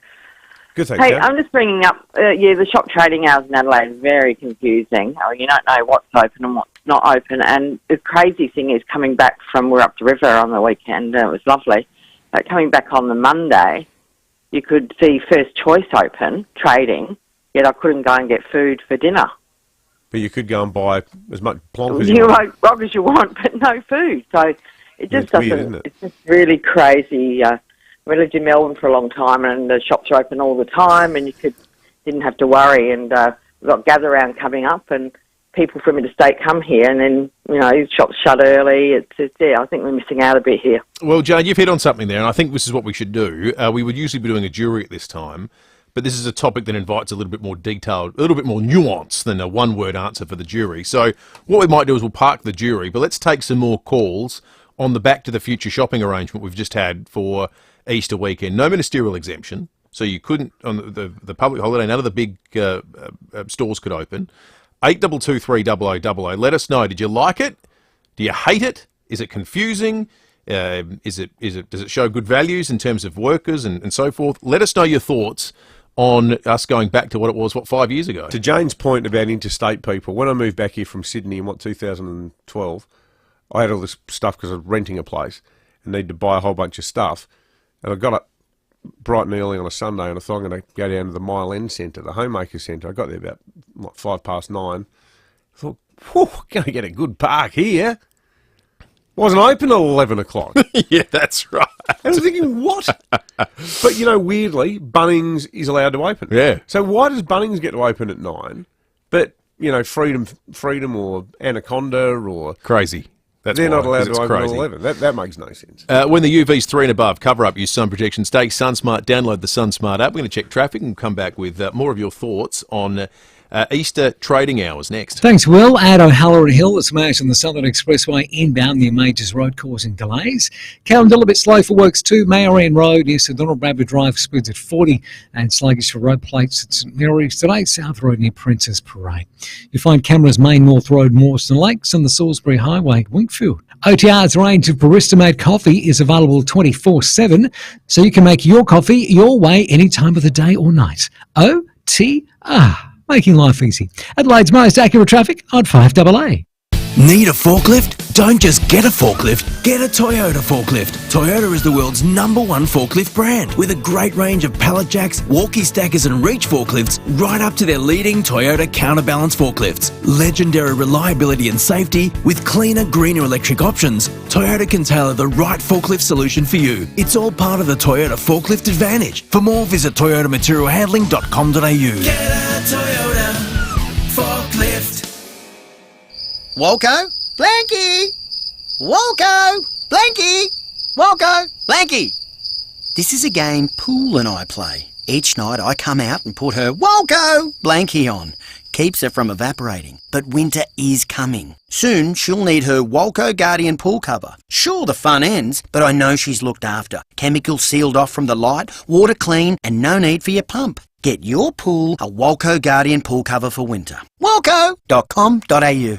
Good, thanks. Hey, I'm just bringing up, the shop trading hours in Adelaide is very confusing. You don't know what's open and what's not open. And the crazy thing is coming back from, we're up the river on the weekend, it was lovely. But coming back on the Monday, you could see First Choice open, trading, yet I couldn't go and get food for dinner. But you could go and buy as much plonk as you want. Rob as you want, but no food. So it just It's weird, doesn't, isn't it? it's just really crazy. We lived in Melbourne for a long time, and the shops are open all the time, and you didn't have to worry. And we've got Gather Round coming up, and people from interstate come here, and then shops shut early. It's I think we're missing out a bit here. Well, Jane, you've hit on something there, and I think this is what we should do. We would usually be doing a jury at this time, but this is a topic that invites a little bit more detailed, a little bit more nuance than a one-word answer for the jury. So what we might do is we'll park the jury, but let's take some more calls on the Back to the Future shopping arrangement we've just had for Easter weekend. No ministerial exemption, so you couldn't, on the public holiday, none of the big stores could open. 82230000. Let us know. Did you like it? Do you hate it? Is it confusing? Does it show good values in terms of workers and so forth? Let us know your thoughts on us going back to what it was, 5 years ago. To Jane's point about interstate people, when I moved back here from Sydney in 2012, I had all this stuff because I was renting a place and needed to buy a whole bunch of stuff. And I got up bright and early on a Sunday, and I thought I'm going to go down to the Mile End Centre, the Homemaker Centre. I got there about 9:05. I thought, whew, going to get a good park here. Wasn't open till 11 o'clock. Yeah, that's right. And I'm thinking, what? But, weirdly, Bunnings is allowed to open. Yeah. So why does Bunnings get to open at 9, but, Freedom or Anaconda or... Crazy. They're not allowed to open at 11. That makes no sense. When the UV's 3 and above, cover up, use sun protection, stay SunSmart, download the SunSmart app. We're going to check traffic and come back with more of your thoughts on Easter trading hours next. Thanks, Will. At O'Halloran Hill, the smash on the Southern Expressway inbound near Majors Road causing delays. Callendale a bit slow for works too. Mayorane Road near Sir Donald Bradford Drive speeds at 40 and sluggish for road plates at St Mary's today. South Road near Princess Parade. You find cameras Main North Road, Mawson Lakes and the Salisbury Highway, Winkfield. OTR's range of barista-made coffee is available 24/7, so you can make your coffee your way any time of the day or night. OTR, making life easy. Adelaide's most accurate traffic on 5AA. Need a forklift? Don't just get a forklift, get a Toyota forklift. Toyota is the world's #1 forklift brand with a great range of pallet jacks, walkie stackers and reach forklifts right up to their leading Toyota counterbalance forklifts. Legendary reliability and safety with cleaner, greener electric options. Toyota can tailor the right forklift solution for you. It's all part of the Toyota Forklift Advantage. For more, visit toyotamaterialhandling.com.au. Get a Toyota forklift. Walko, Blanky! Walko, Blanky! Walko, Blanky! This is a game Pool and I play. Each night I come out and put her Walko, Blanky on. Keeps her from evaporating. But winter is coming. Soon she'll need her Walko Guardian pool cover. Sure, the fun ends, but I know she's looked after. Chemicals sealed off from the light, water clean, and no need for your pump. Get your pool a Walko Guardian pool cover for winter. Walko.com.au.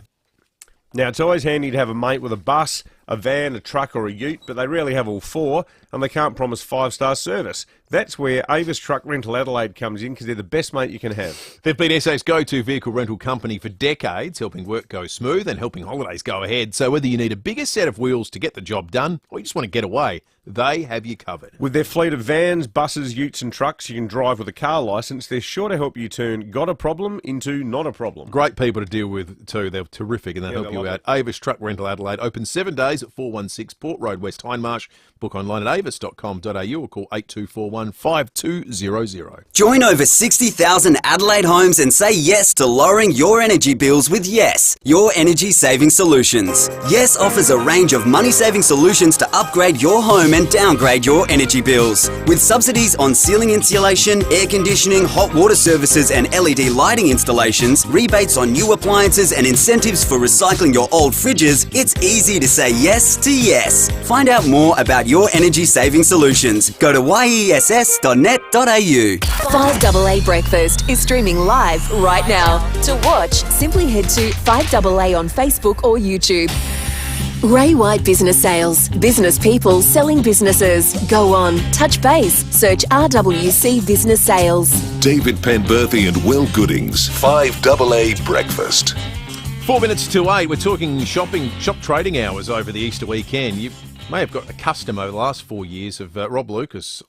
Now, it's always handy to have a mate with a bus, a van, a truck or a ute, but they rarely have all 4, and they can't promise 5-star service. That's where Avis Truck Rental Adelaide comes in, because they're the best mate you can have. They've been SA's go-to vehicle rental company for decades, helping work go smooth and helping holidays go ahead. So whether you need a bigger set of wheels to get the job done, or you just want to get away, they have you covered. With their fleet of vans, buses, utes and trucks you can drive with a car licence, they're sure to help you turn got a problem into not a problem. Great people to deal with too. They're terrific and they'll help you out. Avis Truck Rental Adelaide, open 7 days at 416 Port Road, West Hindmarsh. Book online at avis.com.au or call 8241 5200. Join over 60,000 Adelaide homes and say yes to lowering your energy bills with Yes, your energy saving solutions. Yes offers a range of money-saving solutions to upgrade your home and downgrade your energy bills. With subsidies on ceiling insulation, air conditioning, hot water services and LED lighting installations, rebates on new appliances and incentives for recycling your old fridges, it's easy to say yes to Yes. Find out more about your energy saving solutions. Go to yess.net.au. 5AA Breakfast is streaming live right now. To watch, simply head to 5AA on Facebook or YouTube. Ray White Business Sales. Business people selling businesses. Go on, touch base, search RWC Business Sales. David Penberthy and Will Goodings, 5AA Breakfast. 4 minutes to 8. We're talking shop trading hours over the Easter weekend. You may have got accustomed over the last 4 years of Rob Lucas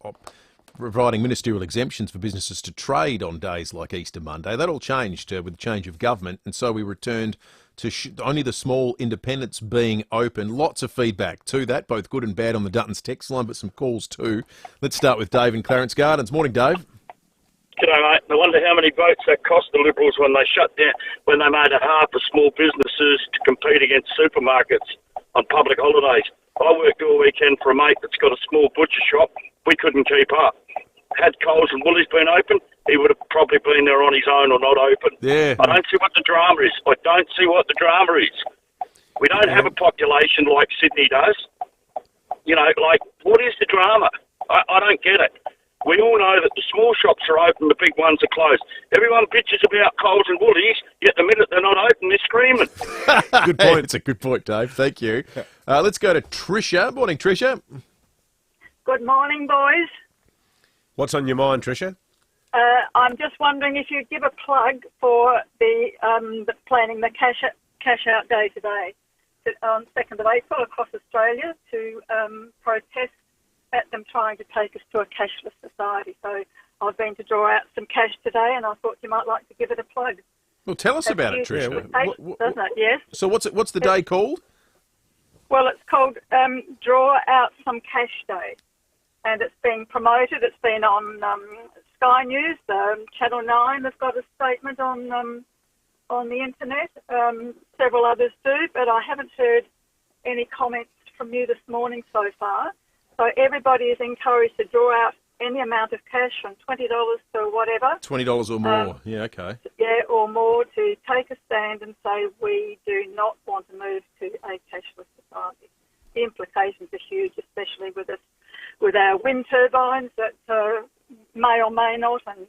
providing ministerial exemptions for businesses to trade on days like Easter Monday. That all changed with the change of government, and so we returned to only the small independents being open. Lots of feedback to that, both good and bad on the Duttons text line, but some calls too. Let's start with Dave in Clarence Gardens. Morning, Dave. G'day, mate. I wonder how many votes that cost the Liberals when they shut down, when they made it hard for small businesses to compete against supermarkets on public holidays. I worked all weekend for a mate that's got a small butcher shop. We couldn't keep up. Had Coles and Woolies been open, he would have probably been there on his own or not open. Yeah. I don't see what the drama is. We don't have a population like Sydney does. What is the drama? I don't get it. We all know that the small shops are open, the big ones are closed. Everyone bitches about Coles and Woolies, yet the minute they're not open, they're screaming. Good point. It's a good point, Dave. Thank you. Let's go to Tricia. Morning, Tricia. Good morning, boys. What's on your mind, Tricia? I'm just wondering if you'd give a plug for the planning the cash out day today on 2nd of April across Australia to protest at them trying to take us to a cashless society. So I've been to draw out some cash today, and I thought you might like to give it a plug. Well, tell us about it, Tricia. Doesn't it? Yes. So what's the day called? Well, it's called Draw Out Some Cash Day. and it's being promoted. It's been on Sky News, Channel 9 has got a statement on the internet. Several others do, but I haven't heard any comments from you this morning so far. So everybody is encouraged to draw out any amount of cash from $20 to whatever. $20 or more, yeah, okay. Yeah, or more, to take a stand and say we do not want to move to a cashless society. The implications are huge, especially with our wind turbines that may or may not, and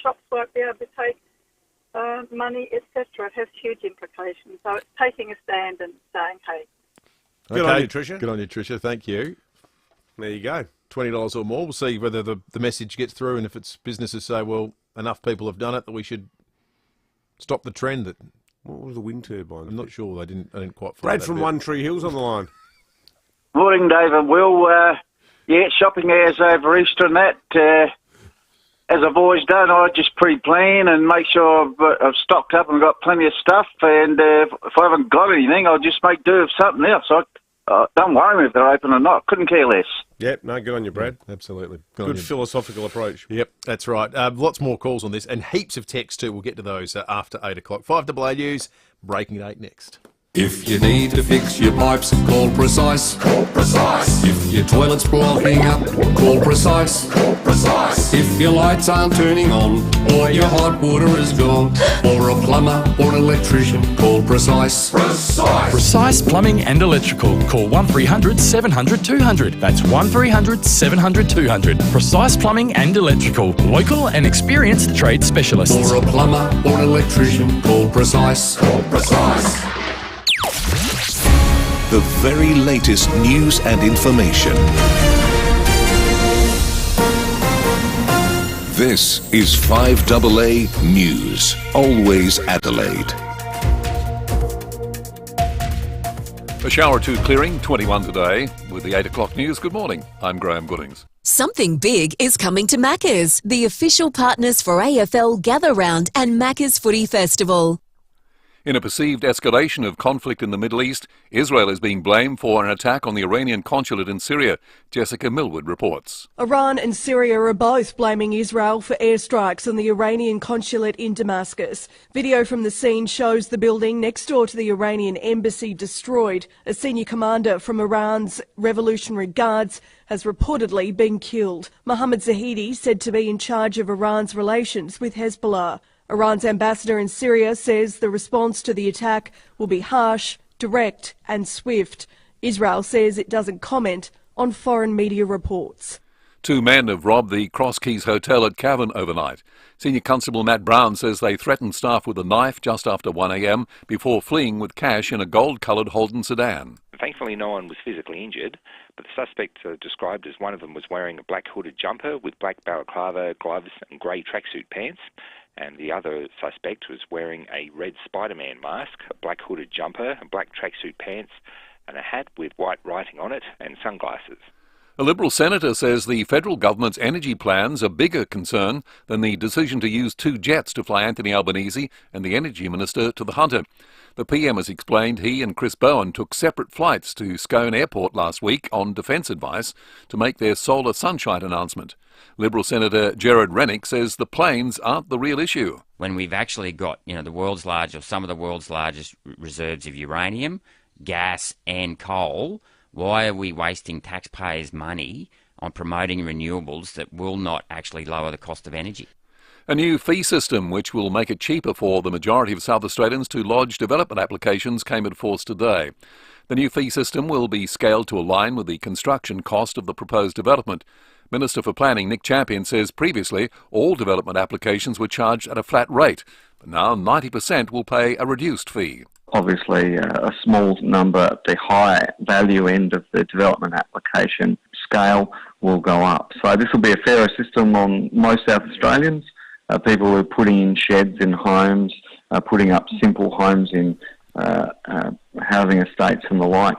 shops won't be able to take money, etc. It has huge implications. So it's taking a stand and saying, hey. Good on you, Tricia. Good on you, Tricia. Thank you. There you go. $20 or more. We'll see whether the message gets through, and if it's businesses say, well, enough people have done it that we should stop the trend. That what was the wind turbine? I'm not sure. I didn't quite follow Brad that from bit. One Tree Hills on the line. Morning, David. Will, shopping hours over Easter and that, as I've always done, I just pre-plan and make sure I've stocked up and got plenty of stuff, and if I haven't got anything, I'll just make do of something else. Don't worry if they're open or not. Couldn't care less. Yep, no, good on you, Brad. Absolutely. Good philosophical approach. Yep, that's right. Lots more calls on this, and heaps of texts too. We'll get to those after 8 o'clock. 5AA News, breaking at 8 next. If you need to fix your pipes, call Precise. Call Precise. If your toilet's blocking up, call Precise. Call Precise. If your lights aren't turning on, or your hot water is gone, or a plumber or an electrician, call Precise. Precise. Precise Plumbing and Electrical. Call 1300 700 200. That's 1300 700 200. Precise Plumbing and Electrical. Local and experienced trade specialists. Or a plumber or an electrician, call Precise. Call Precise. The very latest news and information. This is 5AA News, always Adelaide. A shower or two clearing, 21 today. With the 8 o'clock news, good morning. I'm Graham Goodings. Something big is coming to Macca's, the official partners for AFL Gather Round and Macca's Footy Festival. In a perceived escalation of conflict in the Middle East, Israel is being blamed for an attack on the Iranian consulate in Syria. Jessica Millwood reports. Iran and Syria are both blaming Israel for airstrikes on the Iranian consulate in Damascus. Video from the scene shows the building next door to the Iranian embassy destroyed. A senior commander from Iran's Revolutionary Guards has reportedly been killed. Mohammad Zahidi, said to be in charge of Iran's relations with Hezbollah. Iran's ambassador in Syria says the response to the attack will be harsh, direct and swift. Israel says it doesn't comment on foreign media reports. 2 men have robbed the Cross Keys Hotel at Cavan overnight. Senior Constable Matt Brown says they threatened staff with a knife just after 1 a.m. before fleeing with cash in a gold-coloured Holden sedan. Thankfully, no one was physically injured, but the suspect described as one of them was wearing a black hooded jumper with black balaclava, gloves and grey tracksuit pants. And the other suspect was wearing a red Spider-Man mask, a black hooded jumper, black tracksuit pants, and a hat with white writing on it, and sunglasses. A Liberal senator says the federal government's energy plans are a bigger concern than the decision to use 2 jets to fly Anthony Albanese and the Energy Minister to the Hunter. The PM has explained he and Chris Bowen took separate flights to Scone Airport last week on defence advice to make their solar sunshine announcement. Liberal Senator Gerard Rennick says the planes aren't the real issue. When we've actually got, the world's largest, or some of the world's largest reserves of uranium, gas and coal, why are we wasting taxpayers' money on promoting renewables that will not actually lower the cost of energy? A new fee system which will make it cheaper for the majority of South Australians to lodge development applications came into force today. The new fee system will be scaled to align with the construction cost of the proposed development. Minister for Planning Nick Champion says previously all development applications were charged at a flat rate, but now 90% will pay a reduced fee. Obviously, a small number at the high value end of the development application scale will go up. So this will be a fairer system on most South Australians. People who are putting in sheds in homes, putting up simple homes in housing estates and the like.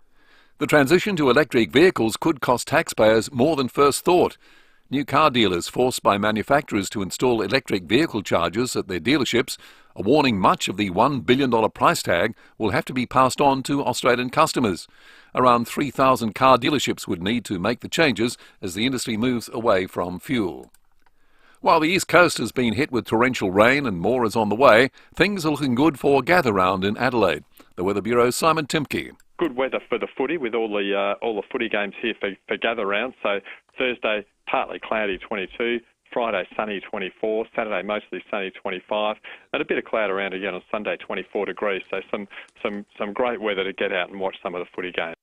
The transition to electric vehicles could cost taxpayers more than first thought. New car dealers forced by manufacturers to install electric vehicle chargers at their dealerships are warning much of the $1 billion price tag will have to be passed on to Australian customers. Around 3,000 car dealerships would need to make the changes as the industry moves away from fuel. While the East Coast has been hit with torrential rain and more is on the way, things are looking good for Gather Round in Adelaide. The Weather Bureau's Simon Timke. Good weather for the footy with all the footy games here for Gather Round. So Thursday, partly cloudy 22, Friday sunny 24, Saturday mostly sunny 25, and a bit of cloud around again on Sunday 24 degrees. So some great weather to get out and watch some of the footy games.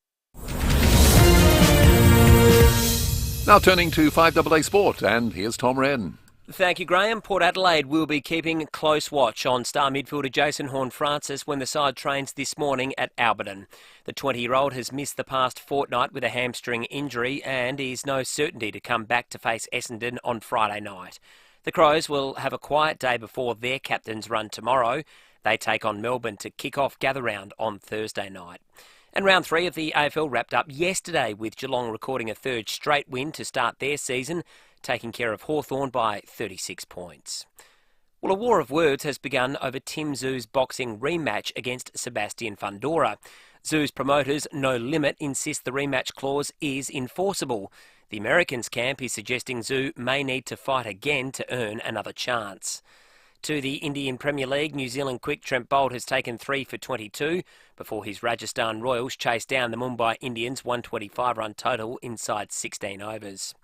Now turning to 5AA Sport, and here's Tom Wren. Thank you, Graham. Port Adelaide will be keeping close watch on star midfielder Jason Horne-Francis when the side trains this morning at Alberton. The 20-year-old has missed the past fortnight with a hamstring injury and is no certainty to come back to face Essendon on Friday night. The Crows will have a quiet day before their captain's run tomorrow. They take on Melbourne to kick off Gather Round on Thursday night. And round 3 of the AFL wrapped up yesterday with Geelong recording a third straight win to start their season, taking care of Hawthorn by 36 points. Well, a war of words has begun over Tim Tszou's boxing rematch against Sebastian Fundora. Tszou's promoters, No Limit, insist the rematch clause is enforceable. The Americans' camp is suggesting Tszou may need to fight again to earn another chance. To the Indian Premier League, New Zealand quick Trent Boult has taken 3 for 22 before his Rajasthan Royals chased down the Mumbai Indians' 125-run total inside 16 overs.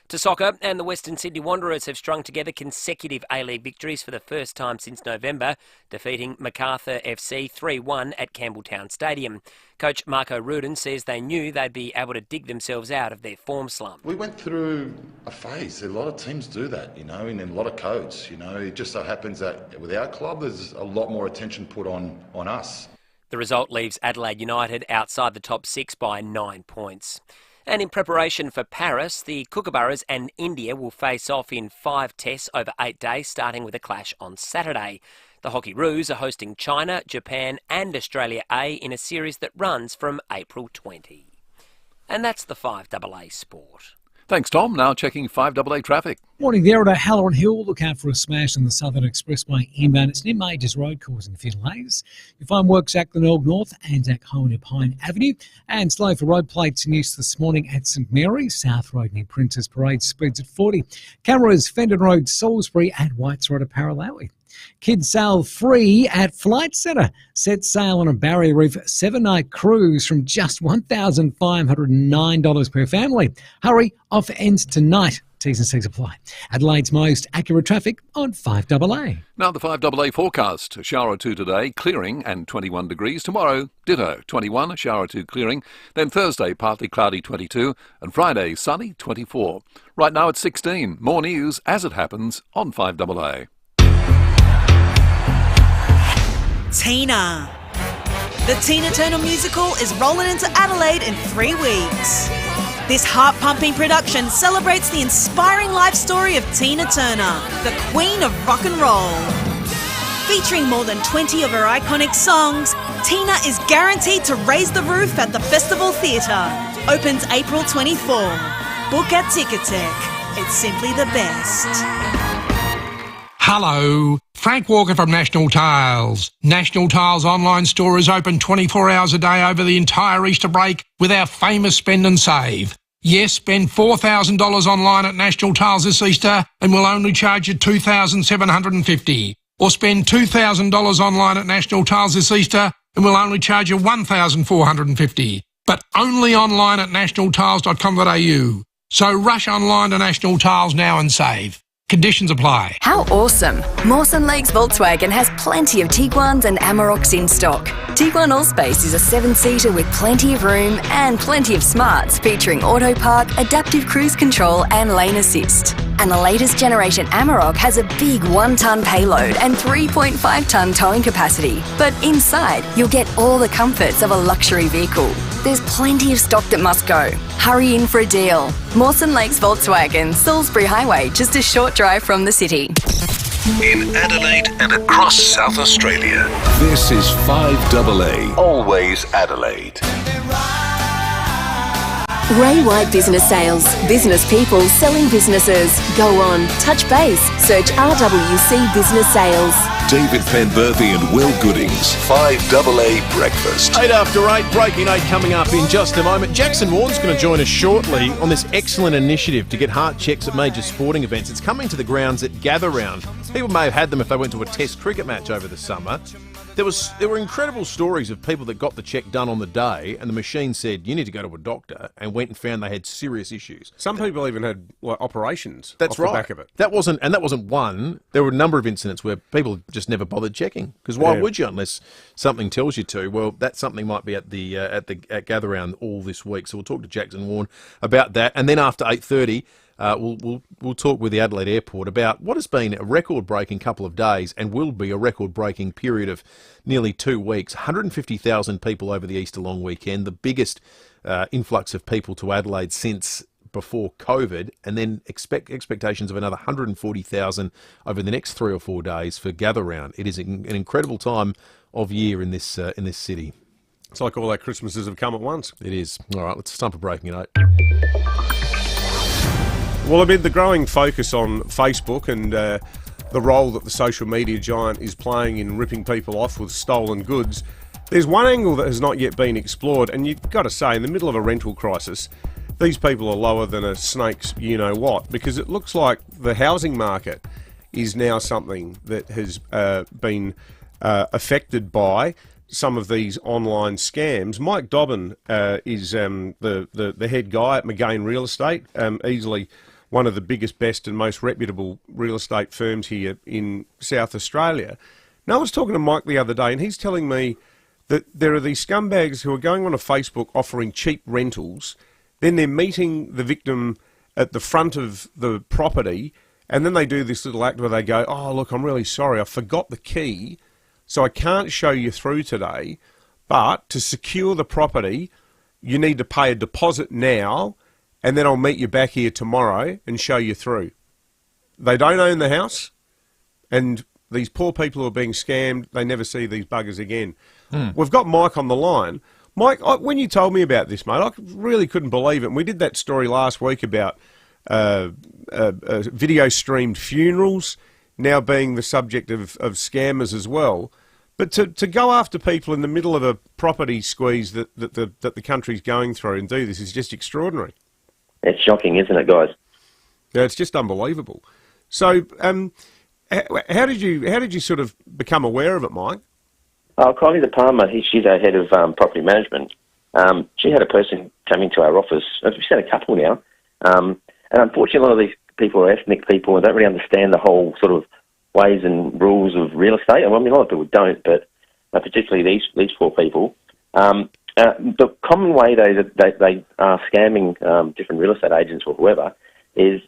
To soccer, and the Western Sydney Wanderers have strung together consecutive A-League victories for the first time since November, defeating Macarthur FC 3-1 at Campbelltown Stadium. Coach Marco Rudin says they knew they'd be able to dig themselves out of their form slump. We went through a phase. A lot of teams do that, in a lot of codes. It just so happens that with our club, there's a lot more attention put on us. The result leaves Adelaide United outside the top 6 by 9 points. And in preparation for Paris, the Kookaburras and India will face off in 5 tests over 8 days, starting with a clash on Saturday. The Hockey Roos are hosting China, Japan and Australia A in a series that runs from April 20. And that's the 5AA Sport. Thanks, Tom. Now checking 5AA traffic. Morning there at Halloran Hill. Look out for a smash on the Southern Expressway inbound. It's near Majors Road, causing a few delays. You'll find works at Glenelg North and at Hohenip Pine Avenue. And slow for road plates in use this morning at St Mary's, South Road near Princess Parade, speeds at 40. Cameras, Fendon Road, Salisbury and Whites Road at Paralawi. Kids sail free at Flight Centre. Set sail on a Barrier Reef 7-night cruise from just $1,509 per family. Hurry, offer ends tonight. T's and C's apply. Adelaide's most accurate traffic on 5AA. Now the 5AA forecast. A shower or two today, clearing and 21 degrees. Tomorrow, ditto, 21, a shower or two clearing. Then Thursday, partly cloudy, 22. And Friday, sunny, 24. Right now it's 16. More news as it happens on 5AA. Tina. The Tina Turner musical is rolling into Adelaide in 3 weeks. This heart-pumping production celebrates the inspiring life story of Tina Turner, the queen of rock and roll. Featuring more than 20 of her iconic songs, Tina is guaranteed to raise the roof at the Festival Theatre. Opens April 24. Book at Ticketek. It's simply the best. Hello, Frank Walker from National Tiles. National Tiles online store is open 24 hours a day over the entire Easter break with our famous spend and save. Yes, spend $4,000 online at National Tiles this Easter and we'll only charge you $2,750. Or spend $2,000 online at National Tiles this Easter and we'll only charge you $1,450. But only online at nationaltiles.com.au. So rush online to National Tiles now and save. Conditions apply. How awesome! Mawson Lakes Volkswagen has plenty of Tiguans and Amaroks in stock. Tiguan Allspace is a 7-seater with plenty of room and plenty of smarts featuring auto park, adaptive cruise control and lane assist. And the latest generation Amarok has a big 1-ton payload and 3.5-ton towing capacity. But inside, you'll get all the comforts of a luxury vehicle. There's plenty of stock that must go. Hurry in for a deal. Mawson Lakes Volkswagen, Salisbury Highway, just a short drive from the city. In Adelaide and across South Australia, this is 5AA, always Adelaide. Ray White Business Sales. Business people selling businesses. Go on, touch base, search RWC Business Sales. David Penberthy and Will Goodings, 5AA Breakfast. 8 after 8, breaking 8 coming up in just a moment. Jackson Warren's going to join us shortly on this excellent initiative to get heart checks at major sporting events. It's coming to the grounds at Gather Round. People may have had them if they went to a test cricket match over the summer. There were incredible stories of people that got the check done on the day and the machine said, you need to go to a doctor, and went and found they had serious issues. Some people even had operations That's off right. the back of it. That wasn't one. There were a number of incidents where people just never bothered checking. Because why would you unless something tells you to? Well, that something might be at Gather Round all this week. So we'll talk to Jackson Warren about that. And then after 8:30, we'll talk with the Adelaide Airport about what has been a record-breaking couple of days and will be a record-breaking period of nearly 2 weeks. 150,000 people over the Easter long weekend, the biggest influx of people to Adelaide since before COVID, and then expectations of another 140,000 over the next 3 or 4 days for Gather Round. It is an incredible time of year in this city. It's like all our Christmases have come at once. It is. All right, it's time for breaking at 8. Well, amid the growing focus on Facebook and the role that the social media giant is playing in ripping people off with stolen goods, there's one angle that has not yet been explored, and you've got to say, in the middle of a rental crisis, these people are lower than a snake's you-know-what, because it looks like the housing market is now something that has been affected by some of these online scams. Mike Dobbin is the head guy at McGain Real Estate, easily one of the biggest, best and most reputable real estate firms here in South Australia. Now, I was talking to Mike the other day, and he's telling me that there are these scumbags who are going on to Facebook offering cheap rentals, then they're meeting the victim at the front of the property, and then they do this little act where they go, oh, look, I'm really sorry, I forgot the key, so I can't show you through today, but to secure the property, you need to pay a deposit now, and then I'll meet you back here tomorrow and show you through. They don't own the house, and these poor people who are being scammed, they never see these buggers again. We've got Mike on the line. Mike, when you told me about this, mate, I really couldn't believe it. And we did that story last week about video-streamed funerals now being the subject of scammers as well. But to go after people in the middle of a property squeeze that the country's going through and do this is just extraordinary. It's shocking, isn't it, guys? Yeah, it's just unbelievable. So, how did you sort of become aware of it, Mike? Kylie De Palma, she's our head of property management. She had a person come into our office. We've had a couple now, and unfortunately, a lot of these people are ethnic people and don't really understand the whole sort of ways and rules of real estate. I mean, a lot of people don't, but particularly these four people. The common way they are scamming different real estate agents or whoever is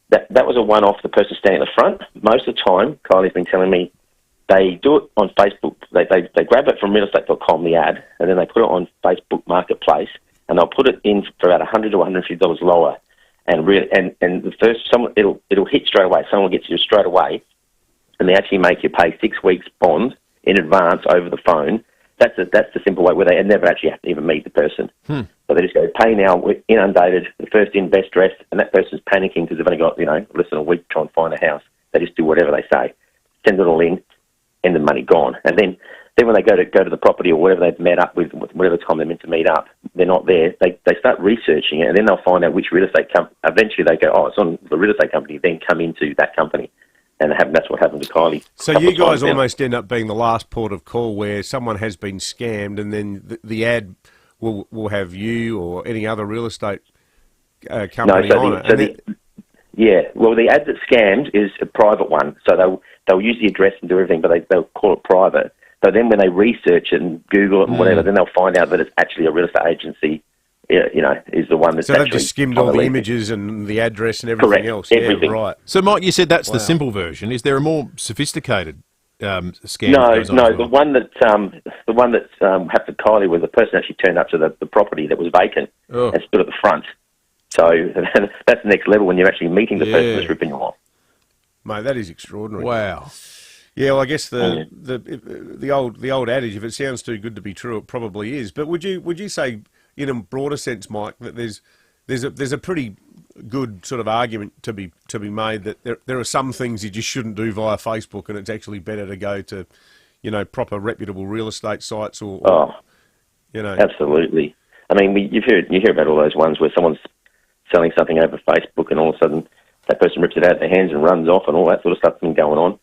that was a one-off, the person standing at the front. Most of the time, Kylie's been telling me, they do it on Facebook. They grab it from realestate.com, the ad, and then they put it on Facebook Marketplace, and they'll put it in for about $100 to $150 lower. And the first, it'll hit straight away. Someone gets you straight away, and they actually make you pay 6 weeks bond in advance over the phone. That's the simple way where they never actually have to even meet the person. So they just go, pay now, we're inundated, the first in, best dressed, and that person's panicking because they've only got, less than a week to try and find a house. They just do whatever they say. Send it all in, and the money gone. And then when they go to the property or whatever they've met up with, whatever time they're meant to meet up, they're not there. They start researching it, and then they'll find out which real estate company. Eventually they go, oh, it's on the real estate company, then come into that company. And that's what happened to Kylie. So you guys almost end up being the last port of call where someone has been scammed, and then the ad will have you or any other real estate company on it. The ad that's scammed is a private one. So they'll use the address and do everything, but they'll call it private. So then when they research it and Google it and whatever, then they'll find out that it's actually a real estate agency. Is the one that's so they've just skimmed all the images and the address and everything else. Everything. Yeah, right. So, Mike, you said that's the simple version. Is there a more sophisticated scam? No. The one that happened to Kylie was the person actually turned up to the property that was vacant and stood at the front. So that's the next level when you're actually meeting the person that's ripping you off. Mate, that is extraordinary. Wow. Yeah, well, I guess the old adage, if it sounds too good to be true, it probably is. But would you say, in a broader sense, Mike, that there's a pretty good sort of argument to be made that there are some things you just shouldn't do via Facebook, and it's actually better to go to, proper reputable real estate sites or Absolutely. I mean, you hear about all those ones where someone's selling something over Facebook, and all of a sudden that person rips it out of their hands and runs off, and all that sort of stuff's been going on.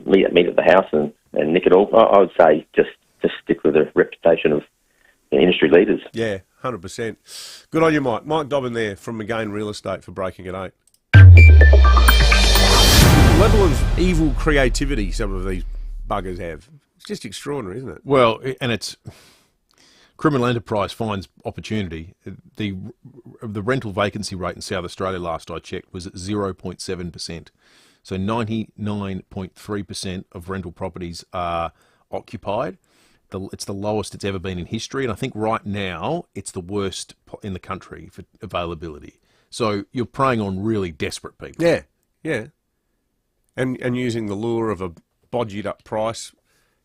Meet at the house and nick it all. I would say just stick with the reputation of the industry leaders. Yeah, 100%. Good on you, Mike. Mike Dobbin there from McGain Real Estate for breaking at 8. The level of evil creativity some of these buggers have. It's just extraordinary, isn't it? Well, and it's criminal enterprise finds opportunity. The rental vacancy rate in South Australia last I checked was at 0.7%. So 99.3% of rental properties are occupied. It's the lowest it's ever been in history, and I think right now it's the worst in the country for availability. So you're preying on really desperate people. Yeah, yeah. And using the lure of a bodged up price.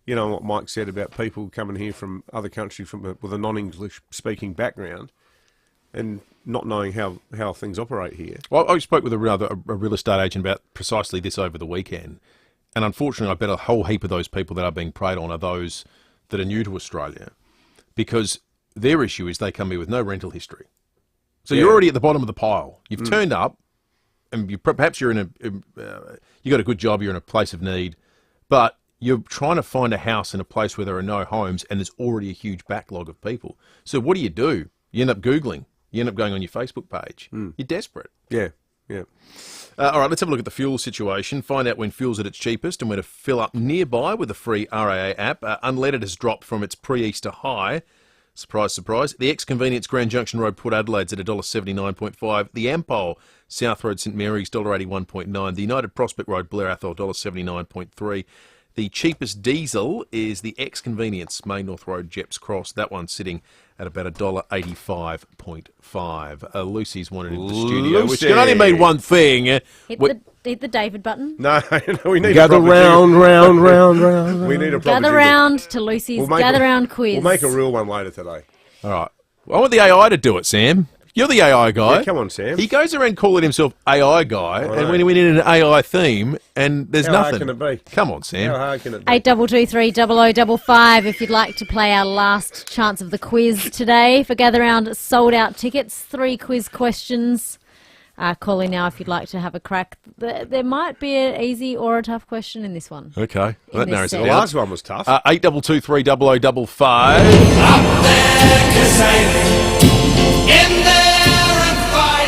You know what Mike said about people coming here from other countries with a non-English speaking background and not knowing how things operate here. Well, I spoke with a real estate agent about precisely this over the weekend, and unfortunately I bet a whole heap of those people that are being preyed on are those that are new to Australia, because their issue is they come here with no rental history. So you're already at the bottom of the pile. You've turned up, and perhaps you're in you got a good job, you're in a place of need, but you're trying to find a house in a place where there are no homes, and there's already a huge backlog of people. So what do? You end up Googling. You end up going on your Facebook page. You're desperate. Yeah, yeah. All right, let's have a look at the fuel situation. Find out when fuel's at its cheapest and where to fill up nearby with the free RAA app. Unleaded has dropped from its pre-Easter high. Surprise, surprise. The ex-convenience Grand Junction Road Port Adelaide's at $1.79.5. The Ampol South Road St Mary's $1.81.9. The United Prospect Road Blair Athol $1.79.3. The cheapest diesel is the ex-convenience Main North Road Jeps Cross. That one's sitting at about $1.85.5. Lucy's wanted in the studio, which can only mean one thing. Hit the David button. No, we need gather round. We need a gather round to Lucy's gather round quiz. We'll make a real one later today. All right. I want the AI to do it, Sam. You're the AI guy. Yeah, come on, Sam. He goes around calling himself AI guy, and when we need an AI theme, and there's nothing. How hard can it be? Come on, Sam. How hard can it be? 8223 if you'd like to play our last chance of the quiz today. For Gather Round sold out tickets, 3 quiz questions. Call in now if you'd like to have a crack. There might be an easy or a tough question in this one. Okay. Well, that narrows it down. The last one was tough. 8223 0055.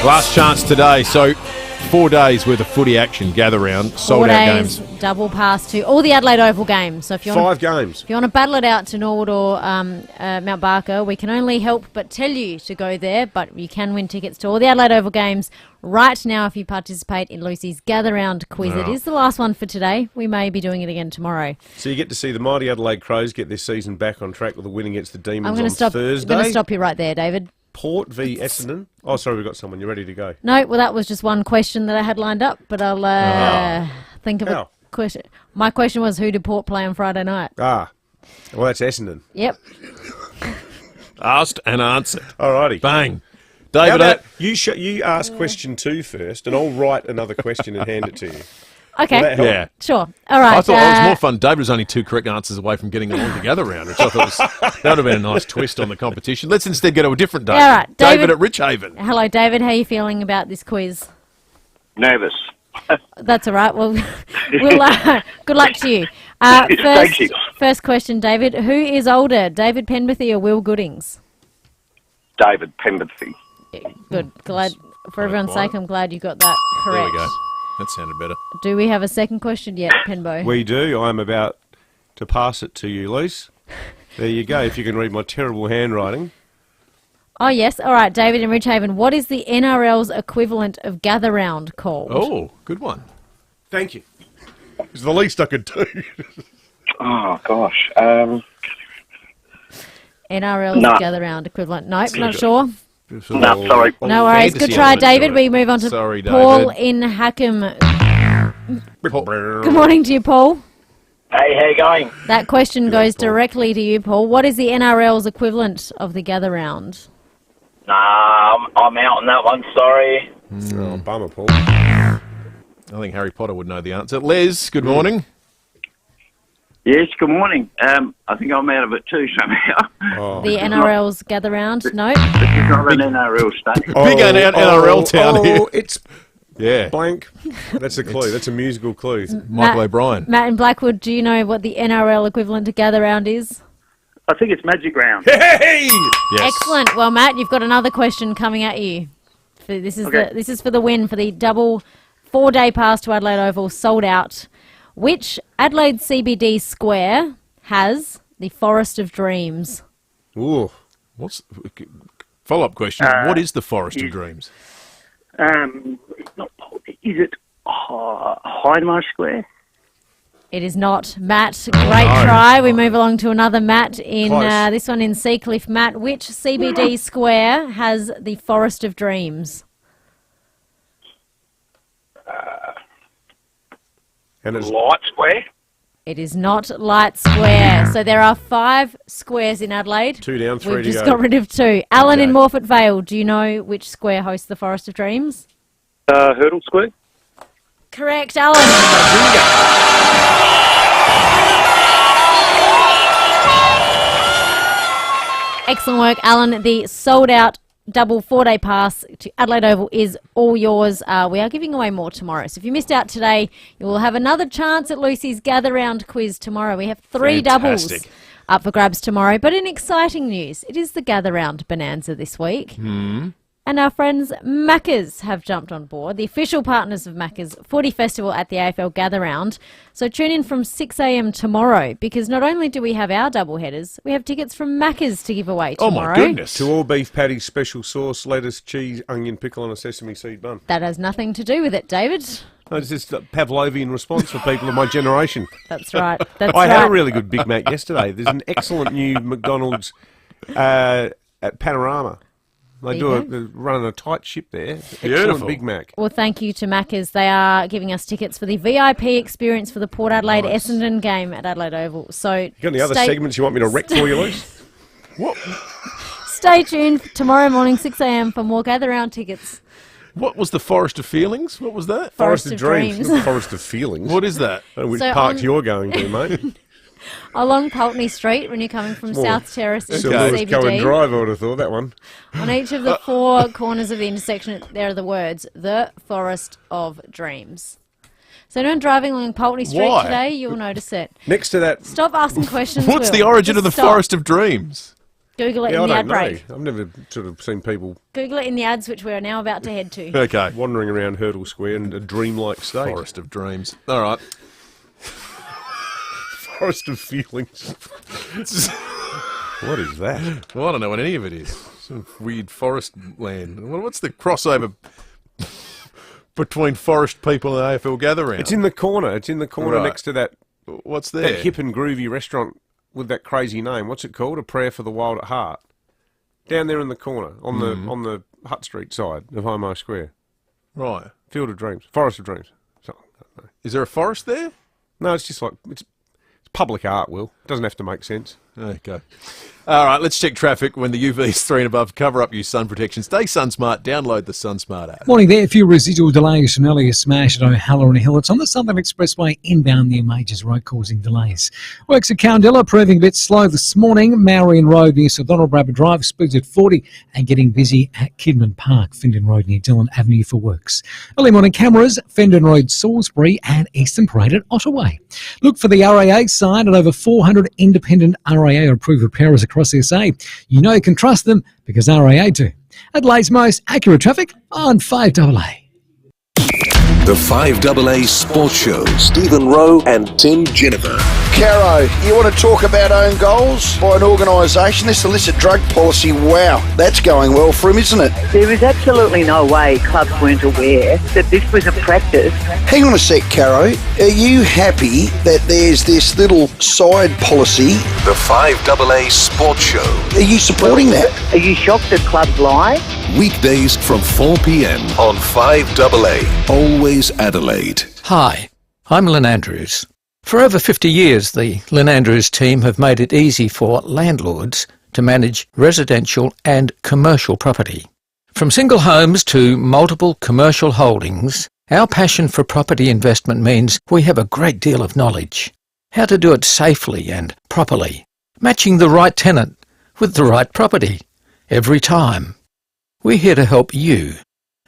Last chance today. So 4 days worth of footy action, gather round, sold out games. Double pass to all the Adelaide Oval games. So if you want 5 games. If you want to battle it out to Norwood or Mount Barker, we can only help but tell you to go there. But you can win tickets to all the Adelaide Oval games right now if you participate in Lucy's Gather Round quiz. It is the last one for today. We may be doing it again tomorrow. So you get to see the mighty Adelaide Crows get their season back on track with a win against the Demons on Thursday. I'm going to stop you right there, David. Port v Essendon. Oh, sorry, we've got someone. You're ready to go. No, well, that was just one question that I had lined up, but I'll think of a question. My question was, who did Port play on Friday night? Well, that's Essendon. Yep. Asked and answered. Alrighty. Bang. David, you ask question 2 first, and I'll write another question and hand it to you. Okay. Yeah. Sure. All right. I thought it was more fun. David was only 2 correct answers away from getting them all together round, which I thought that would have been a nice twist on the competition. Let's instead go to a different David. All right. David at Richhaven. Hello, David. How are you feeling about this quiz? Nervous. That's all right. Well, good luck to you. Thank you. First question, David. Who is older, David Penberthy or Will Goodings? David Penberthy. Good. Glad for everyone's sake. I'm glad you got that correct. There we go. That sounded better. Do we have a second question yet, Penbo? We do. I'm about to pass it to you, Luce. There you go, if you can read my terrible handwriting. Oh, yes. All right, David in Richhaven. What is the NRL's equivalent of gather round called? Oh, good one. Thank you. It's the least I could do. Oh, gosh. NRL's gather round equivalent. Nope, not sure. No, sorry. No worries. Good try, David. We move on to Paul in Hackham. Good morning to you, Paul. Hey, how you going? That question goes directly to you, Paul. What is the NRL's equivalent of the gather round? Nah, I'm out on that one, sorry. Oh, bummer, Paul. I think Harry Potter would know the answer. Les, good morning. Yes, good morning. I think I'm out of it too somehow. The NRL's gather round? No. This is not an NRL state. Big NRL town here. It's blank. That's a clue. That's a musical clue. Michael O'Brien. Matt in Blackwood, do you know what the NRL equivalent to gather round is? I think it's Magic Round. Hey! Yes. Excellent. Well, Matt, you've got another question coming at you. This is for the win for the double 4-day pass to Adelaide Oval, sold out. Which Adelaide CBD square has the Forest of Dreams? Ooh. Follow-up question. What is the Forest of Dreams? Is it Hindmarsh Square? It is not. Matt, great try. We move along to another Matt in this one in Seacliff. Matt, which CBD square has the Forest of Dreams? And it's Light Square? It is not Light Square. So there are 5 squares in Adelaide. 2 down, 3 to go. We've just got rid of 2. Alan in Morford Vale, do you know which square hosts the Forest of Dreams? Hurdle Square? Correct, Alan. Excellent work, Alan. The sold-out double 4-day pass to Adelaide Oval is all yours. We are giving away more tomorrow. So if you missed out today, you will have another chance at Lucy's Gather Round quiz tomorrow. We have 3 doubles up for grabs tomorrow. But in exciting news, it is the Gather Round Bonanza this week. And our friends Macca's have jumped on board, the official partners of Macca's Footy Festival at the AFL Gather Round. So tune in from 6 a.m. tomorrow, because not only do we have our double headers, we have tickets from Macca's to give away tomorrow. Oh, my goodness. 2 all-beef patties, special sauce, lettuce, cheese, onion, pickle and a sesame seed bun. That has nothing to do with it, David. No, it's just a Pavlovian response for people of my generation. That's right. I had a really good Big Mac yesterday. There's an excellent new McDonald's at Panorama. They're running a tight ship there. Excellent Big Mac. Well, thank you to Macca's. They are giving us tickets for the VIP experience for the Port Adelaide Essendon game at Adelaide Oval. So, you got any other segments you want me to wreck for you, Luce? What? Stay tuned tomorrow morning, 6 a.m. for more Gather Round tickets. What was the Forest of Feelings? What was that? Forest of Dreams. Not Forest of Feelings. What is that? I don't know which park you're going to, mate. Along Pulteney Street when you're coming from South Terrace into CBD. Cohen Drive, I would have thought, that one. On each of the 4 corners of the intersection, there are the words, the Forest of Dreams. So anyone driving along Pulteney Street today, you'll notice it. Next to that... Stop asking questions, What's the origin of the Forest of Dreams? Google it in the ad break. I've never sort of seen people... Google it in the ads, which we're now about to head to. Okay. Wandering around Hurdle Square in a dreamlike state. Forest of Dreams. All right. Forest of Feelings. What is that? Well, I don't know what any of it is. Some weird forest land. What's the crossover between forest people and AFL Gather Round? It's in the corner. It's in the corner next to that... What's there? That hip and groovy restaurant with that crazy name. What's it called? A Prayer for the Wild at Heart. Down there in the corner, on the Hutt Street side of Hindmarsh Square. Right. Field of Dreams. Forest of Dreams. Is there a forest there? No, it's just like... It's public art, Will. It doesn't have to make sense. Okay. All right, let's check traffic when the UV is 3 and above. Cover up your sun protection. Stay sun smart. Download the Sun Smart app. Morning there. A few residual delays from earlier smash at O'Halloran Hill. It's on the Southern Expressway inbound near Majors Road, causing delays. Works at Cowndilla proving a bit slow this morning. Marion Road near Sir Donald Bradford Drive, speeds at 40 and getting busy at Kidman Park, Findon Road near Dillon Avenue for works. Early morning cameras, Fendon Road, Salisbury and Eastern Parade at Ottaway. Look for the RAA sign at over 400 independent RAA approved repairers across SA. You know you can trust them because RAA do. Adelaide's most accurate traffic on 5AA. The 5AA Sports Show. Stephen Rowe and Tim Jennifer. Caro, you want to talk about own goals by an organisation? This illicit drug policy, wow, that's going well for him, isn't it? There is absolutely no way clubs weren't aware that this was a practice. Hang on a sec, Caro. Are you happy that there's this little side policy? The 5AA Sports Show. Are you supporting that? Are you shocked that clubs lie? Weekdays from 4 p.m. on 5AA. Always Adelaide. Hi, I'm Lynn Andrews. For over 50 years, the Lynn Andrews team have made it easy for landlords to manage residential and commercial property. From single homes to multiple commercial holdings, our passion for property investment means we have a great deal of knowledge. How to do it safely and properly, matching the right tenant with the right property every time. We're here to help you.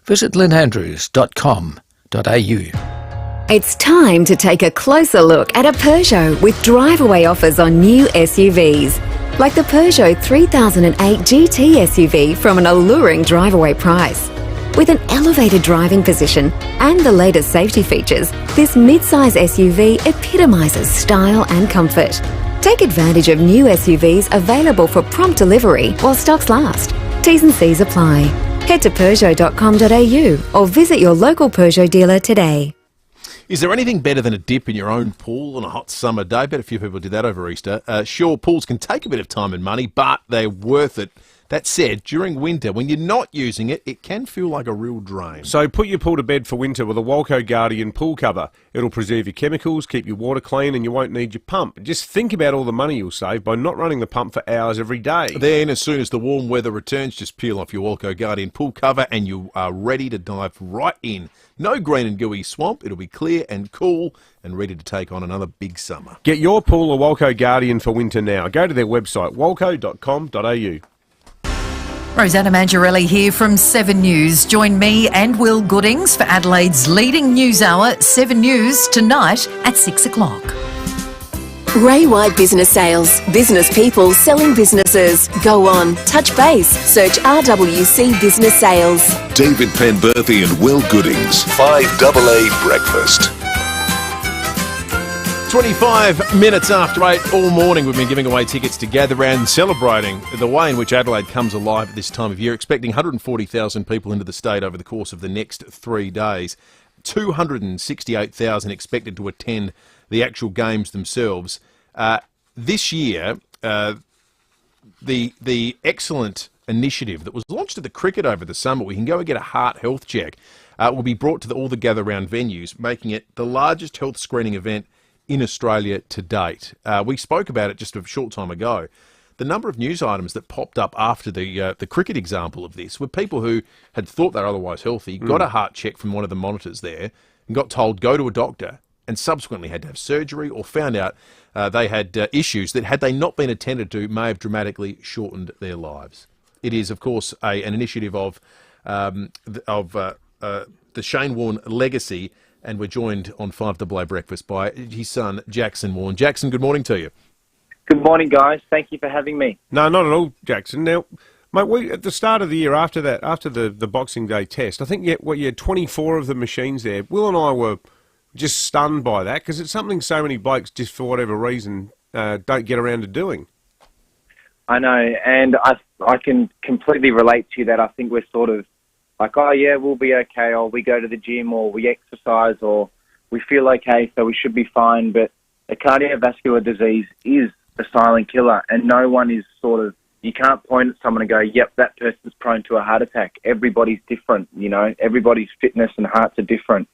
Visit lynandrews.com.au. It's time to take a closer look at a Peugeot with drive-away offers on new SUVs. Like the Peugeot 3008 GT SUV from an alluring drive-away price. With an elevated driving position and the latest safety features, this mid-size SUV epitomises style and comfort. Take advantage of new SUVs available for prompt delivery while stocks last. T's and C's apply. Head to Peugeot.com.au or visit your local Peugeot dealer today. Is there anything better than a dip in your own pool on a hot summer day? Bet a few people did that over Easter. Sure, pools can take a bit of time and money, but they're worth it. That said, during winter, when you're not using it, it can feel like a real drain. So put your pool to bed for winter with a Walco Guardian pool cover. It'll preserve your chemicals, keep your water clean, and you won't need your pump. Just think about all the money you'll save by not running the pump for hours every day. Then, as soon as the warm weather returns, just peel off your Walco Guardian pool cover and you are ready to dive right in. No green and gooey swamp. It'll be clear and cool and ready to take on another big summer. Get your pool a Walco Guardian for winter now. Go to their website, walco.com.au. Rosanna Mangiarelli here from 7 News. Join me and Will Goodings for Adelaide's leading news hour, 7 News, tonight at 6 o'clock. Ray White Business Sales. Business people selling businesses. Go on, touch base, search RWC Business Sales. David Penberthy and Will Goodings, 5AA Breakfast. 25 minutes after 8 all morning, we've been giving away tickets to Gather Round, celebrating the way in which Adelaide comes alive at this time of year, expecting 140,000 people into the state over the course of the next 3 days. 268,000 expected to attend the actual games themselves. This year, the excellent initiative that was launched at the cricket over the summer, we can go and get a heart health check, will be brought to all the Gather Round venues, making it the largest health screening event in Australia to date. We spoke about it just a short time ago. The number of news items that popped up after the cricket example of this were people who had thought they were otherwise healthy, got a heart check from one of the monitors there, and got told go to a doctor, and subsequently had to have surgery or found out they had issues that, had they not been attended to, may have dramatically shortened their lives. It is, of course, an initiative of the Shane Warne legacy, and we're joined on 5AA Breakfast by his son, Jackson Warne. Jackson, good morning to you. Good morning, guys. Thank you for having me. No, not at all, Jackson. Now, mate, at the start of the year, after the Boxing Day test, I think you had 24 of the machines there. Will and I were just stunned by that, because it's something so many blokes, just for whatever reason, don't get around to doing. I know, and I can completely relate to you that I think we're sort of like, oh yeah, we'll be okay, or we go to the gym, or we exercise, or we feel okay, so we should be fine. But a cardiovascular disease is a silent killer, and no one is you can't point at someone and go, yep, that person's prone to a heart attack. Everybody's different, everybody's fitness and hearts are different.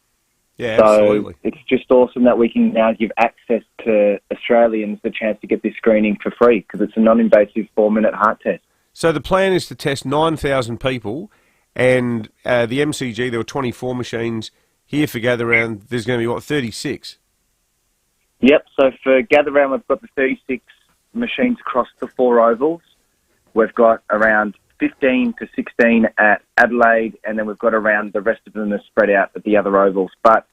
Yeah, so absolutely. It's just awesome that we can now give access to Australians the chance to get this screening for free, because it's a non-invasive 4-minute heart test. So the plan is to test 9,000 people, and the MCG, there were 24 machines. Here for Gather Round, there's going to be, 36? Yep, so for Gather Round, we've got the 36 machines across the 4 ovals. We've got around 15 to 16 at Adelaide, and then we've got around the rest of them are spread out at the other ovals. But,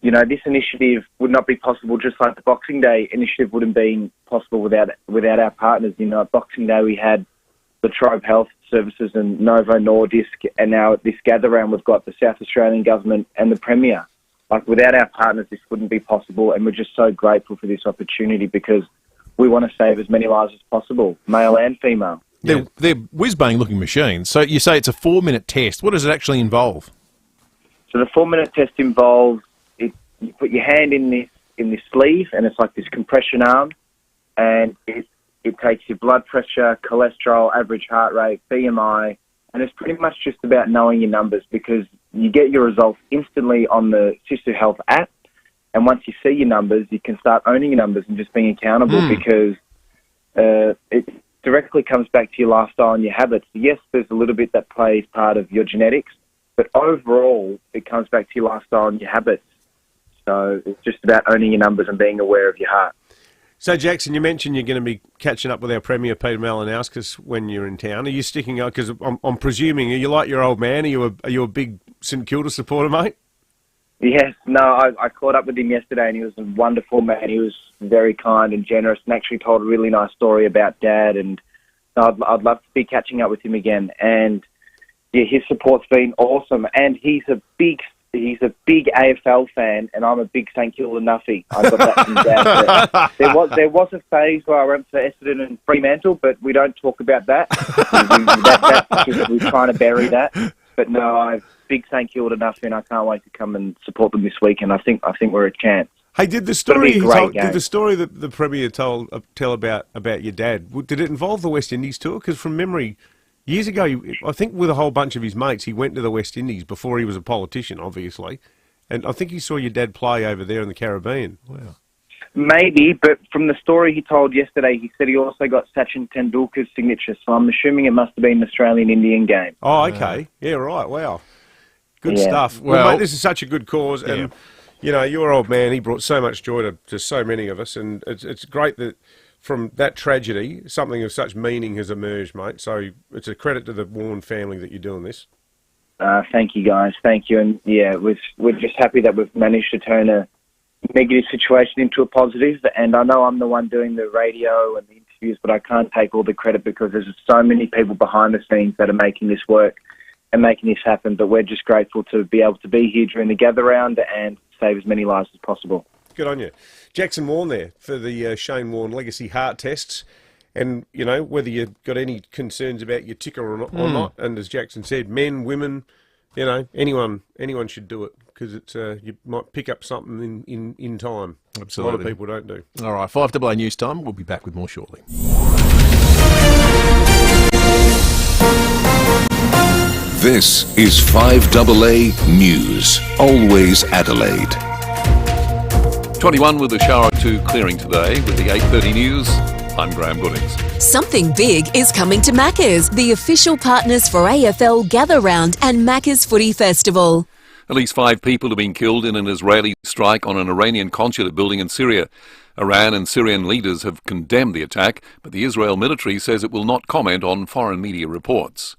this initiative would not be possible, just like the Boxing Day initiative wouldn't have been possible without our partners. At Boxing Day we had the Trobe Health Services and Novo Nordisk, and now at this Gather Round we've got the South Australian Government and the Premier. Like, without our partners this wouldn't be possible, and we're just so grateful for this opportunity, because we want to save as many lives as possible, male and female. They're whiz-bang looking machines. So you say it's a 4-minute test. What does it actually involve? So the 4-minute test involves you put your hand in this sleeve, and it's like this compression arm, and it takes your blood pressure, cholesterol, average heart rate, BMI, and it's pretty much just about knowing your numbers, because you get your results instantly on the Sister Health app, And once you see your numbers, you can start owning your numbers and just being accountable because it directly comes back to your lifestyle and your habits. Yes, there's a little bit that plays part of your genetics, but overall, it comes back to your lifestyle and your habits. So it's just about owning your numbers and being aware of your heart. So, Jackson, you mentioned you're going to be catching up with our Premier, Peter Malinauskas, when you're in town. Are you sticking up? Because I'm presuming, are you like your old man? Are you a big St Kilda supporter, mate? Yes, no, I caught up with him yesterday and he was a wonderful man. He was very kind and generous and actually told a really nice story about Dad, and I'd love to be catching up with him again. And yeah, his support's been awesome, and he's a big AFL fan, and I'm a big St Kilda Nuffy. I got that from Dad. There was a phase where I went for Essendon and Fremantle, but we don't talk about that. We're trying to bury that. But no, I'm big St Kilda Nuffy, and I can't wait to come and support them this weekend. I think we're a chance. Hey, did the story that the Premier tell about your dad, did it involve the West Indies tour? Because from memory, years ago, I think with a whole bunch of his mates, he went to the West Indies before he was a politician, obviously. And I think he saw your dad play over there in the Caribbean. Wow. Maybe, but from the story he told yesterday, he said he also got Sachin Tendulkar's signature, so I'm assuming it must have been an Australian-Indian game. Oh, okay. Yeah, right. Wow. Good stuff. Well, mate, this is such a good cause, and, you know, your old man, he brought so much joy to so many of us, and it's great that from that tragedy, something of such meaning has emerged, mate. So it's a credit to the Warren family that you're doing this. Thank you, guys. Thank you. And, yeah, we're just happy that we've managed to turn a negative situation into a positive. And I know I'm the one doing the radio and the interviews, but I can't take all the credit because there's so many people behind the scenes that are making this work and making this happen. But we're just grateful to be able to be here during the gather round and save as many lives as possible. Good on you. Jackson Warren there for the Shane Warne Legacy Heart Tests. And, you know, whether you've got any concerns about your ticker or not, and as Jackson said, men, women, you know, anyone should do it because it's you might pick up something in time. Absolutely. A lot of people don't do. All right, 5AA News Time. We'll be back with more shortly. This is 5AA News, always Adelaide. 21 with a shower or two clearing today with the 8:30 news. I'm Graham Goodings. Something big is coming to Macca's, the official partners for AFL Gather Round and Macca's Footy Festival. At least 5 people have been killed in an Israeli strike on an Iranian consulate building in Syria. Iran and Syrian leaders have condemned the attack, but the Israel military says it will not comment on foreign media reports.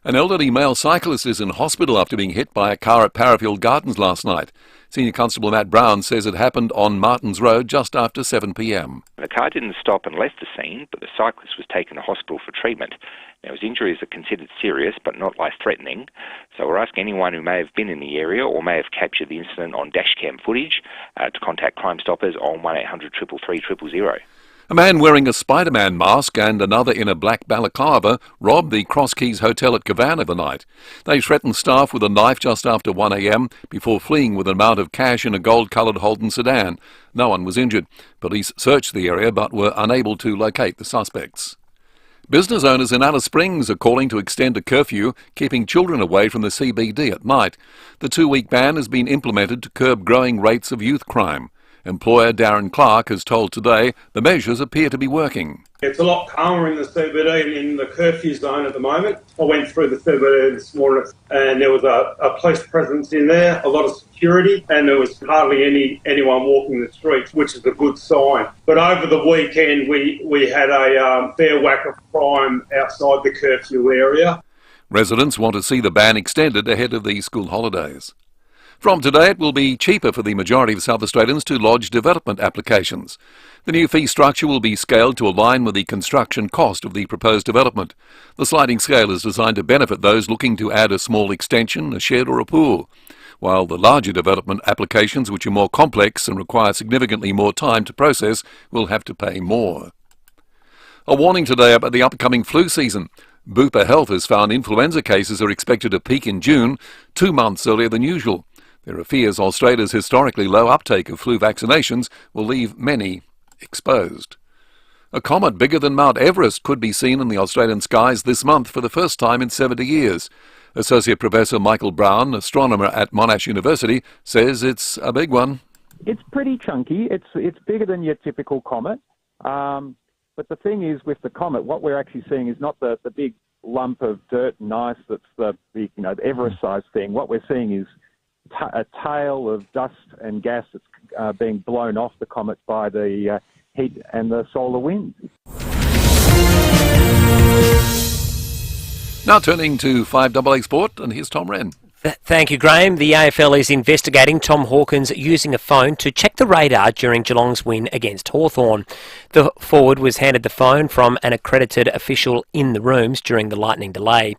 An elderly male cyclist is in hospital after being hit by a car at Parafield Gardens last night. Senior Constable Matt Brown says it happened on Martins Road just after 7 p.m. The car didn't stop and left the scene, but the cyclist was taken to hospital for treatment. Now, his injuries are considered serious but not life-threatening, so we're asking anyone who may have been in the area or may have captured the incident on dashcam footage to contact Crime Stoppers on 1800 333 000. A man wearing a Spider-Man mask and another in a black balaclava robbed the Cross Keys Hotel at Kavanagh the night. They threatened staff with a knife just after 1 a.m. before fleeing with an amount of cash in a gold-coloured Holden sedan. No one was injured. Police searched the area but were unable to locate the suspects. Business owners in Alice Springs are calling to extend a curfew, keeping children away from the CBD at night. The 2-week ban has been implemented to curb growing rates of youth crime. Employer Darren Clark has told Today the measures appear to be working. It's a lot calmer in the CBD and in the curfew zone at the moment. I went through the CBD this morning and there was a police presence in there, a lot of security, and there was hardly anyone walking the streets, which is a good sign. But over the weekend we had a fair whack of crime outside the curfew area. Residents want to see the ban extended ahead of the school holidays. From today, it will be cheaper for the majority of South Australians to lodge development applications. The new fee structure will be scaled to align with the construction cost of the proposed development. The sliding scale is designed to benefit those looking to add a small extension, a shed or a pool, while the larger development applications, which are more complex and require significantly more time to process, will have to pay more. A warning today about the upcoming flu season. Bupa Health has found influenza cases are expected to peak in June, 2 months earlier than usual. There are fears Australia's historically low uptake of flu vaccinations will leave many exposed. A comet bigger than Mount Everest could be seen in the Australian skies this month for the first time in 70 years. Associate Professor Michael Brown, astronomer at Monash University, says it's a big one. It's pretty chunky. It's bigger than your typical comet. But the thing is, with the comet, what we're actually seeing is not the big lump of dirt and ice that's the big, the Everest-sized thing. What we're seeing is a tail of dust and gas that's being blown off the comet by the heat and the solar wind. Now turning to 5AA Sport, and here's Tom Wren. Thank you, Graham. The AFL is investigating Tom Hawkins using a phone to check the radar during Geelong's win against Hawthorn. The forward was handed the phone from an accredited official in the rooms during the lightning delay.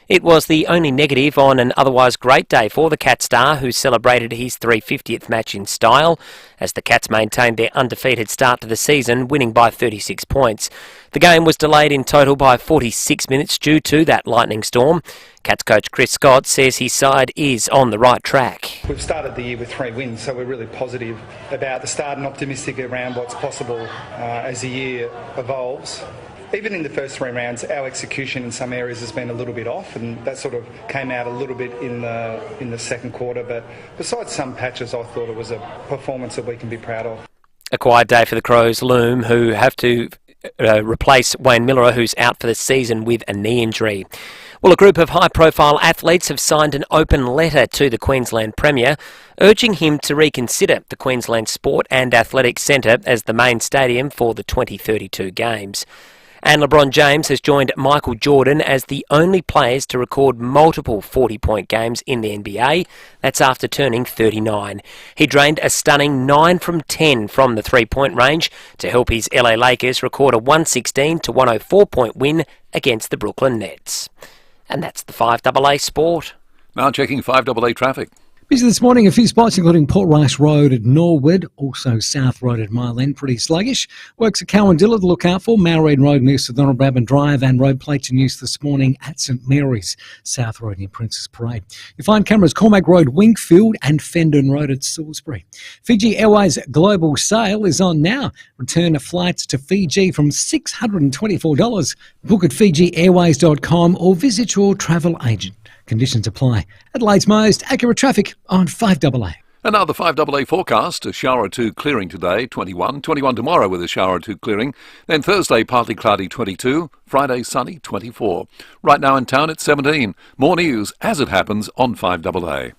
It was the only negative on an otherwise great day for the Cat star, who celebrated his 350th match in style, as the Cats maintained their undefeated start to the season, winning by 36 points. The game was delayed in total by 46 minutes due to that lightning storm. Cats coach Chris Scott says his side is on the right track. We've started the year with 3 wins, so we're really positive about the start and optimistic around what's possible as the year evolves. Even in the first 3 rounds, our execution in some areas has been a little bit off, and that sort of came out a little bit in the second quarter. But besides some patches, I thought it was a performance that we can be proud of. A quiet day for the Crows loom, who have to replace Wayne Miller, who's out for the season with a knee injury. Well, a group of high-profile athletes have signed an open letter to the Queensland Premier, urging him to reconsider the Queensland Sport and Athletics Centre as the main stadium for the 2032 Games. And LeBron James has joined Michael Jordan as the only players to record multiple 40-point games in the NBA. That's after turning 39. He drained a stunning 9 from 10 from the three-point range to help his LA Lakers record a 116 to 104-point win against the Brooklyn Nets. And that's the 5AA Sport. Now checking 5AA traffic. Busy this morning, a few spots including Port Rice Road at Norwood, also South Road at Mile End, pretty sluggish. Works at Cowandilla to look out for, Malreen Road near Sir Donald Bradman Drive, and road plates in use this morning at St Mary's, South Road near Princess Parade. You find cameras Cormac Road, Winkfield, and Fendon Road at Salisbury. Fiji Airways global sale is on now. Return flights to Fiji from $624. Book at fijiairways.com or visit your travel agent. Conditions apply. Adelaide's most accurate traffic on 5AA. And now the 5AA forecast, a shower or two clearing today, 21 tomorrow with a shower or two clearing, then Thursday partly cloudy, 22, Friday sunny, 24. Right now in town it's 17. More news as it happens on 5AA.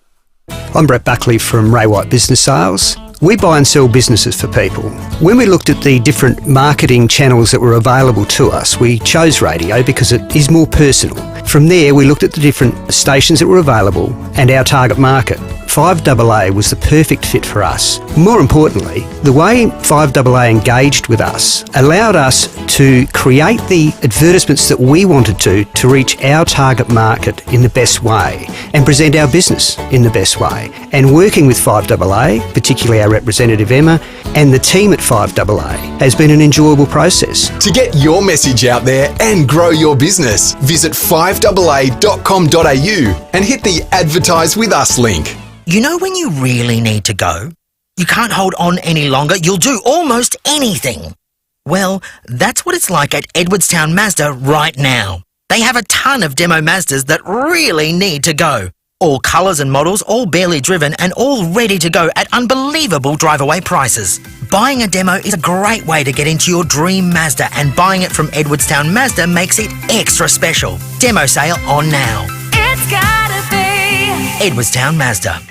I'm Brett Buckley from Ray White Business Sales. We buy and sell businesses for people. When we looked at the different marketing channels that were available to us, we chose radio because it is more personal. From there, we looked at the different stations that were available and our target market. 5AA was the perfect fit for us. More importantly, the way 5AA engaged with us allowed us to create the advertisements that we wanted to reach our target market in the best way and present our business in the best way. And working with 5AA, particularly our representative Emma, and the team at 5AA has been an enjoyable process. To get your message out there and grow your business, visit 5AA.com.au and hit the Advertise With Us link. You know when you really need to go? You can't hold on any longer, you'll do almost anything. Well, that's what it's like at Edwardstown Mazda right now. They have a ton of demo Mazdas that really need to go. All colours and models, all barely driven and all ready to go at unbelievable drive-away prices. Buying a demo is a great way to get into your dream Mazda, and buying it from Edwardstown Mazda makes it extra special. Demo sale on now. It's gotta be Edwardstown Mazda.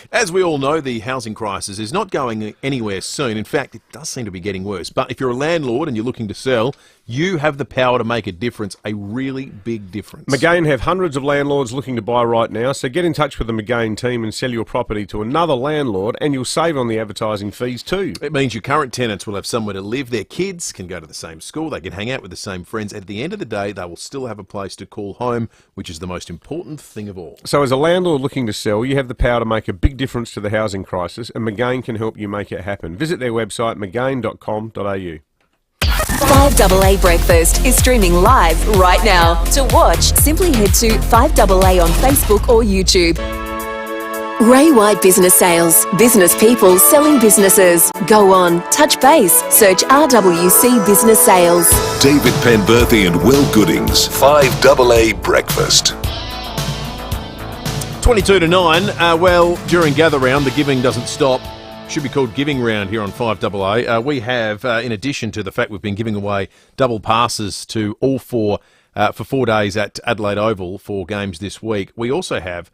As we all know, the housing crisis is not going anywhere soon. In fact, it does seem to be getting worse. But if you're a landlord and you're looking to sell, you have the power to make a difference, a really big difference. McGain have hundreds of landlords looking to buy right now, so get in touch with the McGain team and sell your property to another landlord, and you'll save on the advertising fees too. It means your current tenants will have somewhere to live, their kids can go to the same school, they can hang out with the same friends. At the end of the day, they will still have a place to call home, which is the most important thing of all. So as a landlord looking to sell, you have the power to make a big difference to the housing crisis, and McGain can help you make it happen. Visit their website, mcgain.com.au. 5AA Breakfast is streaming live right now. To watch, simply head to 5AA on Facebook or YouTube. Ray White Business Sales. Business people selling businesses. Go on, touch base, search RWC Business Sales. David Penberthy and Will Goodings, 5AA Breakfast. 22 to 9. Well, during Gather Round, the giving doesn't stop. Should be called Giving Round here on 5AA. We have, in addition to the fact we've been giving away double passes to all four for 4 days at Adelaide Oval for games this week, we also have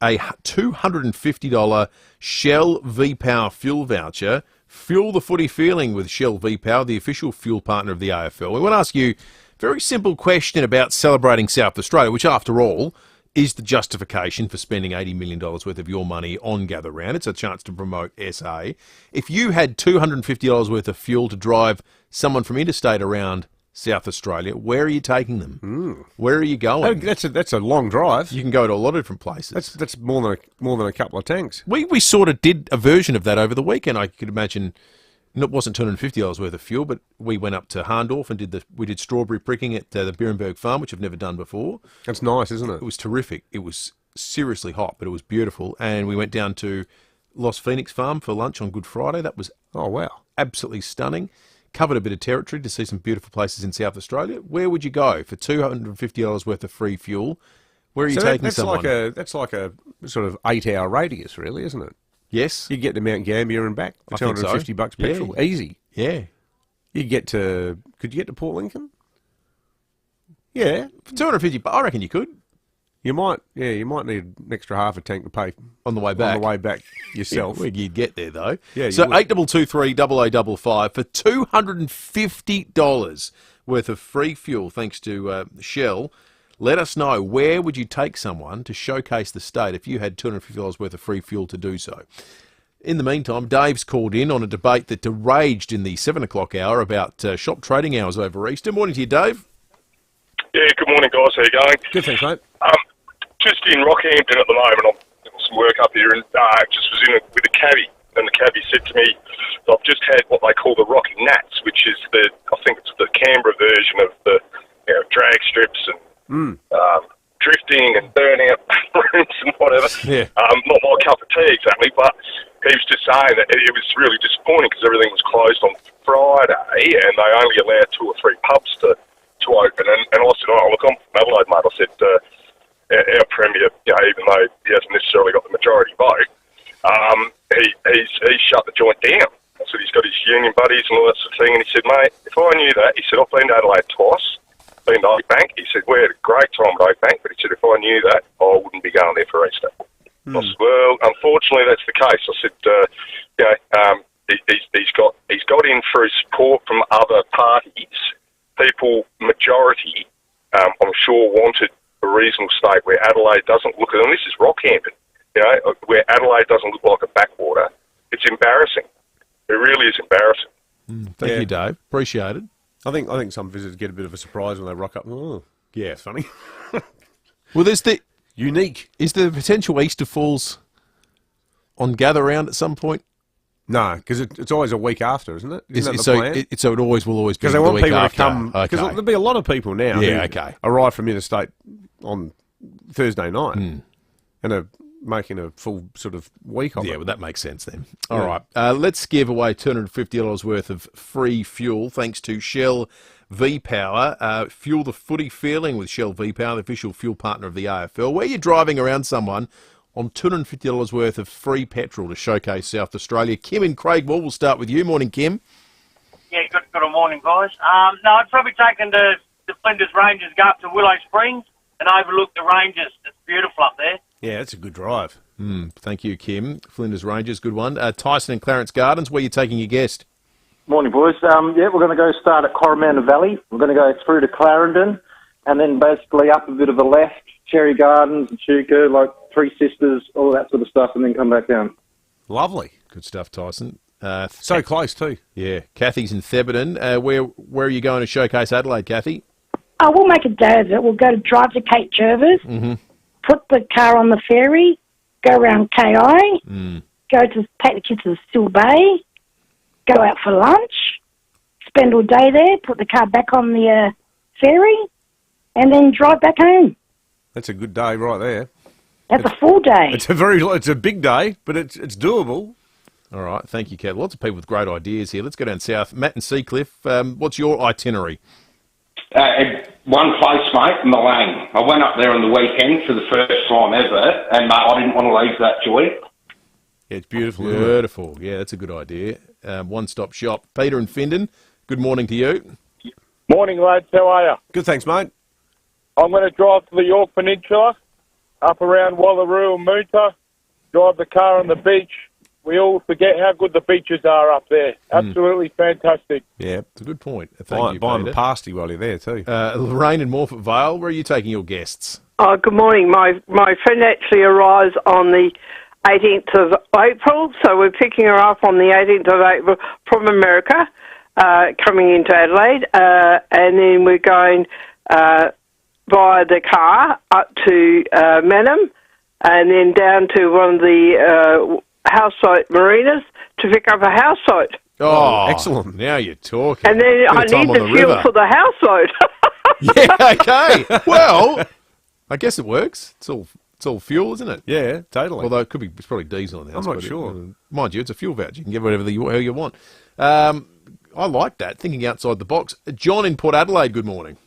a $250 Shell V-Power fuel voucher. Fuel the footy feeling with Shell V-Power, the official fuel partner of the AFL. We want to ask you a very simple question about celebrating South Australia, which, after all, is the justification for spending $80 million worth of your money on Gather Round. It's a chance to promote SA. If you had $250 worth of fuel to drive someone from interstate around South Australia, where are you taking them? Where are you going? That's a long drive. You can go to a lot of different places. That's more than a couple of tanks. We sort of did a version of that over the weekend. I could imagine. It wasn't $250 worth of fuel, but we went up to Harndorf and we did strawberry pricking at the Birrenberg farm, which I've never done before. That's nice, isn't it? It was terrific. It was seriously hot, but it was beautiful. And we went down to Los Phoenix Farm for lunch on Good Friday. That was absolutely stunning. Covered a bit of territory to see some beautiful places in South Australia. Where would you go for $250 worth of free fuel? Where are you taking someone? That's like a sort of 8-hour radius, really, isn't it? Yes. You get to Mount Gambier and back for $250 petrol. Yeah. Easy. Yeah. Could you get to Port Lincoln? Yeah. For $250, I reckon you could. You might need an extra half a tank to pay on the way back. On the way back yourself. Yeah, you'd get there though. Yeah. So 8223 0055 for $250 worth of free fuel, thanks to Shell. Let us know, where would you take someone to showcase the state if you had $250 worth of free fuel to do so? In the meantime, Dave's called in on a debate that raged in the 7 o'clock hour about shop trading hours over Easter. Morning to you, Dave. Yeah, good morning, guys. How you going? Good, thanks, mate. Just in Rockhampton at the moment. I'm doing some work up here, and just was in with a cabbie, and the cabbie said to me, "I've just had what they call the Rocky Nats, which is I think it's the Canberra version of the drag strips and drifting and burning up rooms and whatever. Yeah. Not my cup of tea exactly, but he was just saying that it was really disappointing because everything was closed on Friday, and they only allowed 2 or 3 pubs to open. And I said, "Oh, look, I'm from Adelaide, mate." I said, our Premier, even though he hasn't necessarily got the majority vote, he's shut the joint down. I said he's got his union buddies and all that sort of thing. And he said, "Mate, if I knew that," he said, "I've been to Adelaide twice, been to Oakbank." He said, "We had a great time at Oakbank," but he said, "If I knew that, I wouldn't be going there for Easter." I said, "Well, unfortunately, that's the case." I said, he's got in through support from other parties. People, majority, I'm sure, wanted a reasonable state where Adelaide doesn't look at, and this is Rockhampton, where Adelaide doesn't look like a backwater. It's embarrassing. It really is embarrassing. Thank you, Dave. Appreciate it. I think some visitors get a bit of a surprise when they rock up. Oh, yeah, it's funny. Well, there's the unique. Is there potential Easter falls on Gather Round at some point? No, because it's always a week after, isn't it? Isn't that the so plan? So it always will be because they want the week people after. to come. Because there'll be a lot of people now. Yeah, who arrive from interstate on Thursday night and are making a full sort of week of it. Yeah, well, that makes sense then. All right, let's give away $250 worth of free fuel thanks to Shell V-Power. Fuel the footy feeling with Shell V-Power, the official fuel partner of the AFL. Where you're driving around someone on $250 worth of free petrol to showcase South Australia. Kim in Craigwell, we'll start with you. Morning, Kim. Yeah, good morning, guys. No, I'd probably taken the Flinders Ranges, go up to Willow Springs and overlook the ranges. It's beautiful up there. Yeah, that's a good drive. Thank you, Kim. Flinders Ranges, good one. Tyson and Clarence Gardens, where are you taking your guest? Morning, boys. We're going to go start at Coromandel Valley. We're going to go through to Clarendon and then basically up a bit of a left, Cherry Gardens, Echuca, like Three Sisters, all that sort of stuff, and then come back down. Lovely. Good stuff, Tyson. So close too. Yeah. Kathy's in Theberton. Where are you going to showcase Adelaide, Kathy? Oh, we'll make a day of it. We'll go to drive to Cape Jervis, put the car on the ferry, go around KI, go to take the kids to Still Bay, go out for lunch, spend all day there, put the car back on the ferry, and then drive back home. That's a good day right there. That's a full day. It's a big day, but it's doable. All right, thank you, Kat. Lots of people with great ideas here. Let's go down south. Matt and Seacliff, what's your itinerary? One place, mate, Malane. I went up there on the weekend for the first time ever, and I didn't want to leave that joy. Yeah, it's beautiful. Beautiful. Yeah, that's a good idea. One-stop shop. Peter and Findon, good morning to you. Morning, lads. How are you? Good, thanks, mate. I'm going to drive to the York Peninsula, up around Wallaroo and Moonta, drive the car on the beach. We all forget how good the beaches are up there. Absolutely fantastic. Yeah, it's a good point. Thank you, Buy them Peter. a pasty while you're there, too. Lorraine in Morfett Vale, where are you taking your guests? Oh, good morning. My friend actually arrives on the 18th of April, so we're picking her up on the 18th of April from America, coming into Adelaide, and then we're going via the car up to Menham, and then down to one of the house site marinas to pick up a house site. Oh, excellent. Now you're talking. And then I need the fuel for the house site. Yeah, okay. Well, I guess it works. It's all fuel, isn't it? Yeah, totally. Although it's probably diesel in the house. I'm not sure. Mind you, it's a fuel voucher. You can get whatever you want. I like that, thinking outside the box. John in Port Adelaide, good morning.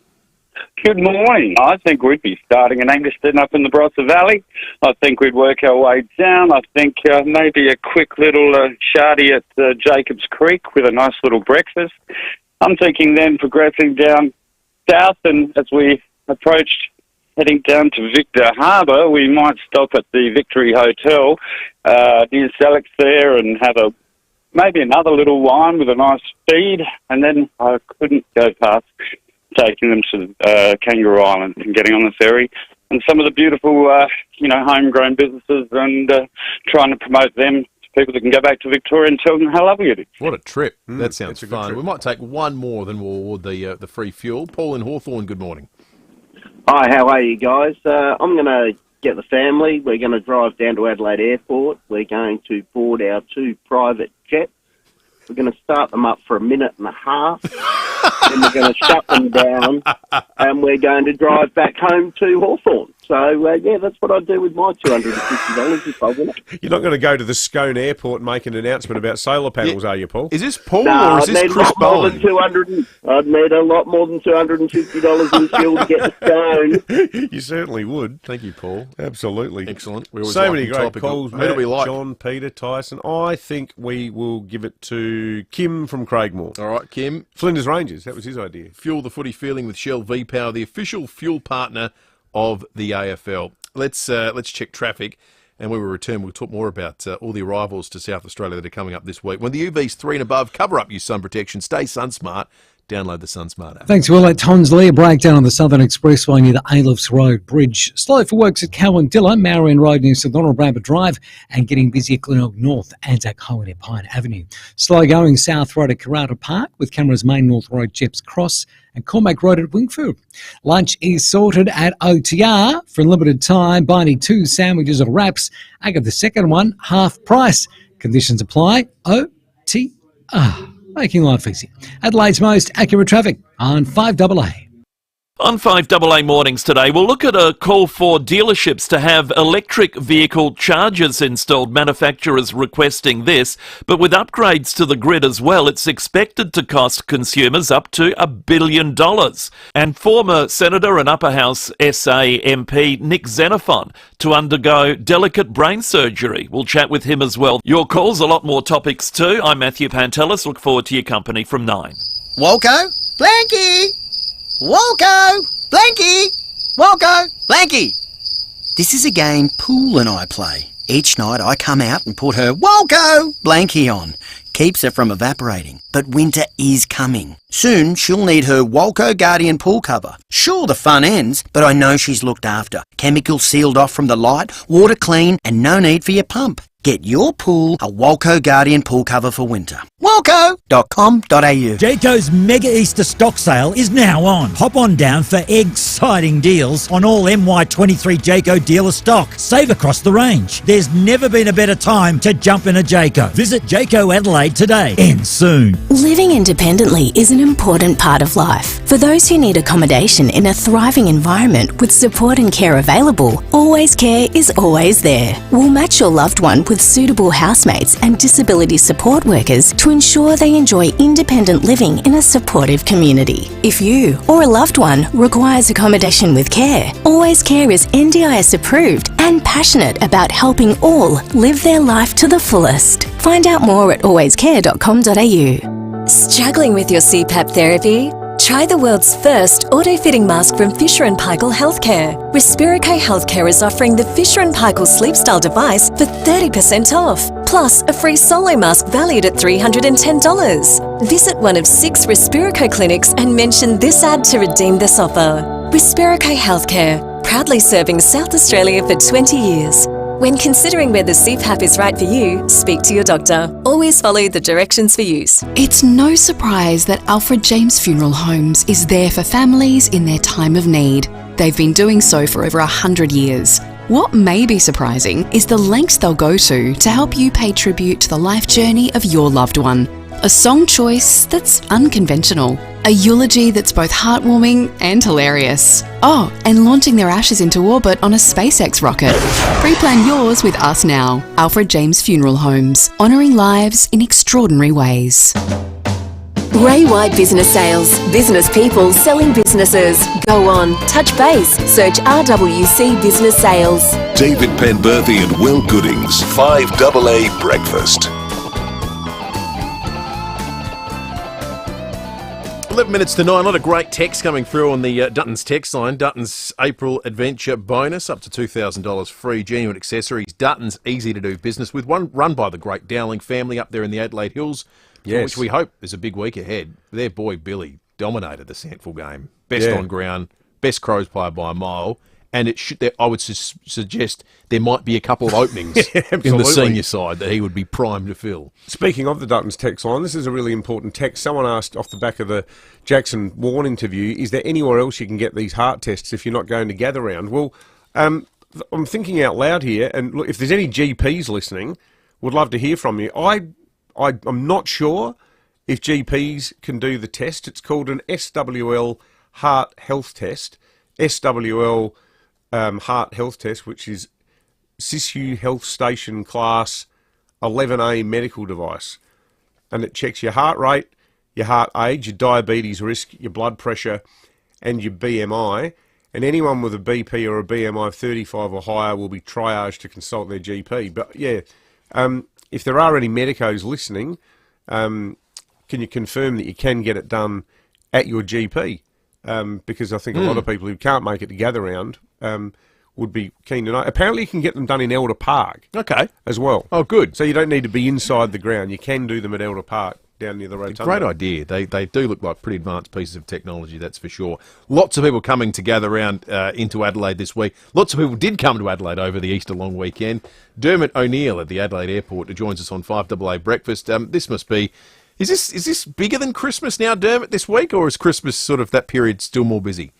Good morning. I think we'd be starting in Angaston up in the Barossa Valley. I think we'd work our way down. I think maybe a quick little shardy at Jacobs Creek with a nice little breakfast. I'm thinking then progressing down south, and as we approached heading down to Victor Harbour, we might stop at the Victory Hotel near Salix there and have maybe another little wine with a nice feed, and then I couldn't go past taking them to Kangaroo Island and getting on the ferry, and some of the beautiful, homegrown businesses, and trying to promote them to people that can go back to Victoria and tell them how lovely it is. What a trip. That sounds fun. We might take one more, then we'll award the free fuel. Paul in Hawthorn, good morning. Hi, how are you guys? I'm going to get the family. We're going to drive down to Adelaide Airport. We're going to board our 2 private jets. We're going to start them up for a minute and a half. Then we're going to shut them down, and we're going to drive back home to Hawthorn. So, that's what I'd do with my $250 if I win it. You're not going to go to the Scone Airport and make an announcement about solar panels, are you, Paul? Is this Paul No, or is this Chris Bowen? I'd need a lot more than $250 in fuel to get to Scone. You certainly would. Thank you, Paul. Absolutely. Excellent. We always So like many them great topical. calls, Who do we Matt, like? John, Peter, Tyson. I think we will give it to Kim from Craigmore. All right, Kim. Flinders Rangers, that was his idea. Fuel the footy feeling with Shell V-Power, the official fuel partner of the AFL. Let's check traffic, and when we return, we'll talk more about all the arrivals to South Australia that are coming up this week. When the UV's 3 and above, cover up your sun protection. Stay SunSmart. Download the SunSmart app. Thanks, Will. At Tonsley, a breakdown on the Southern Expressway near the Alifs Road Bridge. Slow for works at Cowandilla, Marion Road near St Donald Bramber Drive, and getting busy at Glenelg North, Anzac Highway near Pine Avenue. Slow going South Road at Karata Park with cameras Main North Road, Jeps Cross, and Cormac Road at Wingfield. Lunch is sorted at OTR for a limited time. Buy any 2 sandwiches or wraps. I got the second one, half price. Conditions apply. OTR. Making life easy. Adelaide's most accurate traffic on 5AA. On 5AA Mornings today, we'll look at a call for dealerships to have electric vehicle chargers installed, manufacturers requesting this, but with upgrades to the grid as well, it's expected to cost consumers up to $1 billion. And former Senator and Upper House SA MP Nick Xenophon to undergo delicate brain surgery. We'll chat with him as well. Your calls, a lot more topics too. I'm Matthew Pantelis. Look forward to your company from 9. Walko, Blanky! Walko! Blanky! Walko! Blanky! This is a game Pool and I play. Each night I come out and put her Walko Blanky on. Keeps her from evaporating. But winter is coming. Soon she'll need her Walko Guardian pool cover. Sure, the fun ends, but I know she's looked after. Chemicals sealed off from the light, water clean, and no need for your pump. Get your pool a Walko Guardian pool cover for winter. Walko.com.au. Jayco's Mega Easter stock sale is now on. Hop on down for exciting deals on all MY23 Jayco dealer stock. Save across the range. There's never been a better time to jump in a Jayco. Visit Jayco Adelaide today. Ends soon. Living independently is an important part of life. For those who need accommodation in a thriving environment with support and care available, Always Care is always there. We'll match your loved one with suitable housemates and disability support workers to ensure they enjoy independent living in a supportive community. If you or a loved one requires accommodation with care, Always Care is NDIS approved and passionate about helping all live their life to the fullest. Find out more at alwayscare.com.au. Struggling with your CPAP therapy? Try the world's first auto-fitting mask from Fisher & Paykel Healthcare. Respirico Healthcare is offering the Fisher & Paykel Sleep Style device for 30% off, plus a free solo mask valued at $310. Visit one of 6 Respirico clinics and mention this ad to redeem this offer. Respirico Healthcare, proudly serving South Australia for 20 years. When considering whether CPAP is right for you, speak to your doctor. Always follow the directions for use. It's no surprise that Alfred James Funeral Homes is there for families in their time of need. They've been doing so for over 100 years. What may be surprising is the lengths they'll go to help you pay tribute to the life journey of your loved one. A song choice that's unconventional. A eulogy that's both heartwarming and hilarious. Oh, and launching their ashes into orbit on a SpaceX rocket. Pre-plan yours with us now. Alfred James Funeral Homes, honouring lives in extraordinary ways. Ray White Business Sales. Business people selling businesses. Go on, touch base. Search RWC Business Sales. David Penberthy and Will Goodings, 5AA Breakfast. 11 minutes to 9. A lot of great text coming through on the Dutton's text line. Dutton's April Adventure bonus, up to $2,000 free genuine accessories. Dutton's easy to do business with, one run by the great Dowling family up there in the Adelaide Hills, Yes. which we hope is a big week ahead. Their boy Billy dominated the Sandful game. Best on ground, best Crows player by a mile. And it should. I would suggest there might be a couple of openings in the senior side that he would be primed to fill. Speaking of the Dutton's text line, this is a really important text. Someone asked off the back of the Jackson Warren interview, is there anywhere else you can get these heart tests if you're not going to gather round? Well, I'm thinking out loud here, and look, if there's any GPs listening, would love to hear from you. I'm not sure if GPs can do the test. It's called an SWL heart health test. SWL heart health test, which is Sissu Health Station Class 11A medical device. And it checks your heart rate, your heart age, your diabetes risk, your blood pressure, and your BMI. And anyone with a BP or a BMI of 35 or higher will be triaged to consult their GP. But yeah, if there are any medicos listening, can you confirm that you can get it done at your GP? Because I think a lot of people who can't make it to gather round would be keen to know. Apparently you can get them done in Elder Park as well. Oh, good. So you don't need to be inside the ground. You can do them at Elder Park down near the rotunda. Great idea. They do look like pretty advanced pieces of technology, that's for sure. Lots of people coming to gather round into Adelaide this week. Lots of people did come to Adelaide over the Easter long weekend. Dermot O'Neill at the Adelaide Airport who joins us on 5AA Breakfast. This must be... Is this bigger than Christmas now, Dermot, this week, or is Christmas sort of that period still more busy?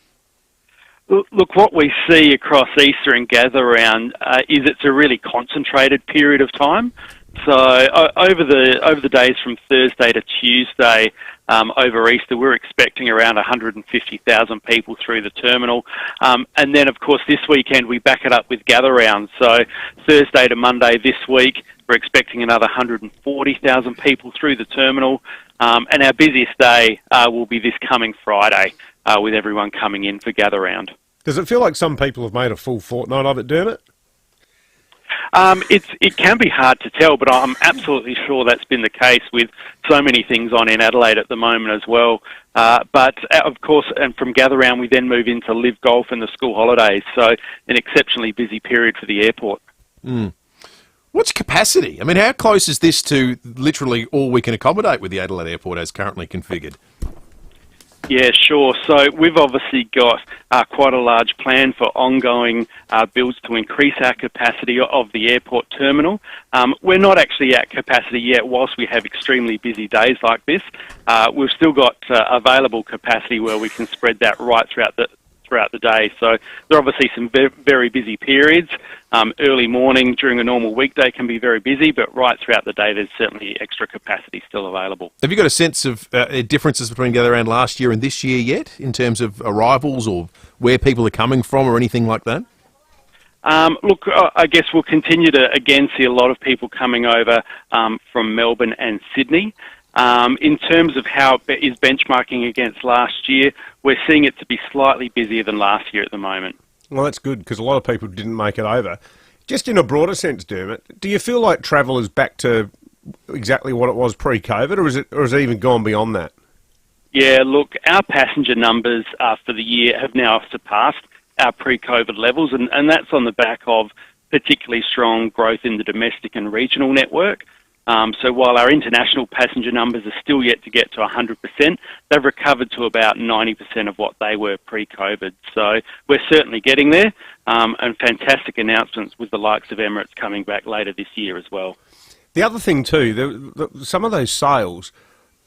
Look, what we see across Easter and gather round is it's a really concentrated period of time. So over the days from Thursday to Tuesday over Easter, we're expecting around 150,000 people through the terminal. And then, of course, this weekend we back it up with gather round. So Thursday to Monday this week, we're expecting another 140,000 people through the terminal. And our busiest day will be this coming Friday with everyone coming in for gather round. Does it feel like some people have made a full fortnight of it, Dermot? It can be hard to tell, but I'm absolutely sure that's been the case with so many things on in Adelaide at the moment as well. But of course, and from gather round, we then move into live golf and the school holidays. So an exceptionally busy period for the airport. What's capacity? I mean, how close is this to literally all we can accommodate with the Adelaide Airport as currently configured? Yeah, sure. So we've obviously got quite a large plan for ongoing builds to increase our capacity of the airport terminal. We're not actually at capacity yet whilst we have extremely busy days like this. We've still got available capacity where we can spread that right throughout the day. So there are obviously some very busy periods. Early morning during a normal weekday can be very busy, but right throughout the day there's certainly extra capacity still available. Have you got a sense of differences between gather round last year and this year yet in terms of arrivals or where people are coming from or anything like that? Look, I guess we'll continue to again see a lot of people coming over from Melbourne and Sydney. In terms of how it is benchmarking against last year, we're seeing it to be slightly busier than last year at the moment. Well, that's good, because a lot of people didn't make it over. Just in a broader sense, Dermot, do you feel like travel is back to exactly what it was pre-COVID, or has it even gone beyond that? Yeah, look, our passenger numbers for the year have now surpassed our pre-COVID levels, and that's on the back of particularly strong growth in the domestic and regional network. So while our international passenger numbers are still yet to get to 100%, they've recovered to about 90% of what they were pre-COVID. So we're certainly getting there, and fantastic announcements with the likes of Emirates coming back later this year as well. The other thing too, some of those sales,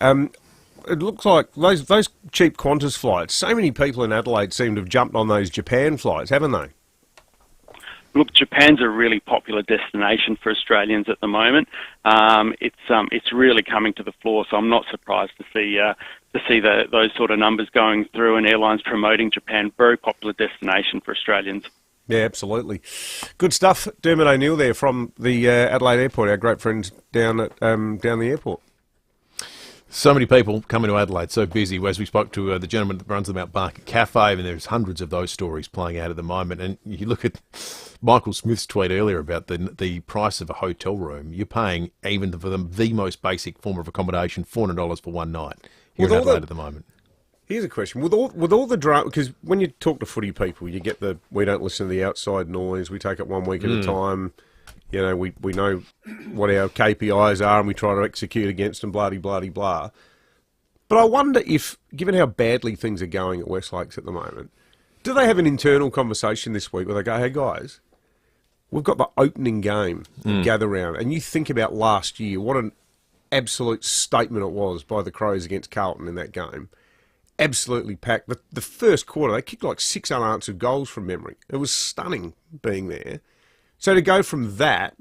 it looks like those cheap Qantas flights, so many people in Adelaide seem to have jumped on those Japan flights, haven't they? Look, Japan's a really popular destination for Australians at the moment. It's really coming to the floor, so I'm not surprised to see those sort of numbers going through and airlines promoting Japan. Very popular destination for Australians. Yeah, absolutely. Good stuff. Dermot O'Neill there from the Adelaide Airport, our great friends down the airport. So many people coming to Adelaide, so busy. As we spoke to the gentleman that runs the Mount Barker Cafe, and there's hundreds of those stories playing out at the moment. And you look at Michael Smith's tweet earlier about the price of a hotel room. You're paying, even for the most basic form of accommodation, $400 for one night here in Adelaide at the moment. Here's a question. With all the drama, because when you talk to footy people, you get we don't listen to the outside noise, we take it 1 week at a time. You know, we know what our KPIs are and we try to execute against them, blah-de-blah-de-blah. But I wonder if, given how badly things are going at West Lakes at the moment, do they have an internal conversation this week where they go, hey, guys, we've got the opening game, gather round, and you think about last year, what an absolute statement it was by the Crows against Carlton in that game. Absolutely packed. The first quarter, they kicked like 6 unanswered goals from memory. It was stunning being there. So to go from that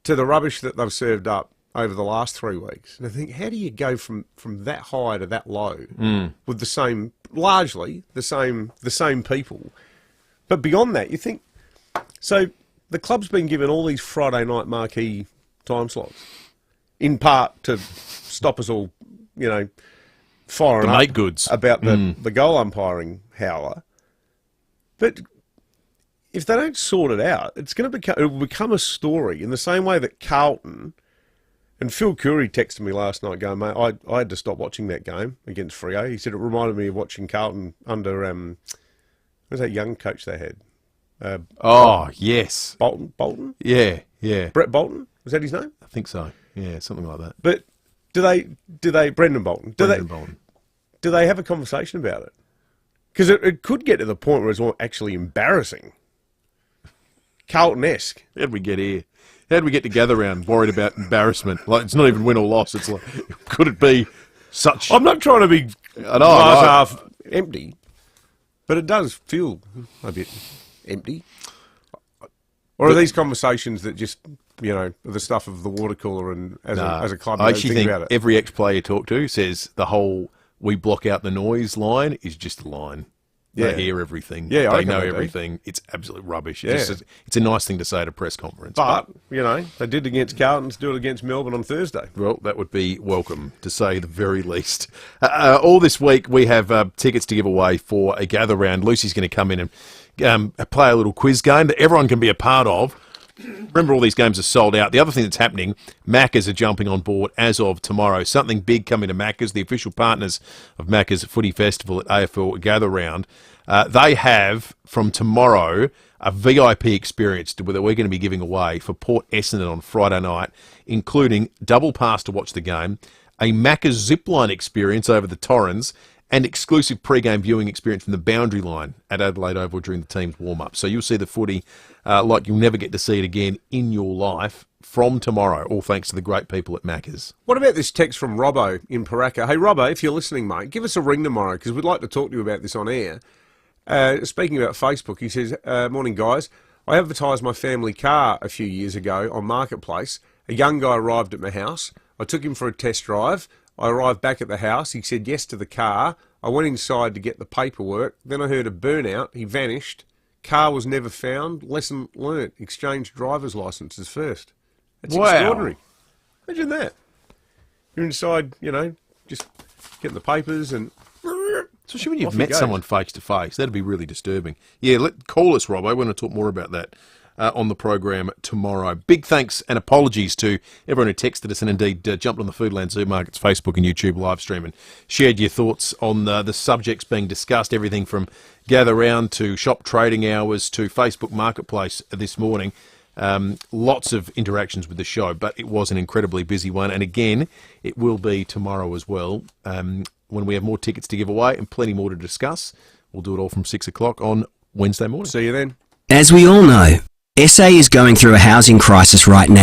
to the rubbish that they've served up over the last 3 weeks, and I think, how do you go from that high to that low with largely the same people? But beyond that, you think, so the club's been given all these Friday night marquee time slots, in part to stop us all, firing up goods about the goal umpiring howler. But if they don't sort it out, it will become a story in the same way that Carlton, and Phil Curry texted me last night going, mate, I had to stop watching that game against FIVEAA. He said it reminded me of watching Carlton under, who's that young coach they had? Yes. Bolton? Yeah. Brett Bolton? Was that his name? I think so. Yeah, something like that. But do they Brendan Bolton? Bolton. Do they have a conversation about it? Because it could get to the point where it's actually embarrassing. Carlton-esque. How did we get here? How did we get together around worried about embarrassment? Like, it's not even win or loss. It's like, could it be such... I'm not trying to be glass half empty, but it does feel a bit empty. Or are these conversations that just, the stuff of the water cooler and as a club, I actually think about it? Every ex-player you talk to says the whole "we block out the noise" line is just a line. Yeah. They hear everything. Yeah, they know everything. It's absolute rubbish. Yeah. It's a nice thing to say at a press conference. But, they did against Carlton, do it against Melbourne on Thursday. Well, that would be welcome, to say the very least. All this week, we have tickets to give away for a gather round. Lucy's going to come in and play a little quiz game that everyone can be a part of. Remember, all these games are sold out. The other thing that's happening, Maccas are jumping on board as of tomorrow. Something big coming to Maccas, the official partners of Maccas Footy Festival at AFL Gather Round. They have, from tomorrow, a VIP experience that we're going to be giving away for Port Essendon on Friday night, including double pass to watch the game, a Maccas zipline experience over the Torrens, and exclusive pre-game viewing experience from the boundary line at Adelaide Oval during the team's warm-up. So you'll see the footy like you'll never get to see it again in your life from tomorrow, all thanks to the great people at Maccas. What about this text from Robbo in Paraka? Hey, Robbo, if you're listening, mate, give us a ring tomorrow because we'd like to talk to you about this on air. Speaking about Facebook, he says, morning, guys. I advertised my family car a few years ago on Marketplace. A young guy arrived at my house. I took him for a test drive. I arrived back at the house. He said yes to the car. I went inside to get the paperwork. Then I heard a burnout. He vanished. car was never found. Lesson learnt. Exchange driver's licences first. That's Wow. extraordinary. Imagine that. You're inside, just getting the papers and... Especially when you've off you met go. someone face to face. That'd be really disturbing. Yeah, call us, Rob. I want to talk more about that on the program tomorrow. Big thanks and apologies to everyone who texted us and indeed jumped on the Foodland Supermarkets Facebook and YouTube live stream and shared your thoughts on the subjects being discussed, everything from gather round to shop trading hours to Facebook Marketplace this morning. Lots of interactions with the show, but it was an incredibly busy one. And again, it will be tomorrow as well, when we have more tickets to give away and plenty more to discuss. We'll do it all from 6 o'clock on Wednesday morning. See you then. As we all know, SA is going through a housing crisis right now.